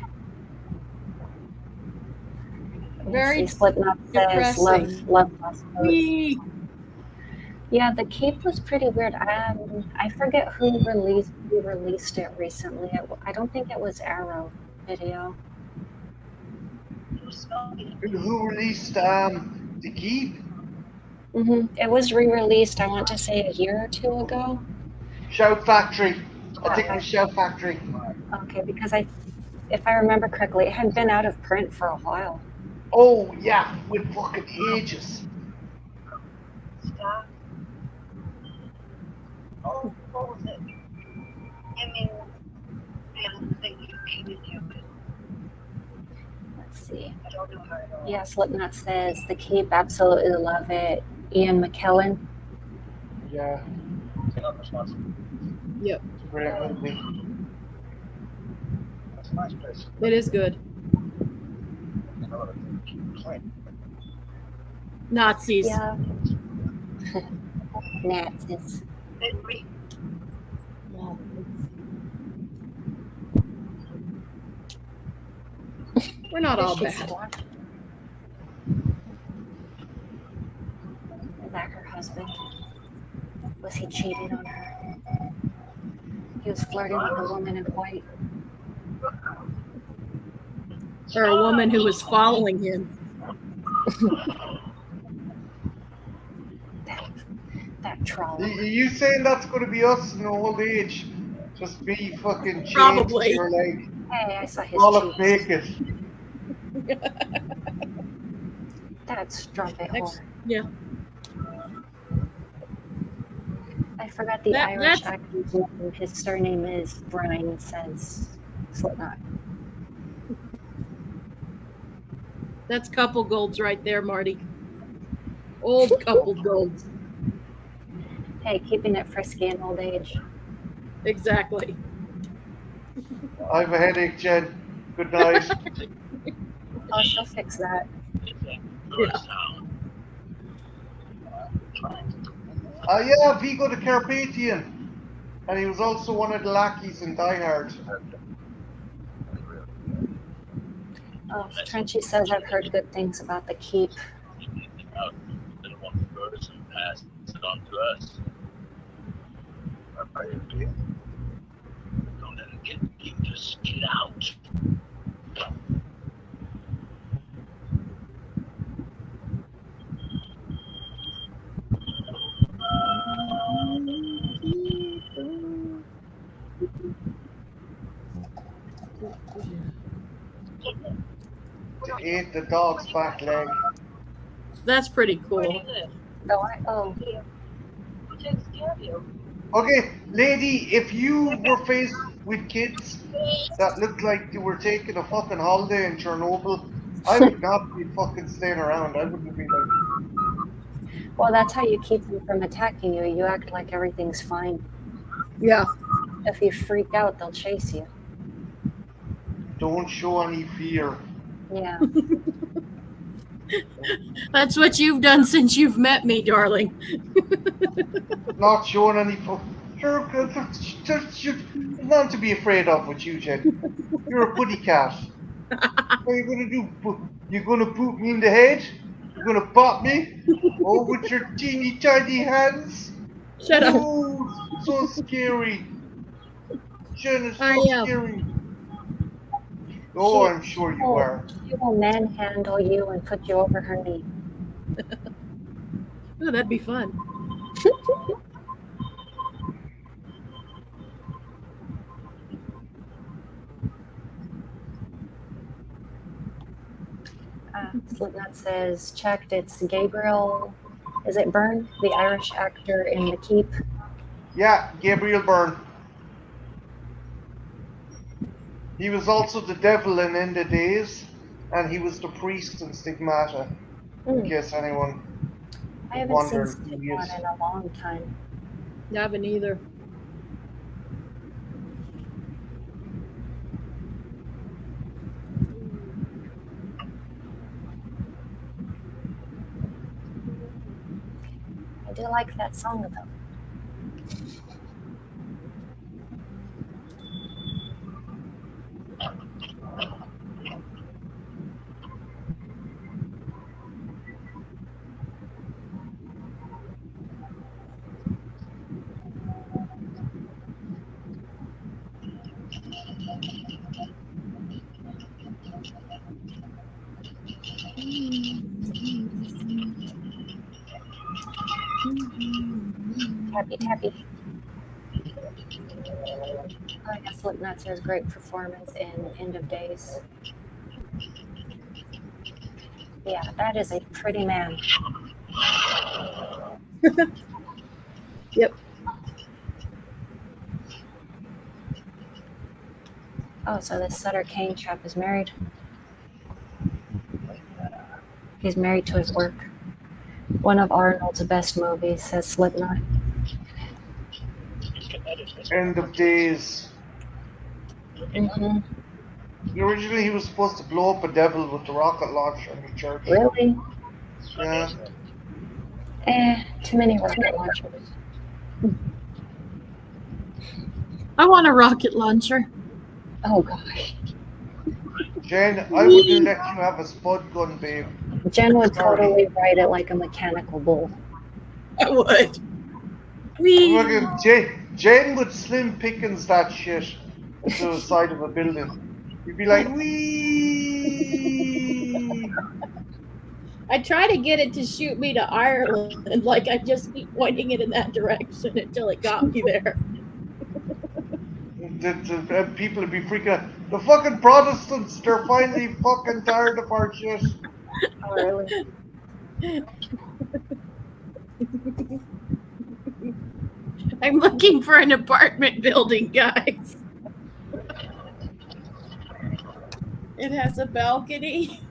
C: Very
A: Slipknot says
C: depressing.
A: love Lost Boat.
C: Whee!
A: Yeah, The Keep was pretty weird. I forget who released it recently. I don't think it was Arrow Video.
B: Who released The Keep?
A: It was re-released, I want to say a year or two ago.
B: Shout Factory. I think it was Shout Factory.
A: Okay, because if I remember correctly, it had been out of print for a while.
B: Oh yeah, with fucking ages.
G: Stop. Oh, what was it? I mean, the thing you came into it.
A: Let's see.
G: I don't know how to know.
A: Yeah, Slipknot says The Keep, absolutely love it. Ian McKellen.
B: Yeah,
C: Yep,
B: it's a great movie.
F: That's a nice place.
C: it is good. Nazis.
A: Yeah. Nazis.
C: We're not all
A: She's
C: bad.
A: black. Is that her husband? Was he cheating on her? He was flirting with a woman in white.
C: Or a woman who was following him.
A: That troll.
B: Are you saying that's going to be us in old age? Just be fucking chained
C: Probably.
B: to your leg.
A: Hey, I saw his
B: Frolic
A: cheeks.
B: naked.
A: That's drop it
C: Next-
A: horror.
C: yeah.
A: I forgot the
C: That-
A: Irish
C: that's-
A: actor's name. His surname is Brian, says Slipknot.
C: That's couple golds right there, Marty. Old couple golds.
A: Hey, keeping it frisky in old age.
C: Exactly.
B: I have a headache, Jen. Good night.
A: Oh, she'll fix that.
B: Yeah, Vigo the Carpathian. And he was also one of the lackeys in Die Hard.
A: Oh, Trenchy says I've heard good things about The Keep.
F: Didn't want the birds and pass it on to us. Don't let it get you, just get out.
B: Ate the dog's back leg.
C: That's pretty
G: Where do
C: cool.
G: you live?
A: Oh,
G: Who takes care of you?
B: Okay, lady, if you were faced with kids that looked like they were taking a fucking holiday in Chernobyl, I would not be fucking staying around. I wouldn't be like,
A: well, that's how you keep them from attacking you. You act like everything's fine.
C: Yeah.
A: If you freak out, they'll chase you.
B: don't show any fear.
A: Yeah.
C: That's what you've done since you've met me, darling.
B: Not showing any Sure, there's nothing to be afraid of with you, Jen. You're a putty cat. What are you gonna do? You're gonna poop me in the head? You're gonna pop me? Oh, with your teeny tiny hands?
C: Shut up.
B: Oh, so scary. Jen is so
C: I am.
B: scary. Oh, I'm sure you are.
A: She will manhandle you and put you over her knee.
C: Oh, that'd be fun.
A: Slipknot says, checked, it's Gabriel, is it Byrne? The Irish actor in The Keep.
B: Yeah, Gabriel Byrne. He was also the devil in End of Days, and he was the priest in Stigmata, in case anyone
A: I
B: was
A: haven't seen
B: wondering who he
A: Stigmata
B: is.
A: in a long time.
C: Haven't either.
A: I do like that song though. Tappy tappy. Oh yeah, Slipknot says great performance in End of Days. Yeah, that is a pretty man.
C: Yep.
A: Oh, so this Sutter Kane chap is married. He's married to his work. One of Arnold's best movies, says Slipknot.
B: End of Days.
A: Mm-hmm.
B: Originally, he was supposed to blow up a devil with the rocket launcher in the church.
A: Really?
B: Yeah.
A: Too many rocket launchers.
C: I want a rocket launcher.
A: Oh gosh.
B: Jen, I wouldn't let you have a spud gun, babe.
A: Jen would
B: Sorry.
A: totally ride it like a mechanical bull.
C: I would. Whee!
B: Fucking Jen would Slim Pickens that shit to the side of a building. You'd be like, wee.
C: I try to get it to shoot me to Ireland, and like I just keep pointing it in that direction until it got me there.
B: The people would be freaking out. The fucking Protestants, they're finally fucking tired of our shit.
A: Oh, really?
C: I'm looking for an apartment building, guys. It has a balcony.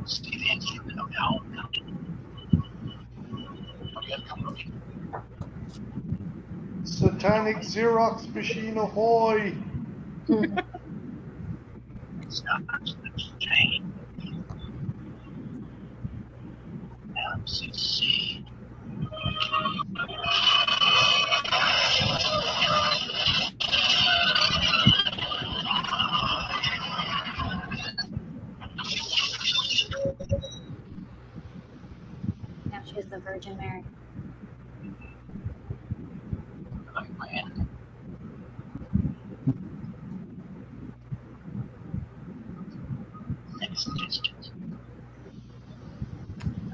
F: See the instrument now.
B: Satanic Xerox machine ahoy!
F: It's not change. MCC.
A: Now she's the Virgin Mary.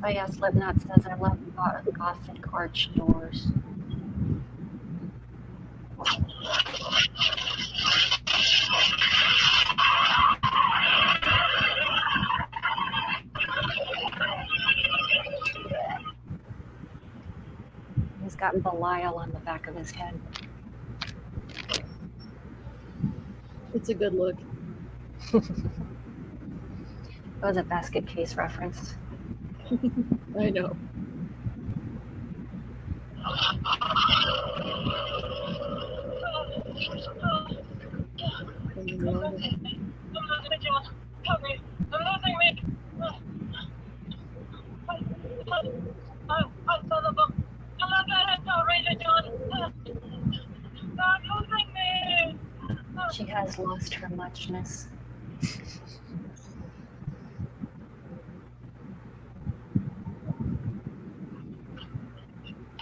A: Oh yeah, Slipknot says I love Gothic arch doors. He's got Belial on the back of his head.
C: It's a good look.
A: That was a basket case reference.
C: I know.
A: She has lost her muchness.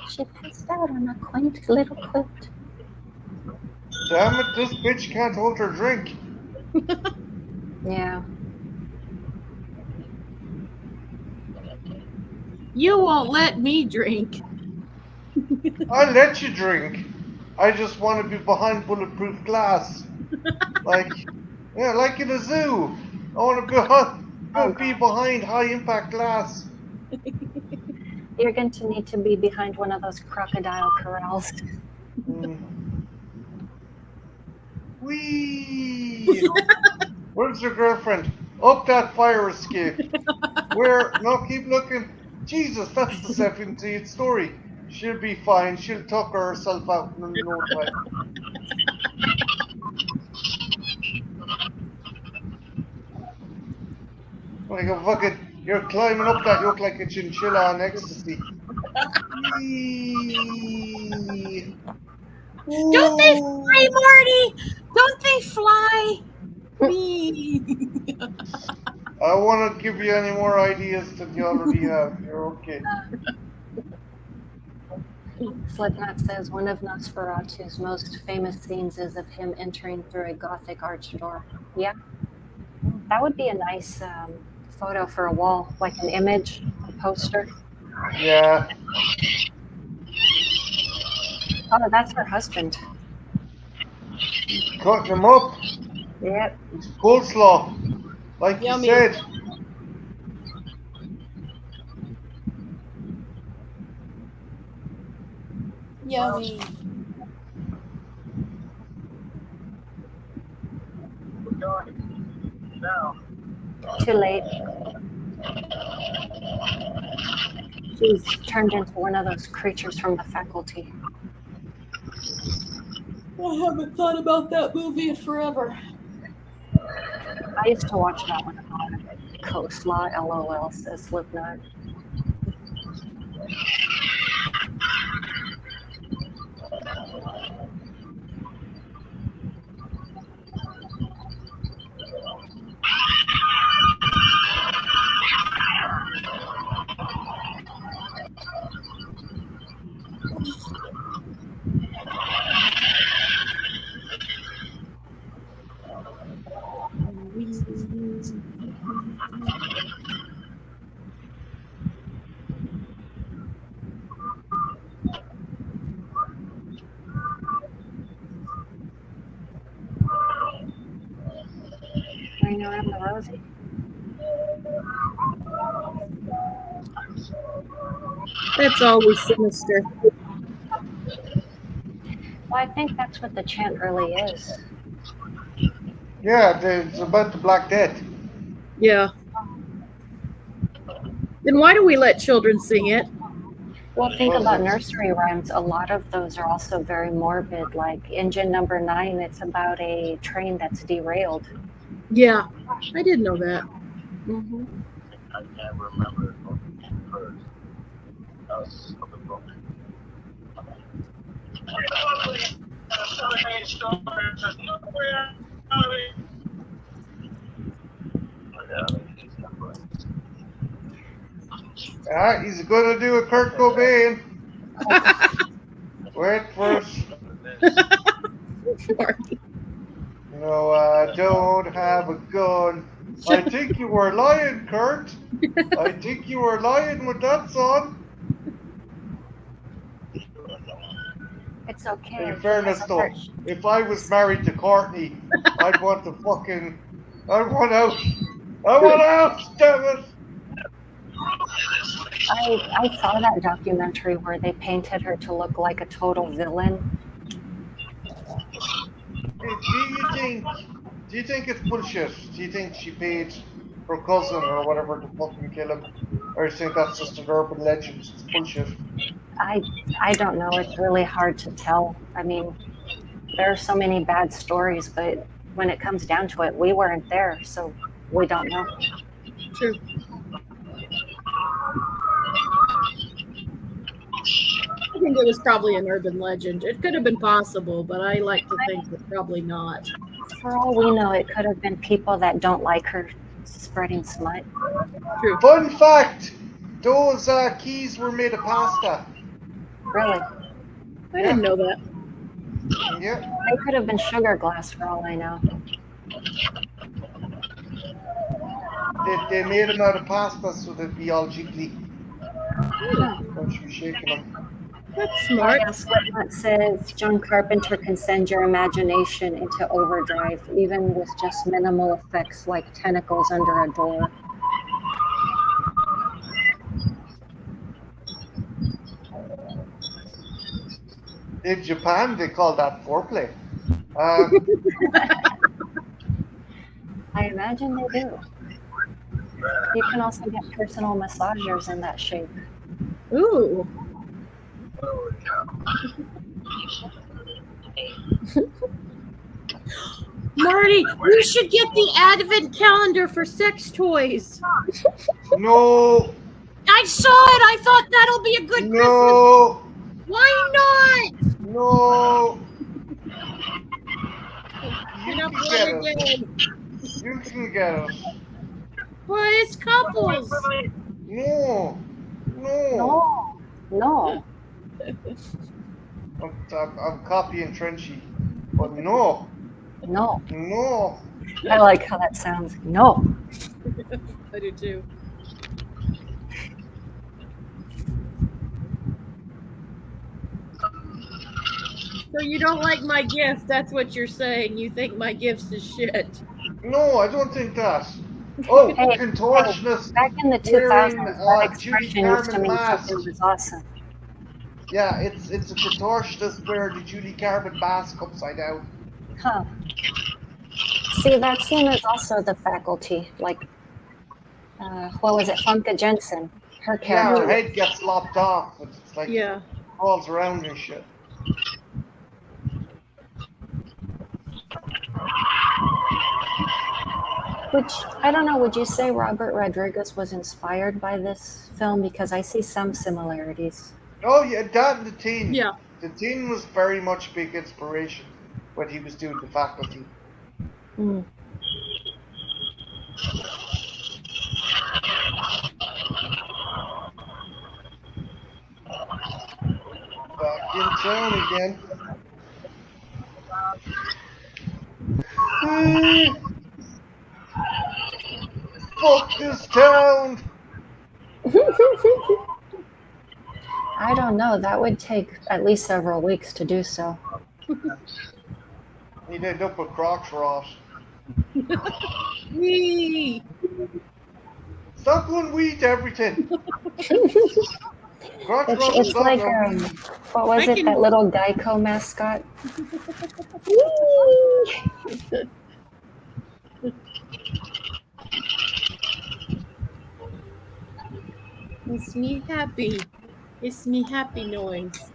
A: She passed out on a quaint little quilt.
B: Damn it, this bitch can't hold her drink.
A: Yeah.
C: You won't let me drink.
B: I'll let you drink. I just want to be behind bulletproof glass. Like, yeah, like in a zoo. I want to be behind high impact glass.
A: You're going to need to be behind one of those crocodile corrals.
B: Whee! Where's your girlfriend? Up that fire escape. Where? No, keep looking. Jesus, that's the 17th story. She'll be fine. She'll tuck herself out in no time. Like a fucking, you're climbing up that. You look like a chinchilla on ecstasy. Whee!
C: Don't they fly, Marty? Don't they fly? Me.
B: I want to give you any more ideas than you already have. You're okay.
A: Slipknot says one of Nosferatu's most famous scenes is of him entering through a Gothic arch door. Yeah, that would be a nice photo for a wall, like an image, a poster.
B: Yeah.
A: Oh, that's her husband.
B: Cutting him up.
A: Yep.
B: It's coleslaw. Like
C: Yummy.
B: you said.
C: Yummy.
F: We're going. Now.
A: Too late. She's turned into one of those creatures from the faculty.
C: I haven't thought about that movie in forever.
A: I used to watch that one a lot. Coleslaw, LOL, says Slipknot. Running around the rosy.
C: That's always sinister.
A: Well, I think that's what the chant really is.
B: Yeah, it's about the Black Death.
C: Yeah. Then why do we let children sing it?
A: Well, think about nursery rhymes. A lot of those are also very morbid. Like Engine Number 9, it's about a train that's derailed.
C: Yeah, I didn't know that.
A: Mm-hmm.
F: I can't remember it first. That was the book.
B: He's gonna do a Kurt Cobain. Wait first. No, I don't have a gun. I think you were lying, Kurt. I think you were lying with that song.
A: It's okay.
B: In fairness, though, if I was married to Courtney, I'd want to fucking. I want out. I want out, damn it.
A: I saw that documentary where they painted her to look like a total villain.
B: Do you think it's bullshit? Do you think she paid her cousin or whatever to fucking kill him? Or do you think that's just an urban legend? It's bullshit.
A: I don't know. It's really hard to tell. I mean, there are so many bad stories, but when it comes down to it, we weren't there, so we don't know.
C: True. I think it was probably an urban legend. It could have been possible, but I like to think that probably not.
A: For all we know, it could have been people that don't like her spreading smut.
C: True.
B: Fun fact: those keys were made of pasta.
A: Really?
C: I didn't know that.
B: Yeah.
A: They could have been sugar glass for all I know.
B: They made them out of pasta so they'd be all jiggly. Don't you be shaking them.
C: That's smart.
A: Slipknot says John Carpenter can send your imagination into overdrive, even with just minimal effects like tentacles under a door.
B: In Japan, they call that foreplay.
A: I imagine they do. You can also get personal massagers in that shape.
C: Ooh. Marty, we should get the advent calendar for sex toys.
B: No,
C: I saw it. I thought that'll be a good Christmas.
B: no,
C: Why not?
B: no. You
C: Peanut
B: can
C: butter
B: get
C: day.
B: it. You can get it.
C: Well, it's couples.
B: No, no.
A: No, no.
B: I'm copying Trenchy, but no,
A: No.
B: no.
A: I like how that sounds. No.
C: I do too. So you don't like my gift? That's what you're saying. You think my gift's is shit.
B: No, I don't think that. Oh,
A: Hey,
B: contortionist.
A: Back in the
B: Wearing,
A: 2000s, that
B: Judy
A: expression used to
B: Garman
A: mean
B: mask.
A: something was awesome.
B: Yeah, it's a contortionist wearing the Judy Garman mask upside down.
A: Huh. See, that scene is also the faculty. Like, what was it? Famke Jensen. Her
B: Yeah,
A: character.
B: her head gets lopped off. But it's like
C: Yeah.
B: crawls around and shit.
A: Which, I don't know, would you say Robert Rodriguez was inspired by this film? Because I see some similarities.
B: Oh yeah, that and the teen.
C: Yeah.
B: The teen was very much big inspiration when he was doing the faculty.
A: Mm.
B: Back in town again. Fuck this town!
A: I don't know. That would take at least several weeks to do so.
B: He'd end up with Crocs rot.
C: Wee.
B: Stop going weed to everything. Crocs rot
A: It's
B: is
A: like,
B: not weed.
A: what was
C: I
A: it?
C: can-
A: That little Geico mascot?
C: It's me happy. It's me happy noise.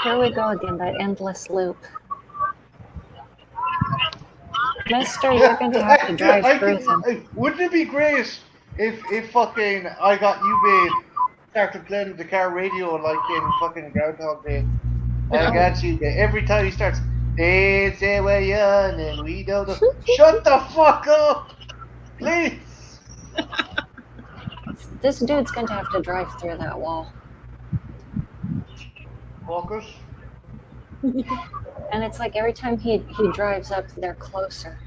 A: Here we go again, that endless loop. Mister, you're going to have to drive through them.
B: Wouldn't it be great if fucking I got you, babe, started playing the car radio like in fucking Groundhog Day? I got you. Every time he starts, they say we're young and we don't know. Shut the fuck up, please.
A: This dude's going to have to drive through that wall.
B: Focus.
A: And it's like every time he drives up, they're closer.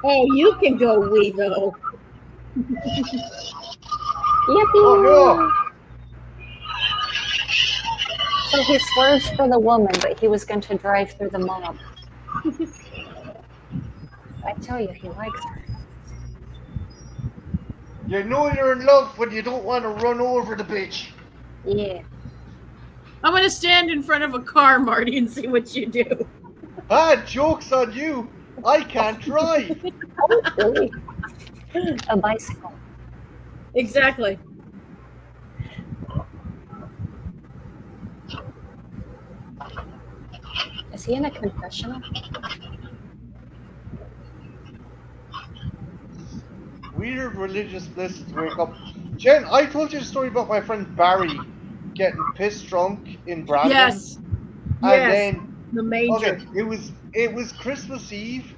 C: Oh, you can go wee though.
A: Yippee!
B: Oh
A: So he swerves for the woman, but he was going to drive through the mob. I tell you, he likes her.
B: You know you're in love when you don't want to run over the bitch.
A: Yeah.
C: I'm gonna stand in front of a car, Marty, and see what you do.
B: Ah, joke's on you. I can't drive.
A: Oh, really? A bicycle.
C: Exactly.
A: Is he in a confessional?
B: Weird religious bliss to wake up. Jen, I told you the story about my friend Barry getting pissed drunk in Brandon.
C: Yes.
B: And
C: Yes.
B: then
C: The major.
B: okay, it was Christmas Eve,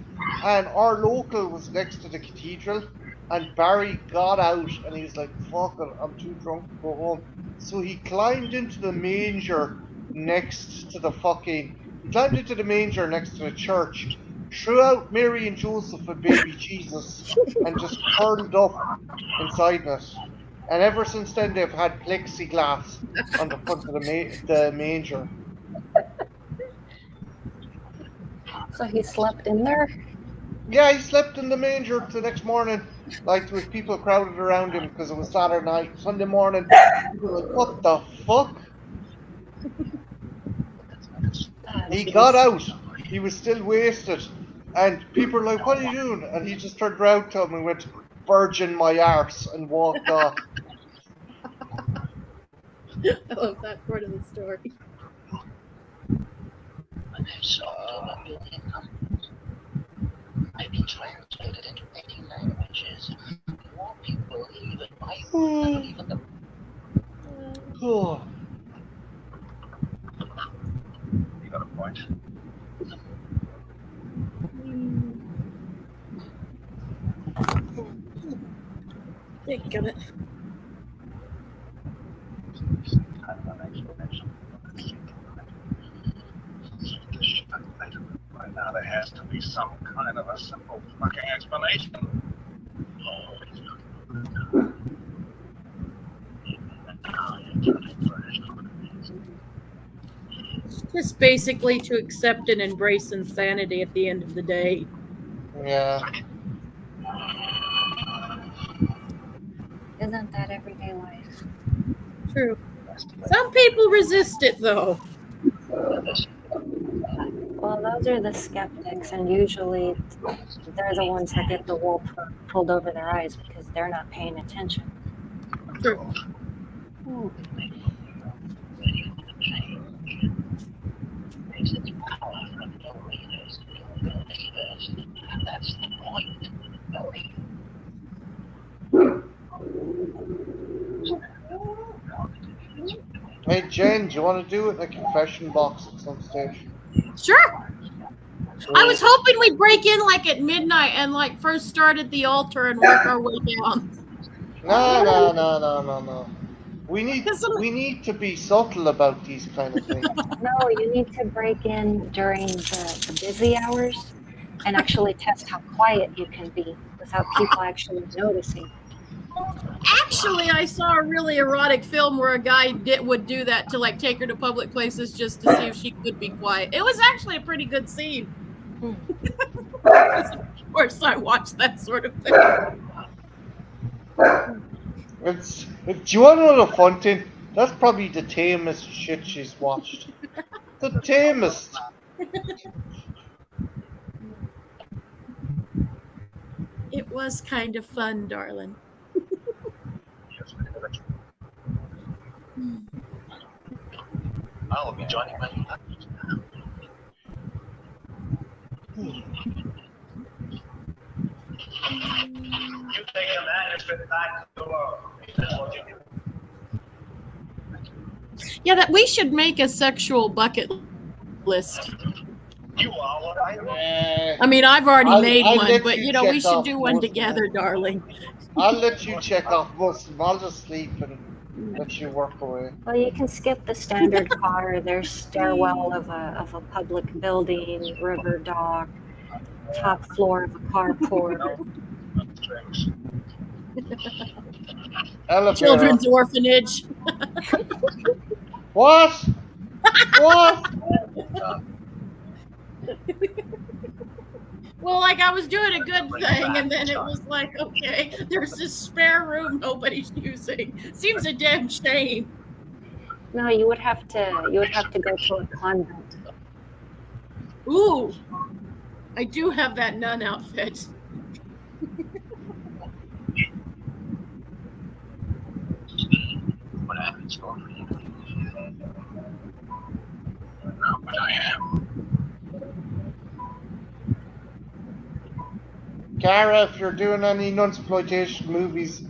B: and our local was next to the cathedral, and Barry got out and he was like, "Fuck it, I'm too drunk to go home." So he climbed into the manger next to the fucking. He climbed into the manger next to the church, threw out Mary and Joseph and baby Jesus, and just curled up inside it. And ever since then, they've had plexiglass on the front of the manger.
A: So he slept in there?
B: Yeah, he slept in the manger the next morning. Like, there was people crowded around him because it was Saturday night. Sunday morning, people were like, what the fuck? He got out. He was still wasted. And people were like, what are you doing? And he just turned around to him and went, virgin my arse, and walked off.
C: I love that part of the story.
F: I've been translated into 18 languages. More people even Bible, even the
B: Oh.
F: You got a point.
C: Think of it.
F: Kind of an explanation. By now there has to be some kind of a simple fucking explanation.
C: Just basically to accept and embrace insanity at the end of the day.
B: Yeah.
A: Isn't that everyday life?
C: True. Some people resist it, though.
A: Well, those are the skeptics, and usually they're the ones that get the wool pulled over their eyes because they're not paying attention.
C: True.
F: That's the point.
B: Hey, Jen, do you want to do it in a confession box at some stage?
C: Sure. I was hoping we'd break in like at midnight and like first start at the altar and work our way down.
B: No. We need to be subtle about these kind of things.
A: No, you need to break in during the busy hours and actually test how quiet you can be without people actually noticing.
C: Actually, I saw a really erotic film where a guy would do that to like take her to public places just to see if she could be quiet. It was actually a pretty good scene. Of course, I watched that sort of thing.
B: Do you want to know the fun thing? That's probably the tamest shit she's watched. The tamest.
C: It was kind of fun, darling.
F: I'll be joining my You take a man and spend back to the world. That's what you do.
C: Yeah, that we should make a sexual bucket list.
F: You are what I am.
C: I mean, I've already made
B: I'll
C: one,
B: let
C: but
B: you
C: you know, we
B: check
C: should
B: off
C: do one
B: most of
C: together,
B: them.
C: darling.
B: I'll let you check off most of them. I'll just sleep and let you work away.
A: Well, you can skip the standard car. There's stairwell of a public building, river dock, top floor of a carport.
B: Elevator.
C: Children's orphanage.
B: What? What?
C: Well, like I was doing a good thing, and then it was like, okay, there's this spare room nobody's using. Seems a damn shame.
A: No, you would have to go to a convent.
C: Ooh, I do have that nun outfit.
F: What happens for me? Not what I am.
B: Cara, if you're doing any nunsploitation movies,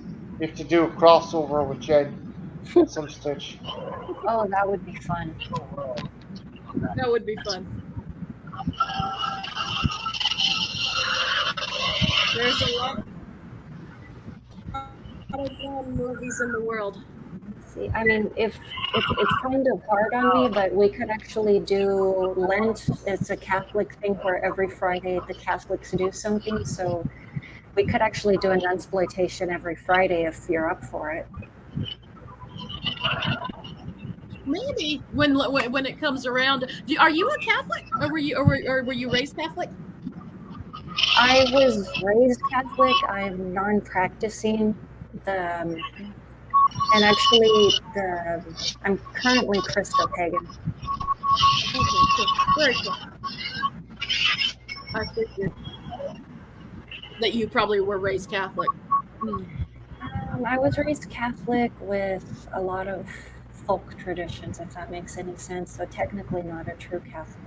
B: you have to do a crossover with Jen at some stage.
A: Oh, that would be fun.
C: That would be fun. There's a lot of movies in the world.
A: See, I mean, if it's kind of hard on me, but we could actually do Lent. It's a Catholic thing where every Friday the Catholics do something. So we could actually do an exploitation every Friday if you're up for it.
C: Maybe when it comes around. Are you a Catholic, or were you raised Catholic?
A: I was raised Catholic. I'm non-practicing. The and actually I'm currently Christo pagan.
C: Okay, cool. Very cool. I figured that you probably were raised Catholic.
A: I was raised Catholic with a lot of folk traditions, if that makes any sense. So technically not a true Catholic.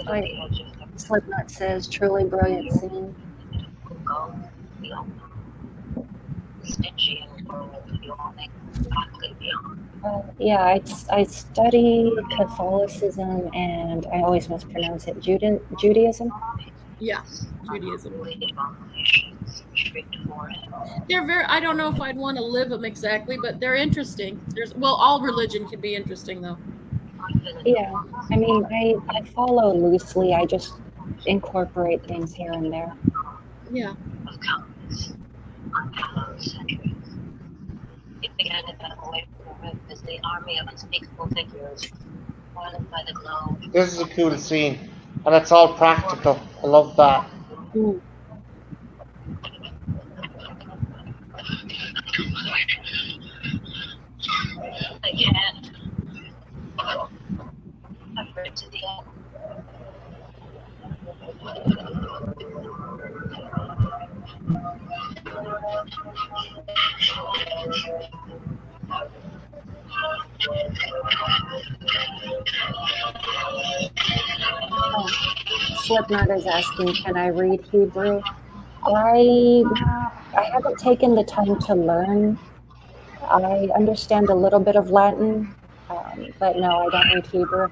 A: Like Slipknot says, truly brilliant scene. Yeah, I study Catholicism and I always mispronounce it. Judaism.
C: Yeah, Judaism. They're very. I don't know if I'd want to live them exactly, but they're interesting. All religion can be interesting though.
A: Yeah, I mean, I follow loosely. I just incorporate things here and there.
C: Yeah.
G: It began to back away from the roof as the army of unspeakable figures, foiled by the glow.
B: This is a cool scene, and it's all practical. I love that.
A: Mm.
G: Again, upward to the end.
A: Oh, Slipknot is asking, can I read Hebrew? I haven't taken the time to learn. I understand a little bit of Latin, but no, I don't read Hebrew.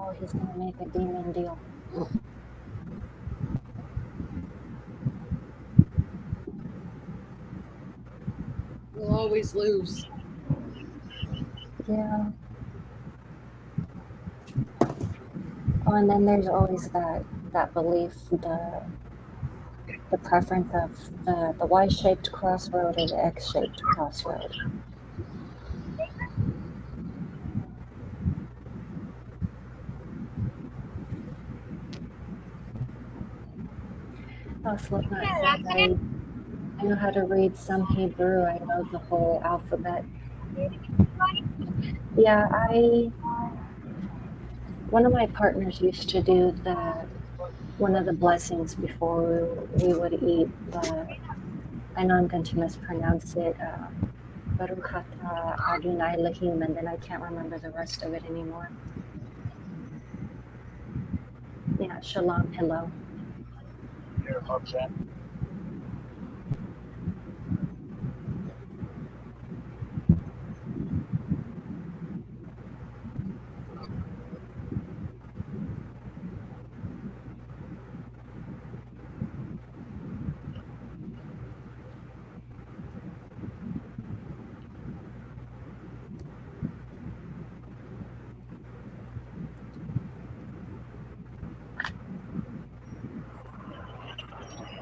A: Oh, he's gonna make a demon deal.
C: We'll always lose.
A: Yeah. Oh, and then there's always that belief, the preference of the Y-shaped crossroad or the X-shaped crossroad. Oh, Slipknot says I know how to read some Hebrew. I know the whole alphabet. Yeah, one of my partners used to do one of the blessings before we would eat. I know I'm going to mispronounce it. Baruch atah Adonai Elohim, and then I can't remember the rest of it anymore. Yeah, shalom, hello.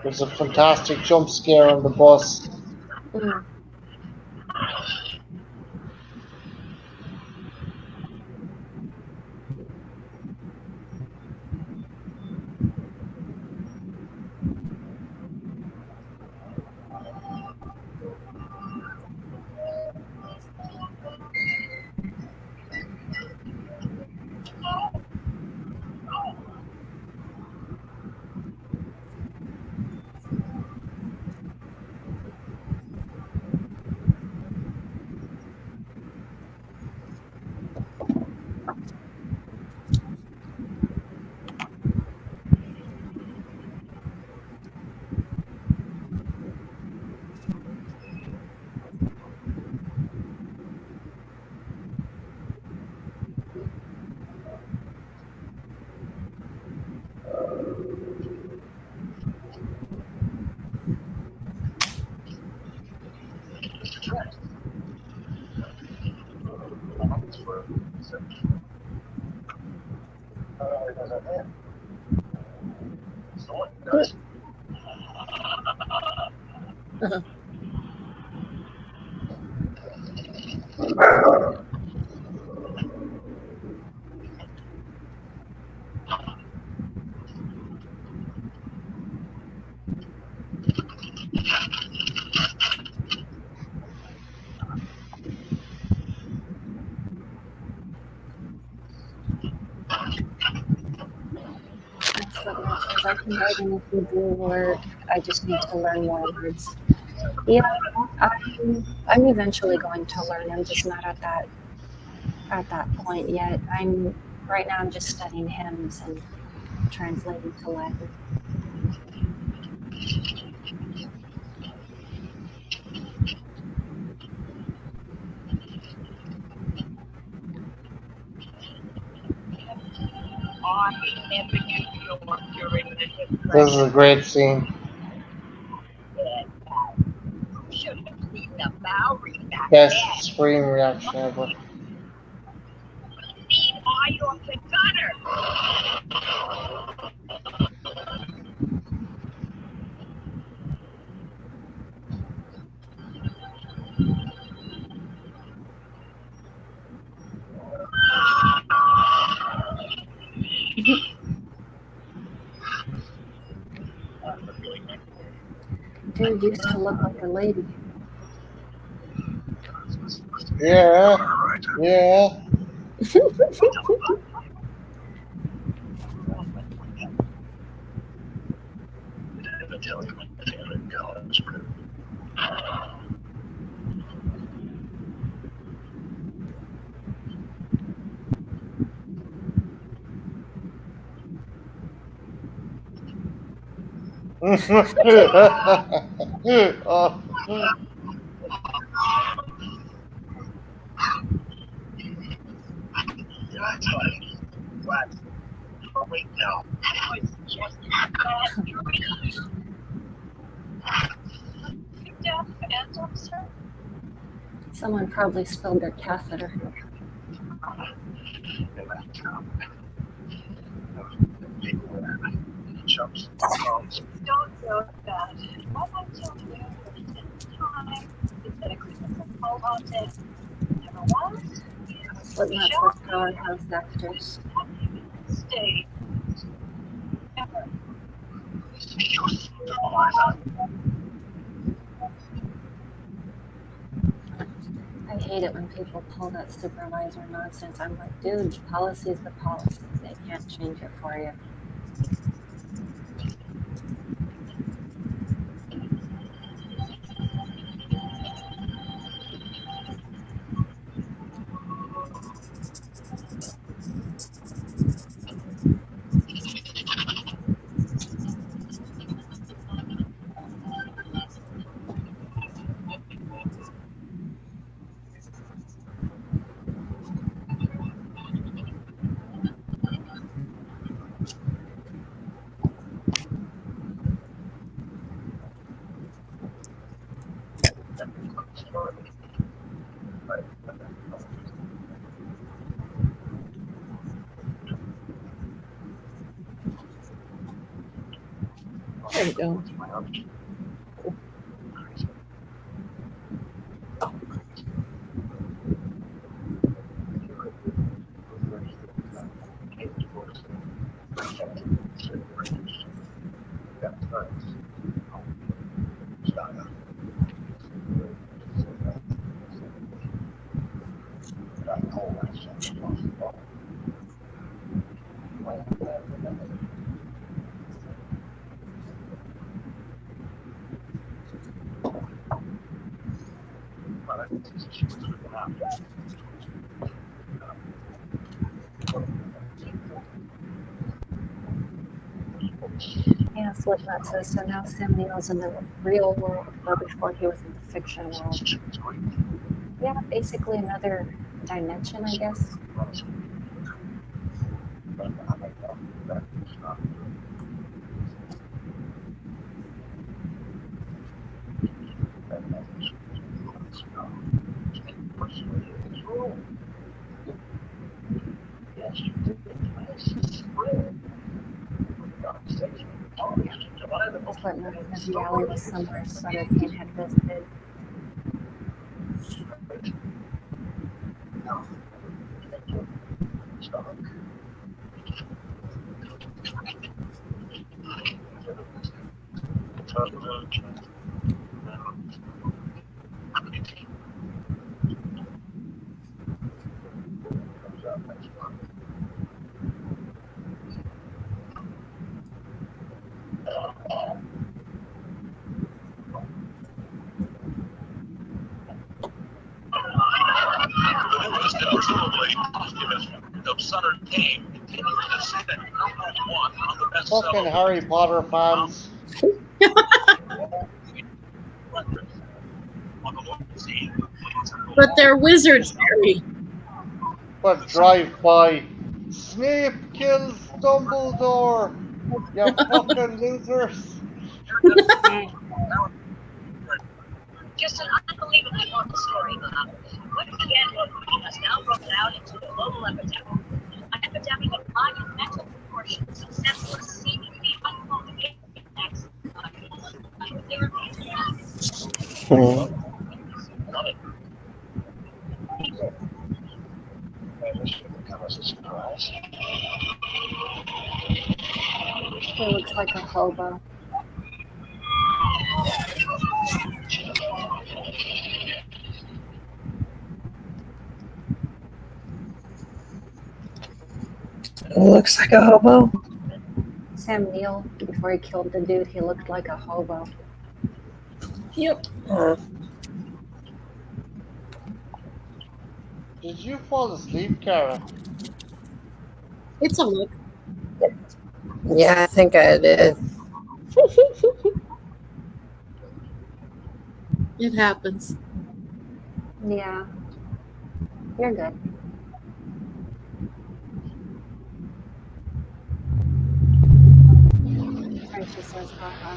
B: There's a fantastic jump scare on the bus.
A: Mm.
F: story doesn't end. So it
A: Good.
F: does.
A: That's what Matt says. I can write in a Hebrew word. I just need to learn more words. Yeah, I'm eventually going to learn. I'm just not at that point yet. Right now. I'm just studying hymns and translating to Latin.
G: I never knew you were during the
B: This is a great scene.
G: should have seen the Bowery back
B: Best
G: then.
B: screen reaction ever.
G: Seen eye off the gutter.
A: Dude used to look like a lady.
B: Yeah, yeah. Oh.
F: Did I tell you? What? Oh, wait, no.
G: It was just a bad dream. You deaf and officer?
A: Someone probably spilled their catheter.
F: They left town. People there. Chumps. Moms.
G: Don't feel bad. What I tell you this time is that a Christmas is all haunted. Never was.
A: Slipknot says powerhouse actors.
G: Stay. Ever.
F: You supervisor.
A: I hate it when people pull that supervisor nonsense. I'm like, dude, policy is the policy. They can't change it for you.
D: There you go.
A: Yeah, Slipknot says, so now Sam Neill's in the real world, or before he was in the fiction world. Yeah, basically another dimension, I guess. Slipknot says the alley was somewhere Sutter Kane had visited.
F: Of Sutter Kane continues to sit at number 1 on the
B: Fucking
F: bestseller
B: Harry Potter fans.
F: records. On the local scene,
C: But they're wizards, Harry.
B: But drive by. Snape kills Dumbledore. You fucking losers.
G: Just an unbelievably awful story, Bob. What began locally has now broken out into a global epidemic. An epidemic of monumental proportions of senseless, seemingly unmotivated acts of violence.
A: He looks like a hobo.
D: Looks like a hobo.
A: Sam Neill, before he killed the dude, he looked like a hobo.
C: Yep.
B: Did you fall asleep, Kara?
C: It's a look.
D: Yeah, I think I did.
C: It happens.
A: Yeah. You're good. Frenchie says, haha.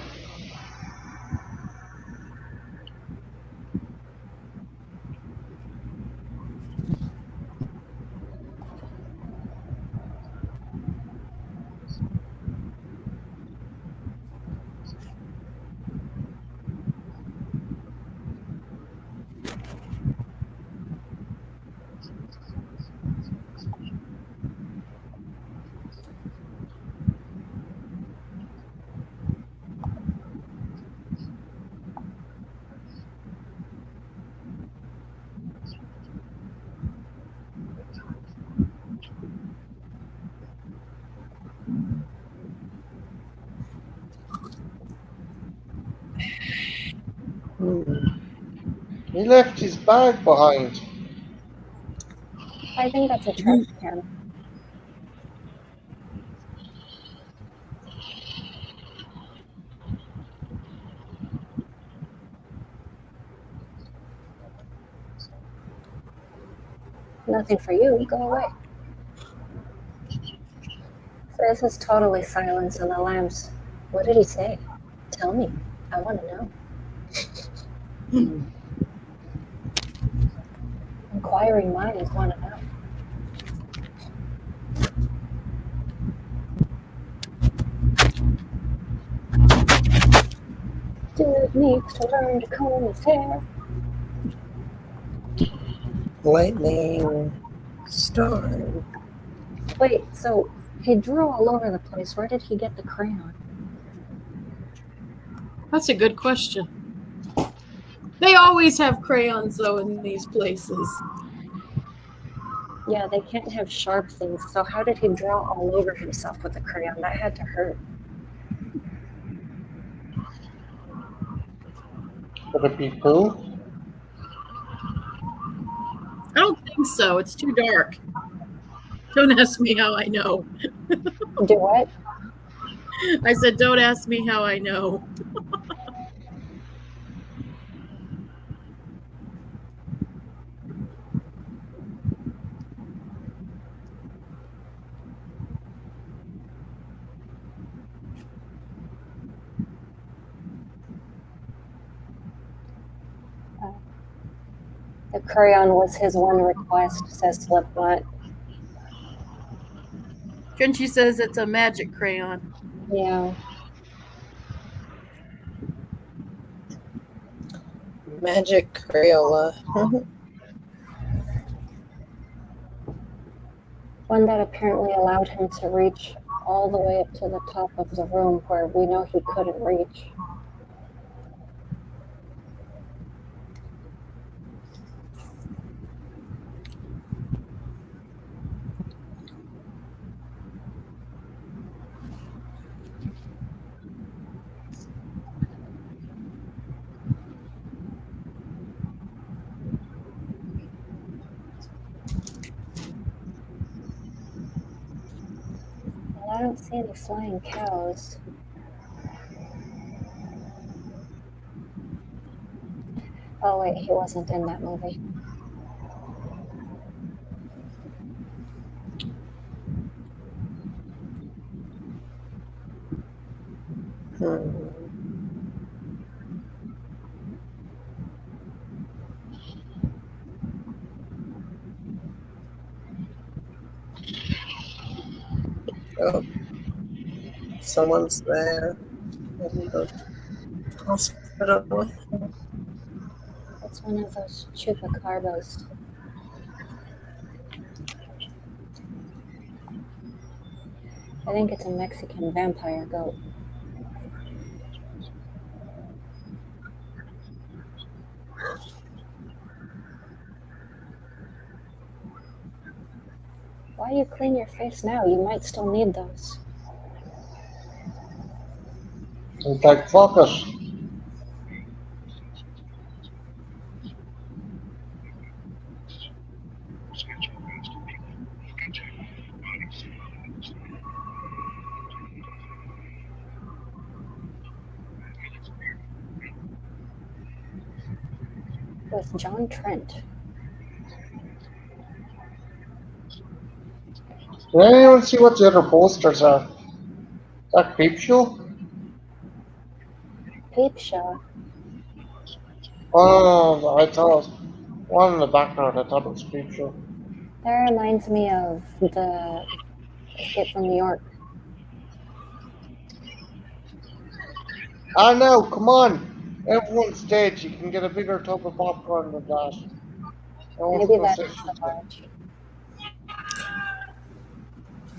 B: He left his bag behind.
A: I think that's a trash can. Nothing for you. Go away. So this is totally Silence of the Lambs. What did he say? Tell me. I want to know. Inquiring minds want to know. Dude needs to learn to comb his hair.
D: Lightning storm.
A: Wait, so he drew all over the place. Where did he get the crayon?
C: That's a good question. They always have crayons, though, in these places.
A: Yeah, they can't have sharp things. So how did he draw all over himself with the crayon? That had to hurt.
B: Could it be poo?
C: I don't think so. It's too dark. Don't ask me how I know.
A: Do what?
C: I said, don't ask me how I know.
A: The crayon was his one request, says Slipknot.
C: Frenchy says it's a magic crayon.
A: Yeah.
D: Magic Crayola.
A: One that apparently allowed him to reach all the way up to the top of the room where we know he couldn't reach. Well, I don't see any flying cows. Oh wait, he wasn't in that movie.
D: Oh, someone's there in the hospital.
A: It's one of those chupacabras. I think it's a Mexican vampire goat. Why you clean your face now? You might still need those.
B: It's like focus.
A: With John Trent.
B: Did anyone see what the other posters are? Is that Peep Show?
A: Peep Show.
B: Oh, no, I thought one in the background. I thought it was Peep Show.
A: That reminds me of the Escape from New York.
B: Ah, no, come on. Everyone's dead. You can get a bigger tub of popcorn than that.
A: Maybe that is the large.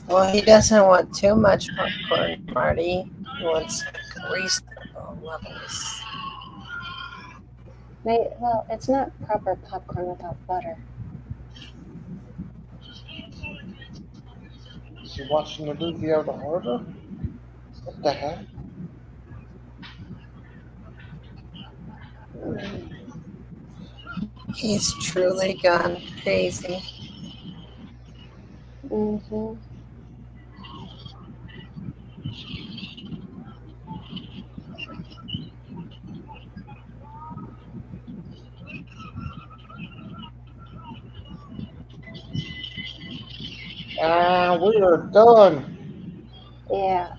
D: Well, he doesn't want too much popcorn, Marty. He wants reasonable levels.
A: Well, it's not proper popcorn without butter.
B: Is he watching the movie out of order? What the heck?
D: He's truly gone crazy.
A: Mm-hmm.
B: Ah, we are done.
A: Yeah.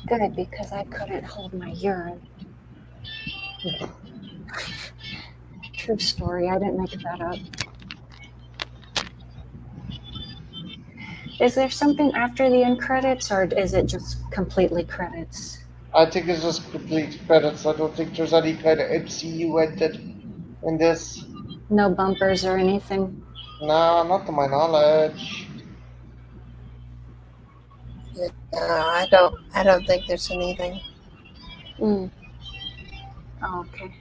A: Good, because I couldn't hold my urine. True story. I didn't make that up. Is there something after the end credits, or is it just completely credits?
B: I think it's just complete credits. I don't think there's any kind of MCU ended in this.
A: No bumpers or anything?
B: Nah, not to my knowledge.
D: I don't think there's anything.
A: Mm. Oh, okay.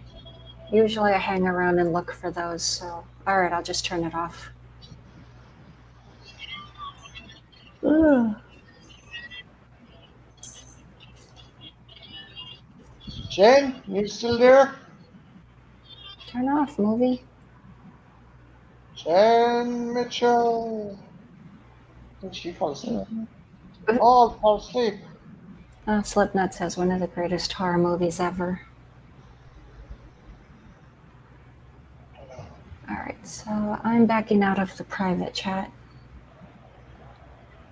A: Usually I hang around and look for those, so alright, I'll just turn it off.
B: Jen, you still there?
A: Turn off, movie.
B: Jen Mitchell. I think she fell asleep.
A: Mhm.
B: All fell asleep.
A: Slipknot says one of the greatest horror movies ever. Alright, so I'm backing out of the private chat.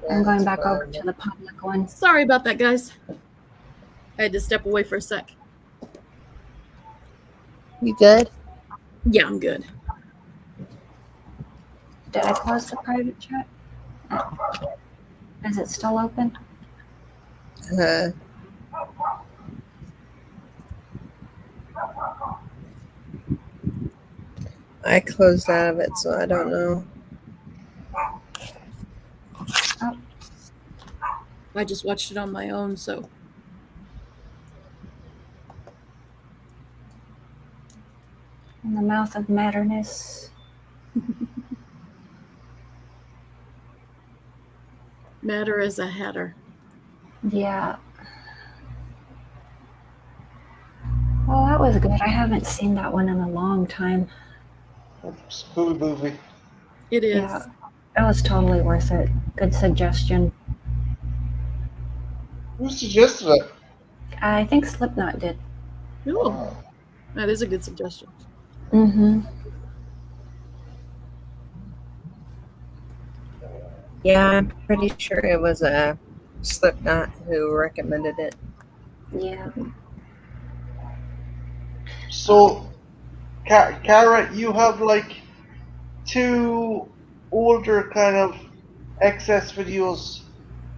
A: I'm going back over to the public one.
C: Sorry about that, guys. I had to step away for a sec.
D: You good?
C: Yeah, I'm good.
A: Did I close the private chat? Is it still open?
D: I closed out of it, so I don't know.
C: I just watched it on my own, so.
A: In the mouth of Matterness.
C: Matter as a hatter.
A: Yeah. Well, that was good. I haven't seen that one in a long time.
B: It's a cool movie.
C: It is.
A: Yeah, it was totally worth it. Good suggestion.
B: Who suggested it?
A: I think Slipknot did.
C: Ooh. That is a good suggestion.
A: Mm-hmm.
D: Yeah, I'm pretty sure it was a Slipknot who recommended it.
A: Yeah.
B: So, Kara, you have like 2 older kind of excess videos,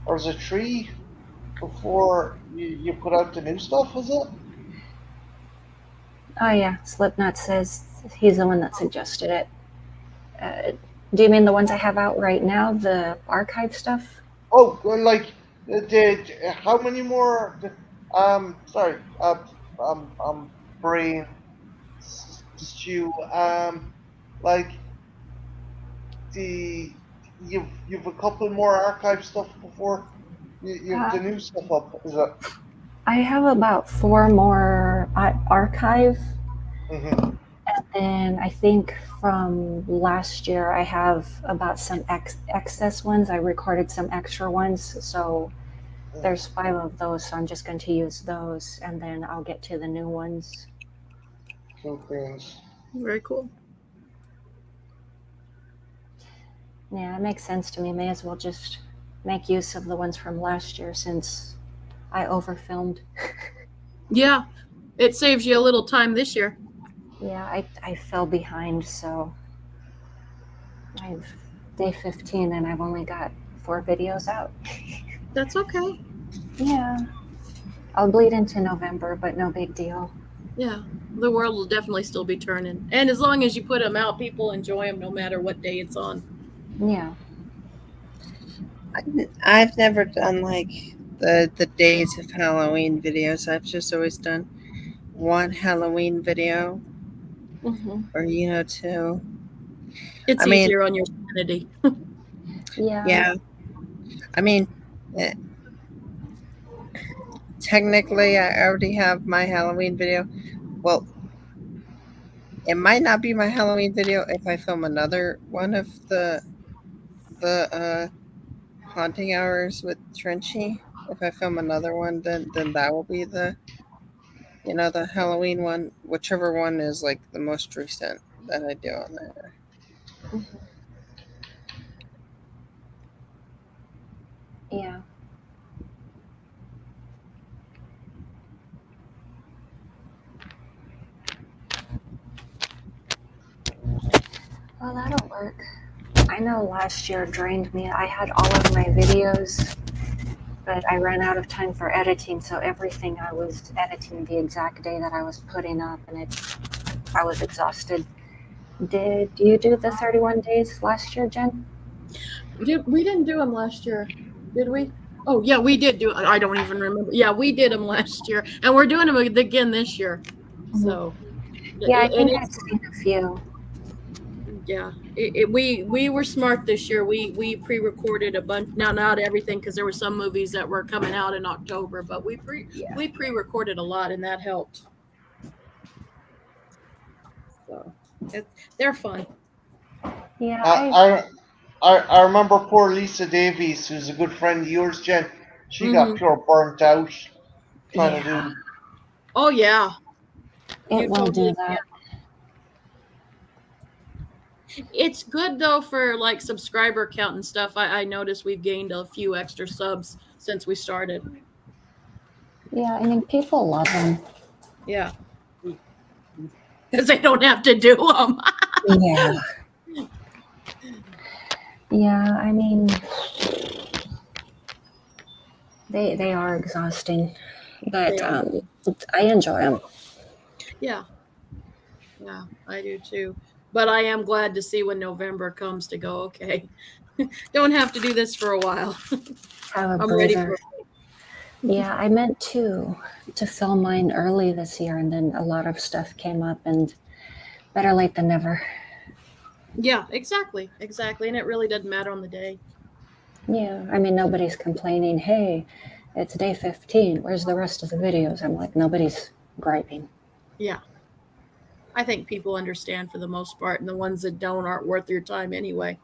B: or is it 3 before you put out the new stuff? Is it?
A: Oh yeah, Slipknot says he's the one that suggested it. Do you mean the ones I have out right now, the archive stuff?
B: Oh, well, like how many more? Sorry, brain stew. Like the you've a couple more archive stuff before you've the new stuff up. Is it?
A: I have about 4 more archive,
B: Mm-hmm.
A: and then I think from last year I have about some excess ones. I recorded some extra ones, so there's 5 of those. So I'm just going to use those, and then I'll get to the new ones.
B: Cool things.
C: Very cool.
A: Yeah, it makes sense to me. May as well just make use of the ones from last year since I overfilmed.
C: Yeah, it saves you a little time this year.
A: Yeah, I fell behind, so I've day 15 and I've only got 4 videos out.
C: That's okay.
A: Yeah. I'll bleed into November, but no big deal.
C: Yeah, the world will definitely still be turning. And as long as you put them out, people enjoy them no matter what day it's on.
A: Yeah.
D: I've never done like the days of Halloween videos. I've just always done one Halloween video,
A: Mm-hmm.
D: or 2.
C: It's
D: I mean,
C: easier on your sanity.
D: yeah. I mean, technically, I already have my Halloween video. Well, it might not be my Halloween video if I film another one of the haunting hours with Trenchy. If I film another one, then that will be the the Halloween one, whichever one is like the most recent that I do on there.
A: Mm-hmm. Yeah. Well, that'll work. I know last year drained me. I had all of my videos, but I ran out of time for editing, so everything I was editing the exact day that I was putting up, and I was exhausted. Did you do the 31 days last year, Jen?
C: We didn't do them last year, did we? Oh, yeah, we did do. I don't even remember. Yeah, we did them last year, and we're doing them again this year. So,
A: Yeah, I think
C: and
A: I've seen a few.
C: yeah, we were smart this year. We pre-recorded a bunch. Now, not everything, because there were some movies that were coming out in October, but we pre-recorded a lot, and that helped. So they're fun.
A: Yeah,
B: I remember poor Lisa Davies, who's a good friend of yours, Jen. She got pure burnt out trying to do.
C: Oh yeah,
A: it will do that.
C: It's good though for like subscriber count and stuff. I noticed we've gained a few extra subs since we started.
A: Yeah, I mean, people love them.
C: Yeah, because they don't have to do them.
A: Yeah. Yeah, I mean, they are exhausting, but I enjoy them.
C: Yeah, I do too. But I am glad to see when November comes to go, okay, don't have to do this for a while.
A: Have a
C: I'm ready
A: breather.
C: for
A: Yeah, I meant to film mine early this year, and then a lot of stuff came up, and better late than never.
C: Yeah, exactly. And it really doesn't matter on the day.
A: Yeah, I mean, nobody's complaining, hey, it's day 15, where's the rest of the videos? I'm like, nobody's griping.
C: Yeah. I think people understand for the most part, and the ones that don't aren't worth your time anyway.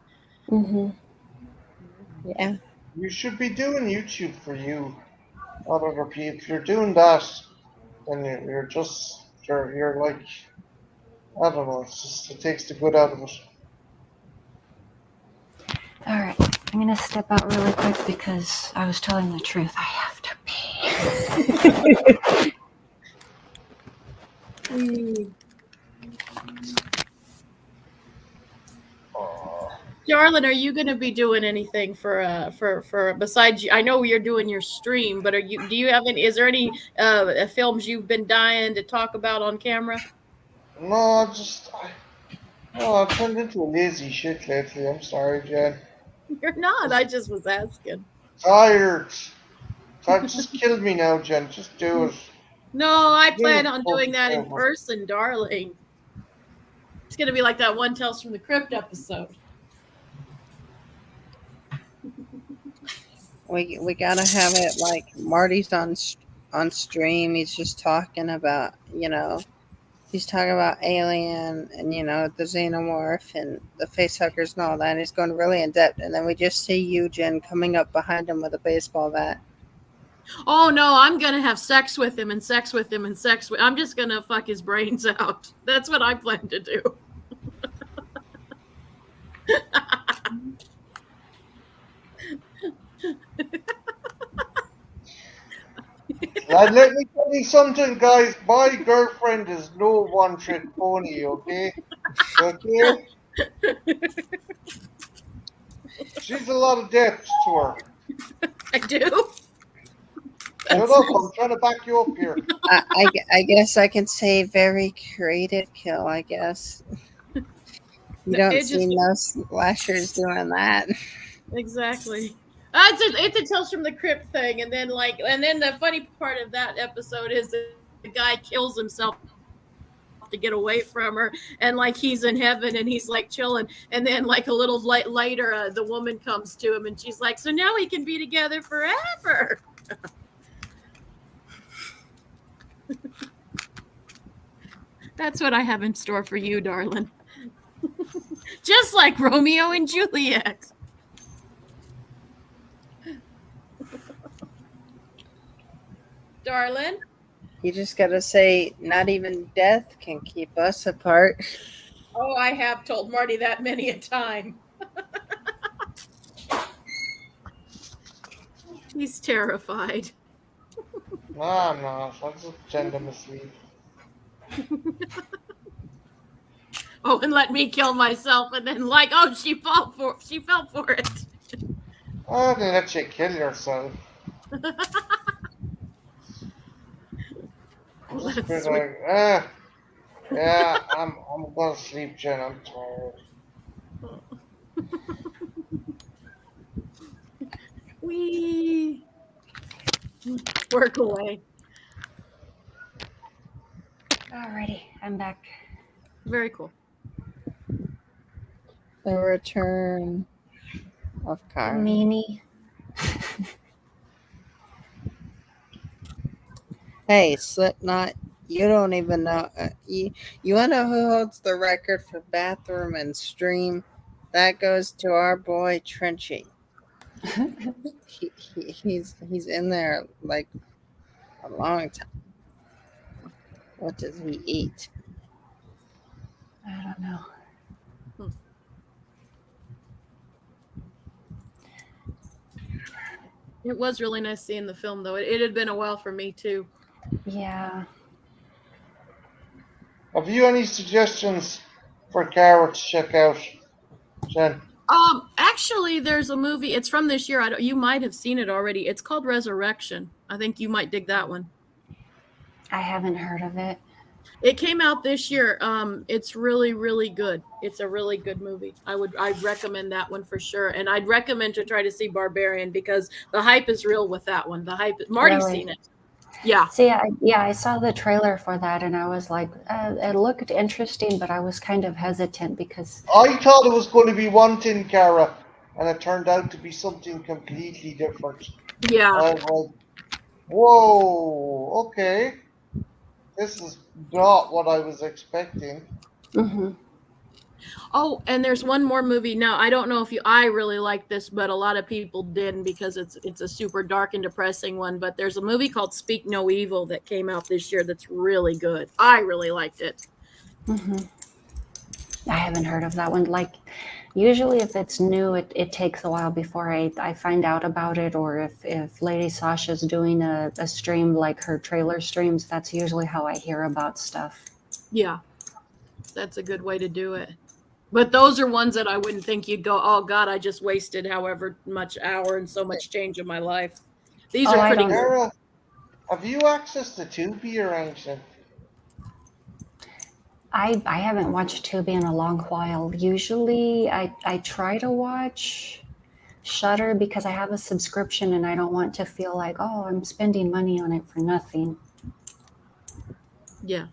A: Mm-hmm.
D: Yeah.
B: You should be doing YouTube for you, not other people. If you're doing that, then you're like, I don't know. It takes the good out of it.
A: All right, I'm gonna step out really quick because I was telling the truth. I have to pee.
C: Darlin, are you going to be doing anything for besides? I know you're doing your stream, but do you have any? Is there any films you've been dying to talk about on camera?
B: No, I turned into a lazy shit lately. I'm sorry, Jen.
C: You're not. I just was asking.
B: Tired. Just kill me now, Jen. Just do it.
C: No, I plan
B: Yeah,
C: on doing that in person, darling. It's going to be like that one Tales from the Crypt episode.
D: We gotta have it like Marty's on stream. He's just talking about, he's talking about Alien and, the Xenomorph and the facehuggers and all that. He's going really in depth, and then we just see Eugen coming up behind him with a baseball bat.
C: Oh no, I'm gonna have sex with him. I'm just gonna fuck his brains out. That's what I plan to do.
B: Let me tell you something, guys. My girlfriend is no one-trick pony, okay? Okay? She's a lot of depth to her.
C: I do.
B: Shut up, I'm trying to back you up here.
D: I guess I can say very creative kill, I guess. You don't see no slashers doing that.
C: Exactly. It's a Tales from the Crypt thing, and then the funny part of that episode is the guy kills himself to get away from her, and like he's in heaven and he's like chilling, and then like a little later, the woman comes to him and she's like, "So now we can be together forever." That's what I have in store for you, darling. Just like Romeo and Juliet. Darling?
D: You just gotta say, not even death can keep us apart.
C: Oh, I have told Marty that many a time. He's terrified.
B: No, I'm not. I'll just send him asleep.
C: Oh, and let me kill myself, and then she fell for it.
B: Oh, they let you kill yourself. Just be like, yeah, I'm gonna sleep, Jen. I'm tired.
C: Wee. Work away.
A: Alrighty, I'm back.
C: Very cool.
D: The return of Kara.
A: Mimi.
D: Hey, Slipknot, you don't even know. You want to know who holds the record for bathroom and stream? That goes to our boy Trenchy. He's in there like a long time. What does he eat?
A: I don't know.
C: It was really nice seeing the film, though. It had been a while for me, too.
A: Yeah.
B: Have you any suggestions for Cara to check out, Jen?
C: Actually, there's a movie. It's from this year. You might have seen it already. It's called Resurrection. I think you might dig that one.
A: I haven't heard of it.
C: It came out this year. It's really, really good. It's a really good movie. I'd recommend that one for sure. And I'd recommend to try to see Barbarian because the hype is real with that one. The hype. Marty's
A: Really?
C: seen it. Yeah.
A: See, I saw the trailer for that, and I was like, it looked interesting, but I was kind of hesitant because,
B: I thought it was going to be one thing, Cara, and it turned out to be something completely different.
C: Yeah.
B: I was like, whoa, okay. This is not what I was expecting.
A: hmm
C: Oh, and there's one more movie. Now, I don't know if I really like this, but a lot of people didn't because it's a super dark and depressing one. But there's a movie called Speak No Evil that came out this year that's really good. I really liked it.
A: hmm I haven't heard of that one. Like, usually if it's new, it takes a while before I find out about it, or if Lady Sasha's doing a stream, like her trailer streams, that's usually how I hear about stuff.
C: Yeah, that's a good way to do it. But those are ones that I wouldn't think you'd go, oh God, I just wasted however much hour and so much change in my life. These
A: Oh,
C: are
A: I
C: pretty
A: don't.
C: good.
B: Cara, have you access to Tubi or anything?
A: I haven't watched Tubi in a long while. Usually I try to watch Shudder because I have a subscription and I don't want to feel like, oh, I'm spending money on it for nothing.
C: Yeah.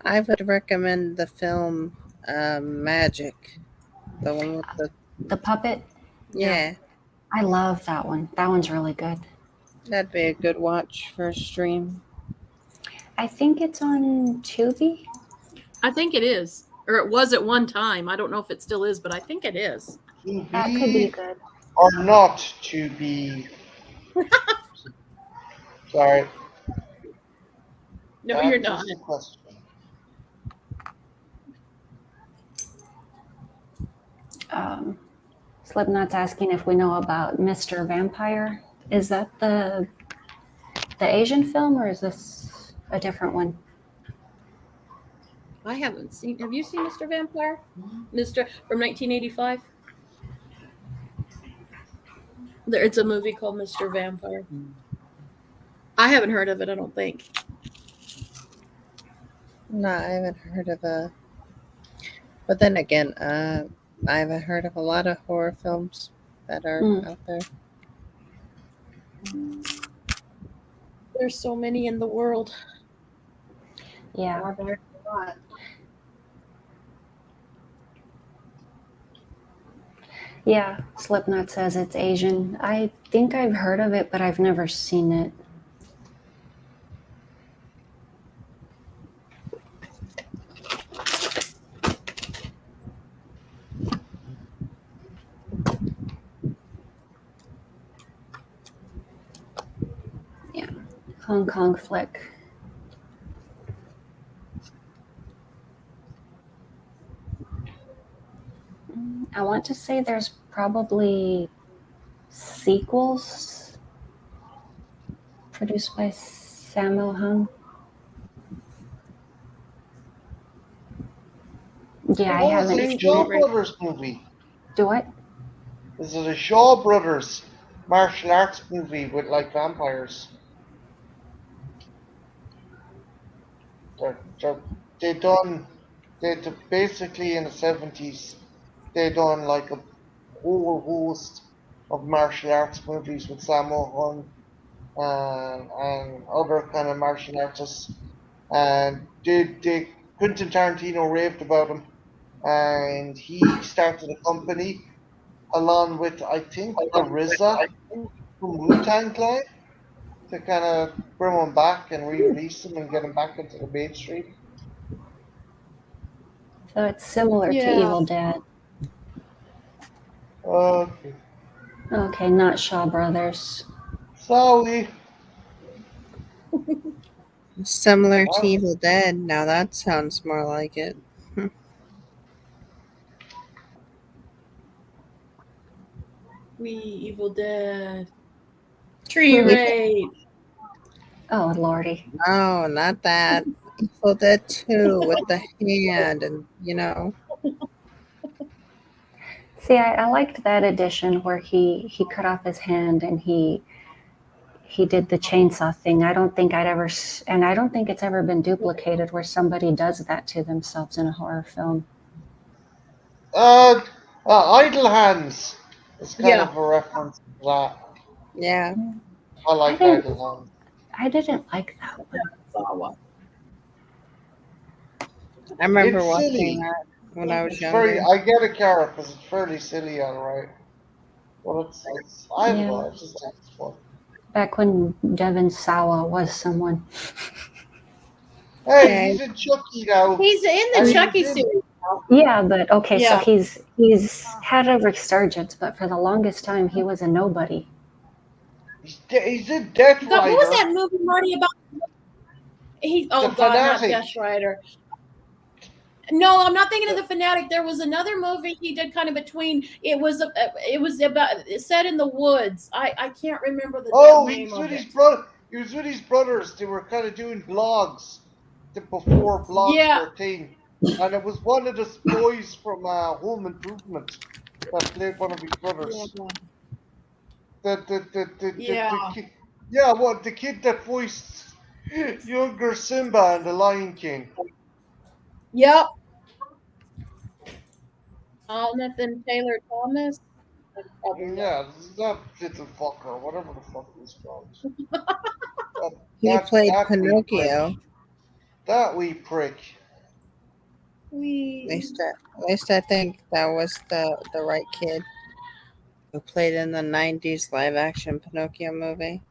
D: I would recommend the film Magic, the one with the
A: The Puppet,
D: yeah.
A: I love that one. That one's really good.
D: That'd be a good watch for a stream.
A: I think it's on Tubi.
C: I think it is. Or it was at one time. I don't know if it still is, but I think it is.
B: To
A: That could be
B: be
A: good.
B: or not to be? Sorry.
C: No,
B: that
C: you're
B: is
C: not.
B: the question.
A: Slipknot's asking if we know about Mr. Vampire. Is that the Asian film, or is this a different one?
C: I haven't seen. Have you seen Mr. Vampire? Mr. from 1985? It's a movie called Mr. Vampire. I haven't heard of it, I don't think.
D: No, I haven't heard of a. But then again, I haven't heard of a lot of horror films that are out there.
C: There's so many in the world.
A: Yeah.
D: There's a lot.
A: Yeah, Slipknot says it's Asian. I think I've heard of it, but I've never seen it. Yeah, Hong Kong flick. I want to say there's probably sequels produced by Sammo Hung. Yeah, I
B: Oh,
A: haven't
B: it's a
A: seen
B: Shaw
A: it.
B: Brothers movie.
A: Do what?
B: Is it a Shaw Brothers martial arts movie with like vampires? They done basically in the 70s. They done like a whole host of martial arts movies with Sammo Hung and other kind of martial artists. And Quentin Tarantino raved about him, and he started a company along with I think the RZA from Wu-Tang Clan to kind of bring him back and re-release him and get him back into the mainstream.
A: So it's similar to
C: Yeah.
A: Evil Dead.
B: Okay.
A: Okay, not Shaw Brothers.
B: Sorry.
D: Similar to Evil Dead. Now that sounds more like it.
C: We Evil Dead. Tree raid.
A: Oh, Lordy.
D: Oh, not that. Evil Dead 2 with the hand and, you know.
A: See, I liked that edition where he cut off his hand and he he did the chainsaw thing. I don't think and I don't think it's ever been duplicated where somebody does that to themselves in a horror film.
B: Idle Hands is kind
C: Yeah.
B: of a reference to that.
D: Yeah.
B: I like
A: I didn't-
B: Idle Hands.
A: I didn't like that one.
C: Sawa.
D: I remember
B: It's
D: watching
B: silly.
D: that when I was
B: It's
D: younger.
B: very. I get it, Kara, because it's fairly silly, alright. But it's. I don't
A: Yeah.
B: know. It's just like it's fun.
A: Back when Devin Sawa was someone.
B: Hey,
D: Okay.
B: he's in Chucky now.
C: He's in
B: I
C: the
B: mean,
C: Chucky
B: he's in-
C: series.
A: Yeah, but okay, so
C: Yeah.
A: he's had a resurgence, but for the longest time he was a nobody.
B: He's in Death
C: God,
B: Rider.
C: what was that movie, Marty, about? Oh
B: The
C: God, not
B: Fanatic.
C: Death Rider. No, I'm not thinking of the Fanatic. There was another movie he did kind of between. It was about set in the woods. I can't remember the
B: Oh,
C: damn
B: he
C: name
B: was
C: of
B: with
C: it.
B: his brother. He was with his brothers. They were kind of doing blogs before blogs
C: Yeah.
B: were a thing, and it was one of the boys from Home Improvement that played one of his brothers.
C: Yeah.
B: The kid, yeah, what the kid that voiced younger Simba in The Lion King.
C: Yep. Nathan Taylor Thomas. That's probably right.
B: Yeah, that little fucker, whatever the fuck he's called.
D: He played
B: that wee
D: Pinocchio.
B: prick. That wee prick.
D: At least I think that was the right kid who played in the 90s live action Pinocchio movie.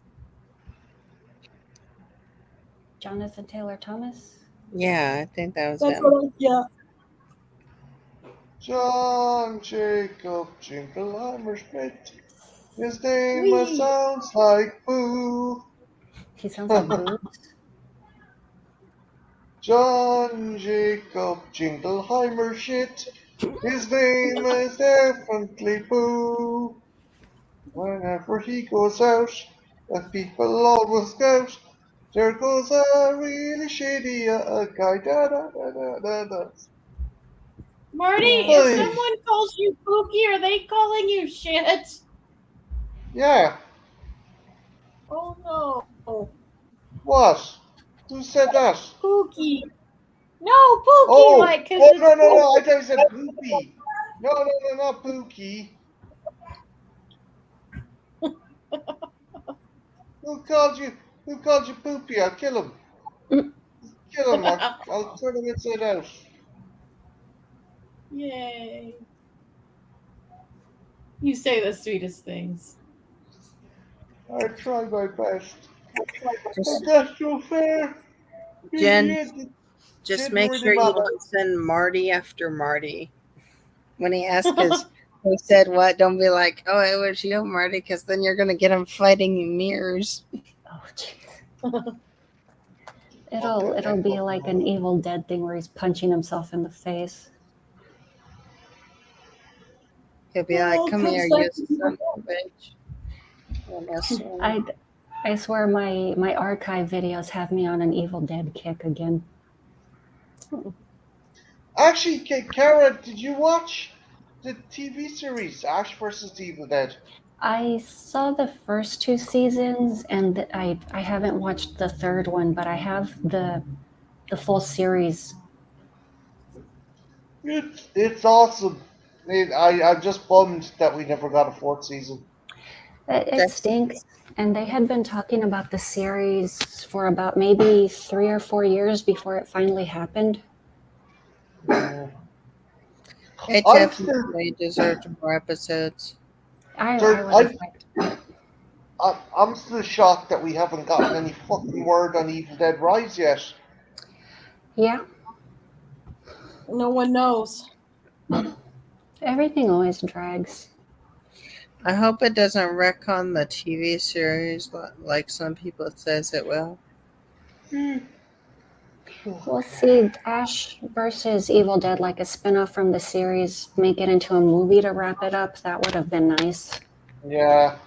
A: Jonathan Taylor Thomas?
D: Yeah, I think that was
C: That's
D: him.
C: what yeah.
B: John Jacob Jingleheimer Schmidt. His name
C: Wee.
B: sounds like boo.
A: He sounds like boobs.
B: John Jacob Jingleheimer shit. His name is definitely boo. Whenever he goes out, the people always scout. There goes a really shady guy. Da, da, da, da, da, da.
C: Marty,
A: Yeah.
C: if someone calls you Pookie, are they calling you shit?
B: Yeah.
C: Oh no.
B: What? Who said that?
C: Pookie. No, Pookie,
B: Oh,
C: like, cause
B: oh
C: it's
B: no, no, no!
C: Pookie.
B: I thought you said poopy. No, no, no, not Pookie. Who called you? Who called you poopy? I'll kill him. Kill him. I'll turn him inside out.
C: Yay. You say the sweetest things.
B: I try my best.
D: Just,
B: But that's so fair.
D: Jen, just
B: Didn't
D: make
B: really
D: sure you
B: matter.
D: don't send Marty after Marty. When he asks us who said what, don't be like, oh, it was you, Marty, because then you're going to get him fighting in mirrors.
A: Oh jeez. It'll be like an Evil Dead thing where he's punching himself in the face.
D: He'll be like, come here, you son of a bitch. And that's when-
A: I swear my archive videos have me on an Evil Dead kick again.
B: Actually, Kara, did you watch the TV series Ash vs. Evil Dead?
A: I saw the first 2 seasons, and I haven't watched the third one, but I have the full series.
B: It's awesome. I'm just bummed that we never got a 4th season.
A: It stinks. And they had been talking about the series for about maybe 3 or 4 years before it finally happened.
D: It
B: I'm
D: definitely deserved more episodes.
A: I would have liked.
B: I'm still shocked that we haven't gotten any fucking word on Evil Dead Rise yet.
A: Yeah,
C: No one knows.
A: everything always drags.
D: I hope it doesn't wreck on the TV series like some people says it will.
A: We'll see. Ash versus Evil Dead, like a spin-off from the series, make it into a movie to wrap it up. That would have been nice.
B: Yeah.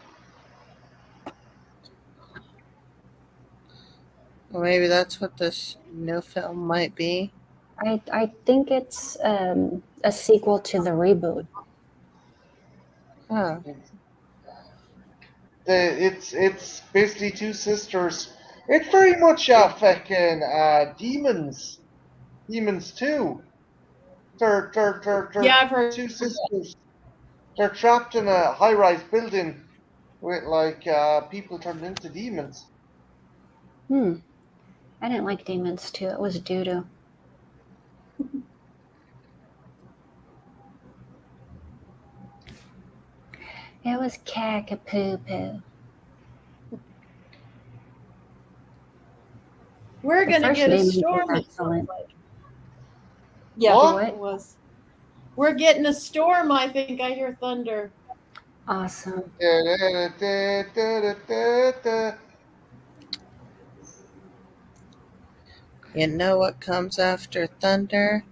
D: Well, maybe that's what this new film might be.
A: I think it's a sequel to the reboot.
D: Huh.
B: It's basically two sisters. It's very much fucking demons. Demons too. They're
C: Yeah, I've heard.
B: two sisters. They're trapped in a high-rise building with like people turned into demons.
A: I didn't like demons too. It was doo-doo. It was caca-poo-poo.
C: We're
A: The
C: gonna
A: first
C: get a
A: demon was
C: storm.
A: excellent.
C: Yeah,
B: What?
A: What?
C: it was. We're getting a storm. I think I hear thunder.
A: Awesome.
D: You know what comes after thunder?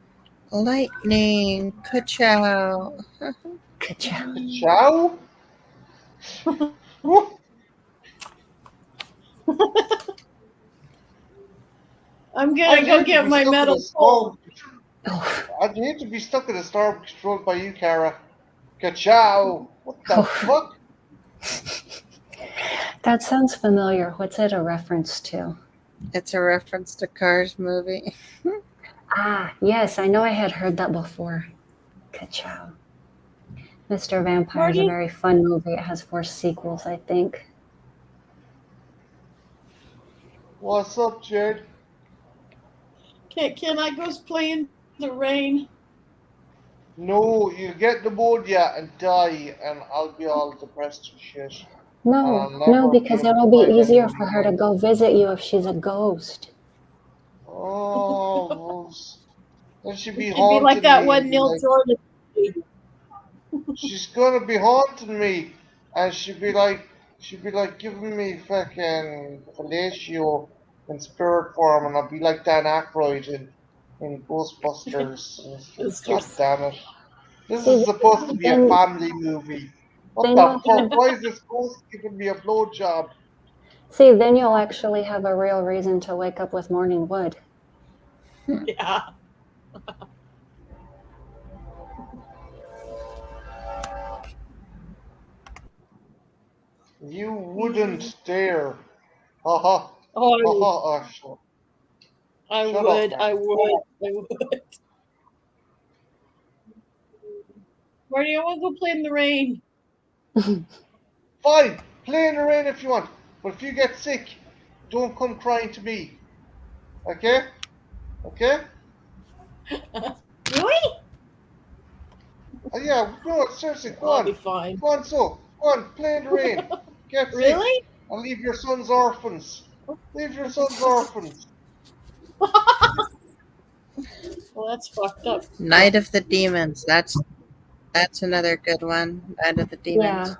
D: Lightning. Ka-chow.
A: Ka-chow.
B: Chow? What?
C: I'm gonna go get my metal pole.
A: Oh.
B: I'd hate to be stuck in a storm controlled by you, Kara. Ka-chow! What the
A: Oh.
B: fuck?
A: That sounds familiar. What's it a reference to?
D: It's a reference to Cars movie.
A: Ah, yes, I know I had heard that before. Ka-chow. Mr. Vampire is a
C: Marty?
A: very fun movie. It has 4 sequels, I think.
B: What's up, Jed?
C: Can I go play in the rain?
B: No, you get pneumonia and die, and I'll be all depressed and shit. And I'll
A: No,
B: never be
A: because
B: able to
A: it'll be
B: find
A: easier
B: anyone
A: for her to
B: again.
A: go visit you if she's a ghost.
B: Oh, well, then she'd be
C: It'd be like
B: haunting
C: that
B: me and
C: one
B: be
C: Neil
B: like,
C: Jordan.
B: she's gonna be haunting me, and she'd be like giving me fucking fellatio in spirit form, and I'd be like Dan Aykroyd in Ghostbusters. And it's like,
C: It's
B: God
C: just
B: damn it. This
A: See,
B: is supposed to be a
A: then,
B: family movie. What
A: then
B: the
A: you'll
B: fuck?
A: have,
B: Why is this ghost giving me a blowjob?
A: then you'll actually have a real reason to wake up with morning wood.
C: yeah.
B: You wouldn't dare. Haha.
C: Oh,
B: Haha, Ashton.
C: I
B: Shut up,
C: would.
B: man.
C: I would. I would. Marty, I want to go play in the rain.
B: Fine, play in the rain if you want, but if you get sick, don't come crying to me. Okay? Okay?
C: Really?
B: Oh, yeah, no, seriously, go
C: I'll be
B: on.
C: fine.
B: Go on, so. Go on, play in the rain. Get sick.
C: Really?
B: And leave your sons orphans. Leave your sons orphans.
C: Well, that's fucked up.
D: Night of the Demons. That's another good one. Night of the Demons.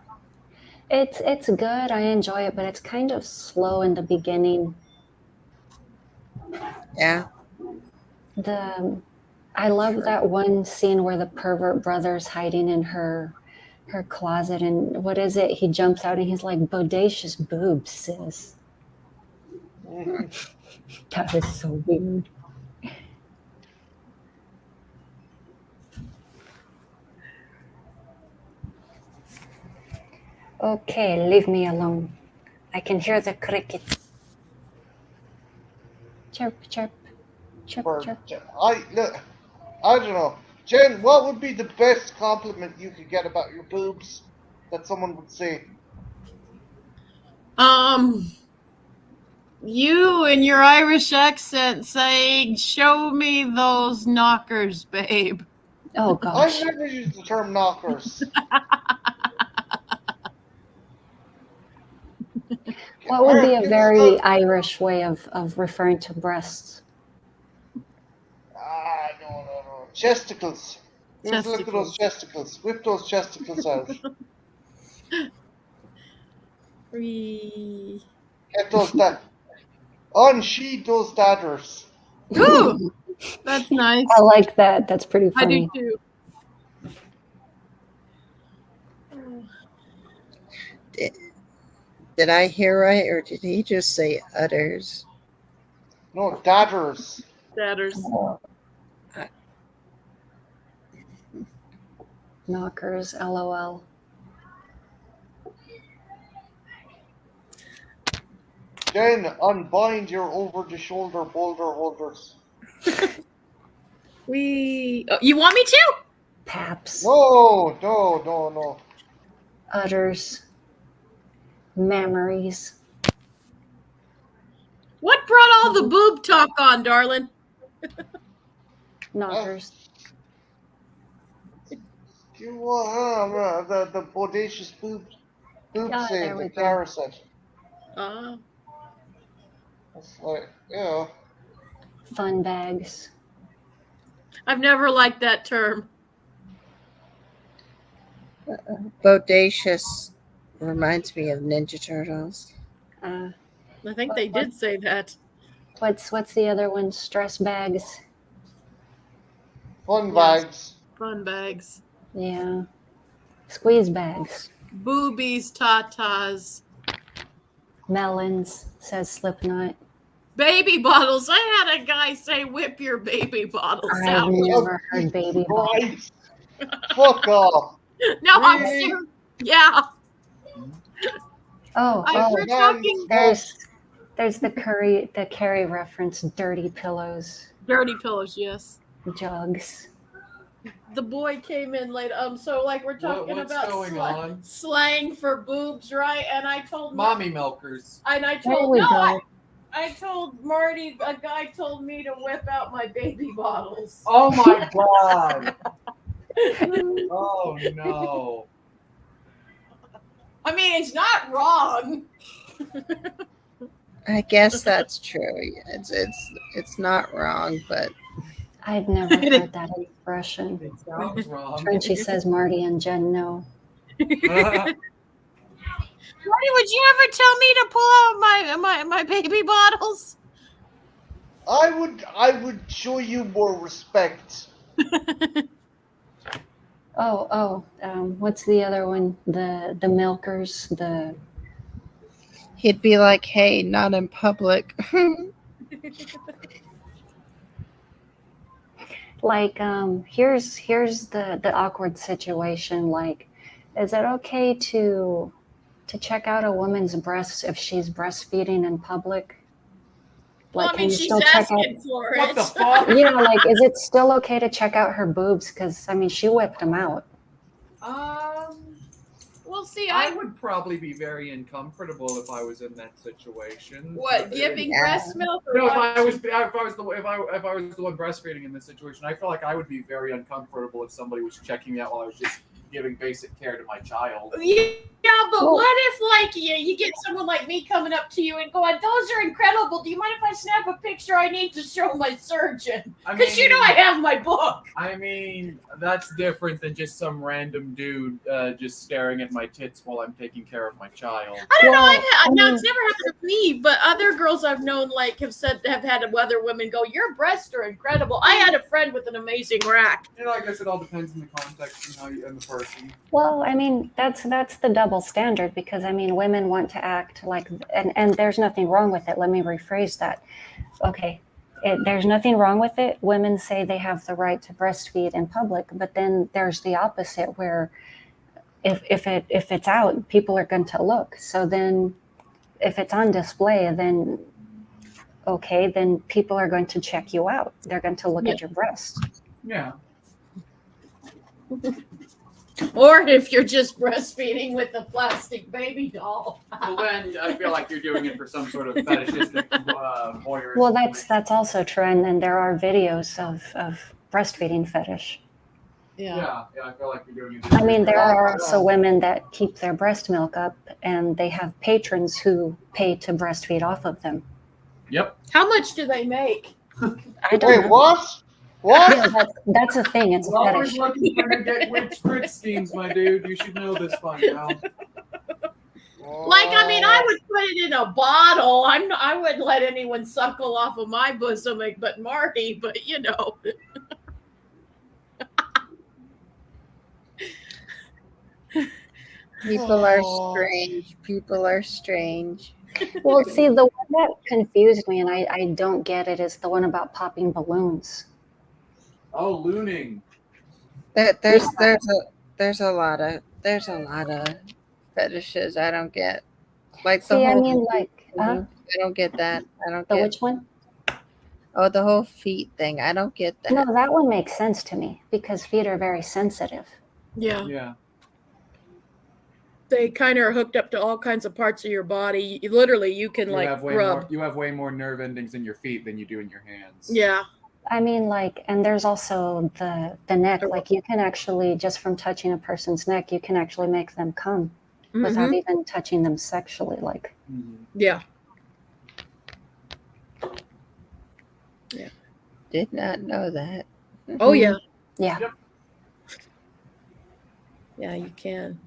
A: Yeah. It's good. I enjoy it, but it's kind of slow in the beginning.
D: Yeah.
A: I love that one scene where the pervert brother's hiding in her closet, and what is it? He jumps out and he's like, "Bodacious boobs, sis." That was so weird. Okay, leave me alone. I can hear the crickets. Chirp, chirp, chirp,
B: Or,
A: chirp.
B: look, I don't know. Jen, what would be the best compliment you could get about your boobs that someone would say?
C: You and your Irish accent saying, "Show me those knockers, babe."
A: Oh
B: I've
A: gosh.
B: never used the term knockers.
A: What would be a
B: Give us
A: very Irish way of referring to breasts?
B: no. Chesticles. Give us a look at those chesticles. Whip those chesticles out.
C: Free.
B: Get those unsheathe those daggers.
C: Ooh, that's nice.
A: I like that. That's pretty
C: I do
A: funny.
C: too.
D: Did I hear right, or did he just say udders?
B: No, daggers.
C: Datters.
A: Knockers, LOL.
B: Jen, unbind your over-the-shoulder boulder holders.
C: You want me to?
A: Paps,
B: No.
A: udders, memories.
C: What brought all the boob talk on, darling?
A: Knockers.
B: The bodacious boob
A: Ah,
B: save
A: there we
B: that
A: go.
B: Kara said. It's like,
A: Fun bags.
C: I've never liked that term.
D: Bodacious reminds me of Ninja Turtles.
A: Uh,
C: I think they did say that.
A: what's the other one? Stress bags.
B: fun
C: Yes.
B: bags.
C: Fun bags.
A: Yeah. Squeeze bags.
C: Boobies, tatas.
A: Melons, says Slipknot.
C: Baby bottles. I had a guy say, whip your baby bottles
A: I've
C: out.
A: never heard baby bottles.
B: Fuck off.
C: No, I'm
B: Really?
C: serious. Yeah.
A: Oh,
C: We're talking
A: there's the Carrie reference, dirty pillows,
C: dirty pillows, yes.
A: jugs.
C: The boy came in late. So like we're talking
H: What's
C: about
H: going on?
C: slang for boobs, right? And I told
H: Mommy milkers.
C: And I
A: There
C: told
A: we go.
C: I told Marty, a guy told me to whip out my baby bottles.
H: Oh my god. Oh no.
C: I mean, it's not wrong.
D: I guess that's true. It's not wrong, but
A: I've never heard that expression.
H: It sounds wrong.
A: Frenchy says Marty and Jen no.
C: Marty, would you ever tell me to pull out my baby bottles?
B: I would show you more respect.
A: What's the other one? The milkers,
D: he'd be like, "Hey, not in public."
A: like here's the awkward situation. Like, is it okay to check out a woman's breasts if she's breastfeeding in public?
C: Well,
A: Like,
C: I mean, she's asking for it.
H: What the fuck?
A: Yeah, like, is it still okay to check out her boobs? Because I mean, she whipped them out.
C: Well, see,
H: I would probably be very uncomfortable if I was in that situation.
C: What, giving
D: Yeah.
C: breast milk? Or
H: No, if
C: what?
H: I was the one breastfeeding in this situation, I feel like I would be very uncomfortable if somebody was checking me out while I was just giving basic care to my child.
C: Yeah, but
A: Well-
C: what if, like, you get someone like me coming up to you and going, "Those are incredible. Do you mind if I snap a picture? I need to show my surgeon." Because you know I have my book.
H: I mean, that's different than just some random dude just staring at my tits while I'm taking care of my child.
C: I don't know.
A: Well,
C: It's never happened to me, but other girls I've known have had other women go, "Your breasts are incredible." I had a friend with an amazing rack.
H: You know, I guess it all depends on the context and how you and the person.
A: Well, I mean, that's the double standard, because I mean, women want to act like, and there's nothing wrong with it. Let me rephrase that. Okay, there's nothing wrong with it. Women say they have the right to breastfeed in public, but then there's the opposite, where if it's out, people are going to look. So then, if it's on display, then okay, then people are going to check you out. They're going to look at your breast.
H: Yeah.
C: Or if you're just breastfeeding with a plastic baby doll.
H: Well, then I feel like you're doing it for some sort of fetishistic voyeurism.
A: Well, that's also true, and then there are videos of breastfeeding fetish.
H: Yeah, I feel like you're doing it.
A: I mean, there are also women that keep their breast milk up, and they have patrons who pay to breastfeed off of them.
H: Yep.
C: How much do they make?
A: I don't
B: Wait,
A: know.
B: what? What?
A: Yeah, that's a thing. It's a
H: Always
A: fetish.
H: looking for to get whipped crit schemes, my dude. You should know this by now.
C: Like, I mean, I would put it in a bottle. I wouldn't let anyone suckle off of my bosom, but Marty. But you know,
D: People are strange. People are strange.
A: Well, see, the one that confused me, and I don't get it, is the one about popping balloons.
H: Oh, looning.
D: There's a lot of fetishes I don't get. Like the
A: See, I
D: whole
A: mean, like,
D: I don't get that. I don't
A: the
D: get
A: which one?
D: the whole feet thing. I don't get that.
A: No, that one makes sense to me because feet are very sensitive.
C: Yeah.
H: Yeah.
C: They kind of are hooked up to all kinds of parts of your body. Literally, you can
H: You
C: like
H: have way
C: rub.
H: more. You have way more nerve endings in your feet than you do in your hands.
C: Yeah.
A: I mean, like, and there's also the neck. Like, you can actually, just from touching a person's neck, you can actually make them come without
C: Mhm.
A: even touching them sexually. Like,
C: Yeah.
D: Did not know that.
C: Oh yeah.
A: yeah.
H: Yep.
C: Yeah, you can.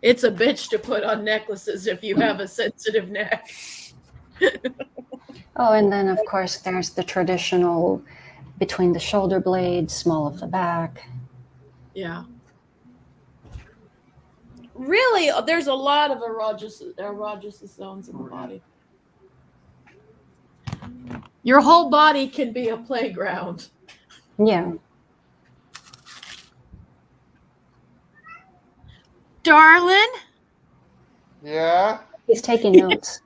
C: It's a bitch to put on necklaces if you have a sensitive neck.
A: Oh, and then of course there's the traditional between the shoulder blades, small of the back.
C: Yeah. Really, there's a lot of erogenous zones in the body. Your whole body can be a playground.
A: Yeah.
C: Darling?
B: Yeah.
A: He's taking notes.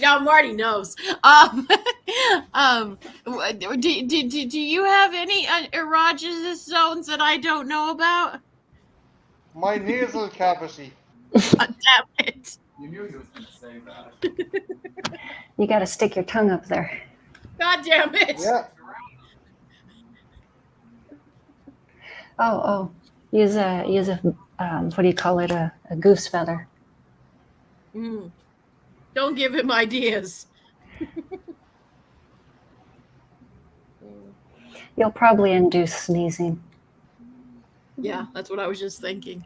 C: Now Marty knows. Do you have any erogenous zones that I don't know about?
B: My nasal cavity.
C: Damn it.
H: You knew he was going to say that.
A: You got to stick your tongue up there.
C: God damn it.
B: Yeah.
A: Oh. Use a what do you call it? A goose feather.
C: Don't give him ideas.
A: You'll probably induce sneezing.
C: Yeah, that's what I was just thinking.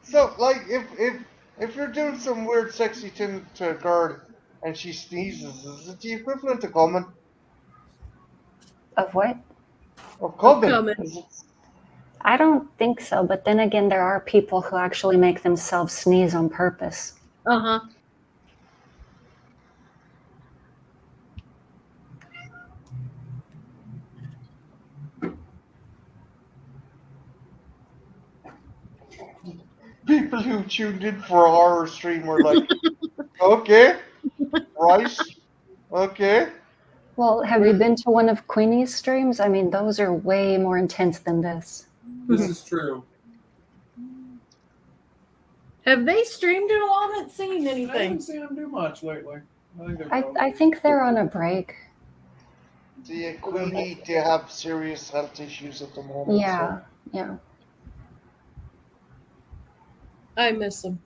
B: So like if you're doing some weird sexy thing to a girl and she sneezes, is it the equivalent of coming?
A: Of what?
B: Of coming.
C: coming.
B: Is it-
A: I don't think so. But then again, there are people who actually make themselves sneeze on purpose.
C: Uh-huh.
B: People who tuned in for a horror stream were like, okay, right, okay.
A: Well, have you been to one of Queenie's streams? I mean, those are way more intense than this.
H: This is true.
C: Have they streamed it? I haven't seen
H: I
C: anything.
H: haven't seen him do much lately. I think they're
A: I think they're on a break.
B: The Queenie, they have serious health issues at the moment.
A: Yeah, yeah,
C: I miss them.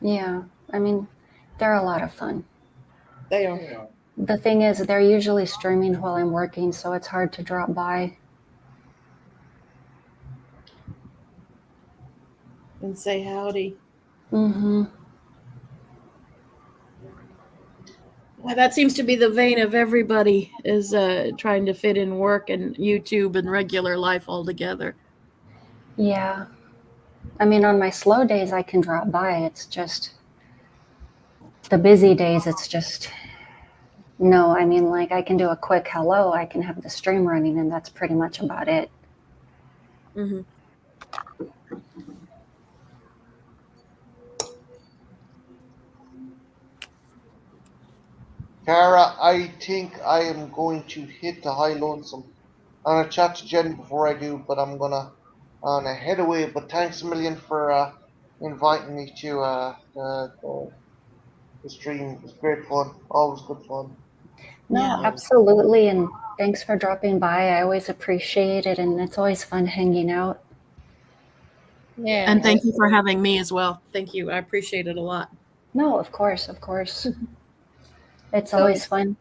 A: yeah. I mean, they're a lot of fun.
C: They are.
H: Yeah.
A: The thing is, they're usually streaming while I'm working, so it's hard to drop by.
C: And say howdy.
A: Mm-hmm.
C: That seems to be the vein of everybody, is trying to fit in work and YouTube and regular life all together.
A: Yeah. I mean, on my slow days, I can drop by. It's just the busy days, it's just no. I mean, like, I can do a quick hello, I can have the stream running, and that's pretty much about it.
C: Mm-hmm.
B: Cara, I think I am going to hit the high lonesome. I'm gonna chat to Jen before I do, but I'm gonna head away. But thanks a million for inviting me to the stream. It was great fun. Always good fun.
A: No,
C: Yeah.
A: absolutely. And thanks for dropping by. I always appreciate it, and it's always fun hanging out.
D: Yeah.
C: And thank you for having me as well. Thank you. I appreciate it a lot.
A: No, of course, of course. It's always fun.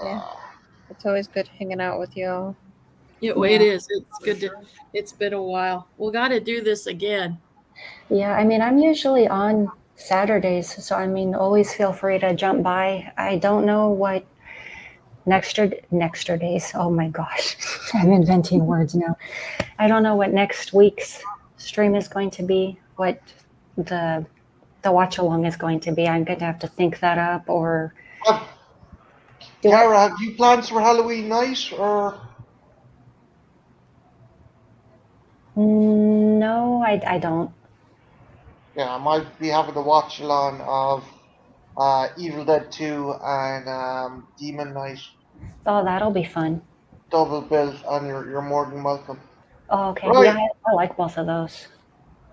D: Yeah. It's always good hanging out with y'all.
C: It is. It's good to. It's been a while. We got to do this again.
A: Yeah, I mean, I'm usually on Saturdays, so I mean, always feel free to jump by. I don't know what next days. Oh my gosh, I'm inventing words now. I don't know what next week's stream is going to be. What the watch along is going to be. I'm going to have to think that up. Or
B: Cara, have you plans for Halloween night or?
A: No, I don't.
B: Yeah, I might be having to watch along of Evil Dead 2 and Demon Knight.
A: Oh, that'll be fun.
B: Double bill, and you're more than welcome.
A: Oh, okay.
B: Right,
A: Yeah, I like both of those.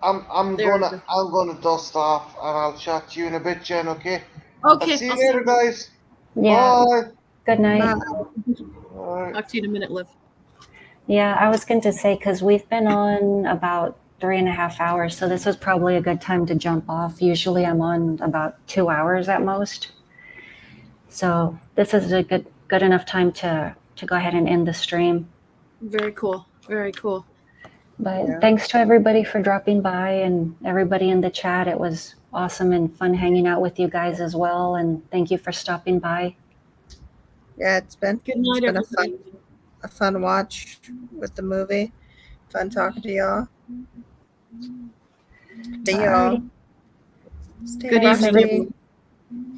B: I'm
C: There we
B: gonna dust off, and I'll chat to you in a bit, Jen. Okay.
C: Okay,
B: I'll see you
C: I'll see
B: later,
C: you.
B: guys.
A: Yeah.
B: Bye.
A: Good night.
B: Bye.
C: Talk to you in a minute, Liv.
A: Yeah, I was going to say, because we've been on about 3.5 hours, so this was probably a good time to jump off. Usually I'm on about 2 hours at most. So this is a good enough time to go ahead and end the stream.
C: Very cool. Very cool.
A: But
D: Yeah.
A: thanks to everybody for dropping by and everybody in the chat. It was awesome and fun hanging out with you guys as well. And thank you for stopping by.
D: Yeah, it's been
C: Good night, everybody.
D: a fun watch with the movie. Fun talking to y'all. See y'all.
A: Alrighty.
D: Stay
C: Good
A: Thanks,
C: evening,
A: every-
C: everyone.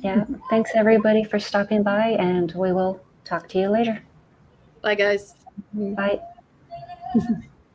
A: Yeah, thanks everybody for stopping by, and we will talk to you later.
C: Bye, guys.
A: Bye.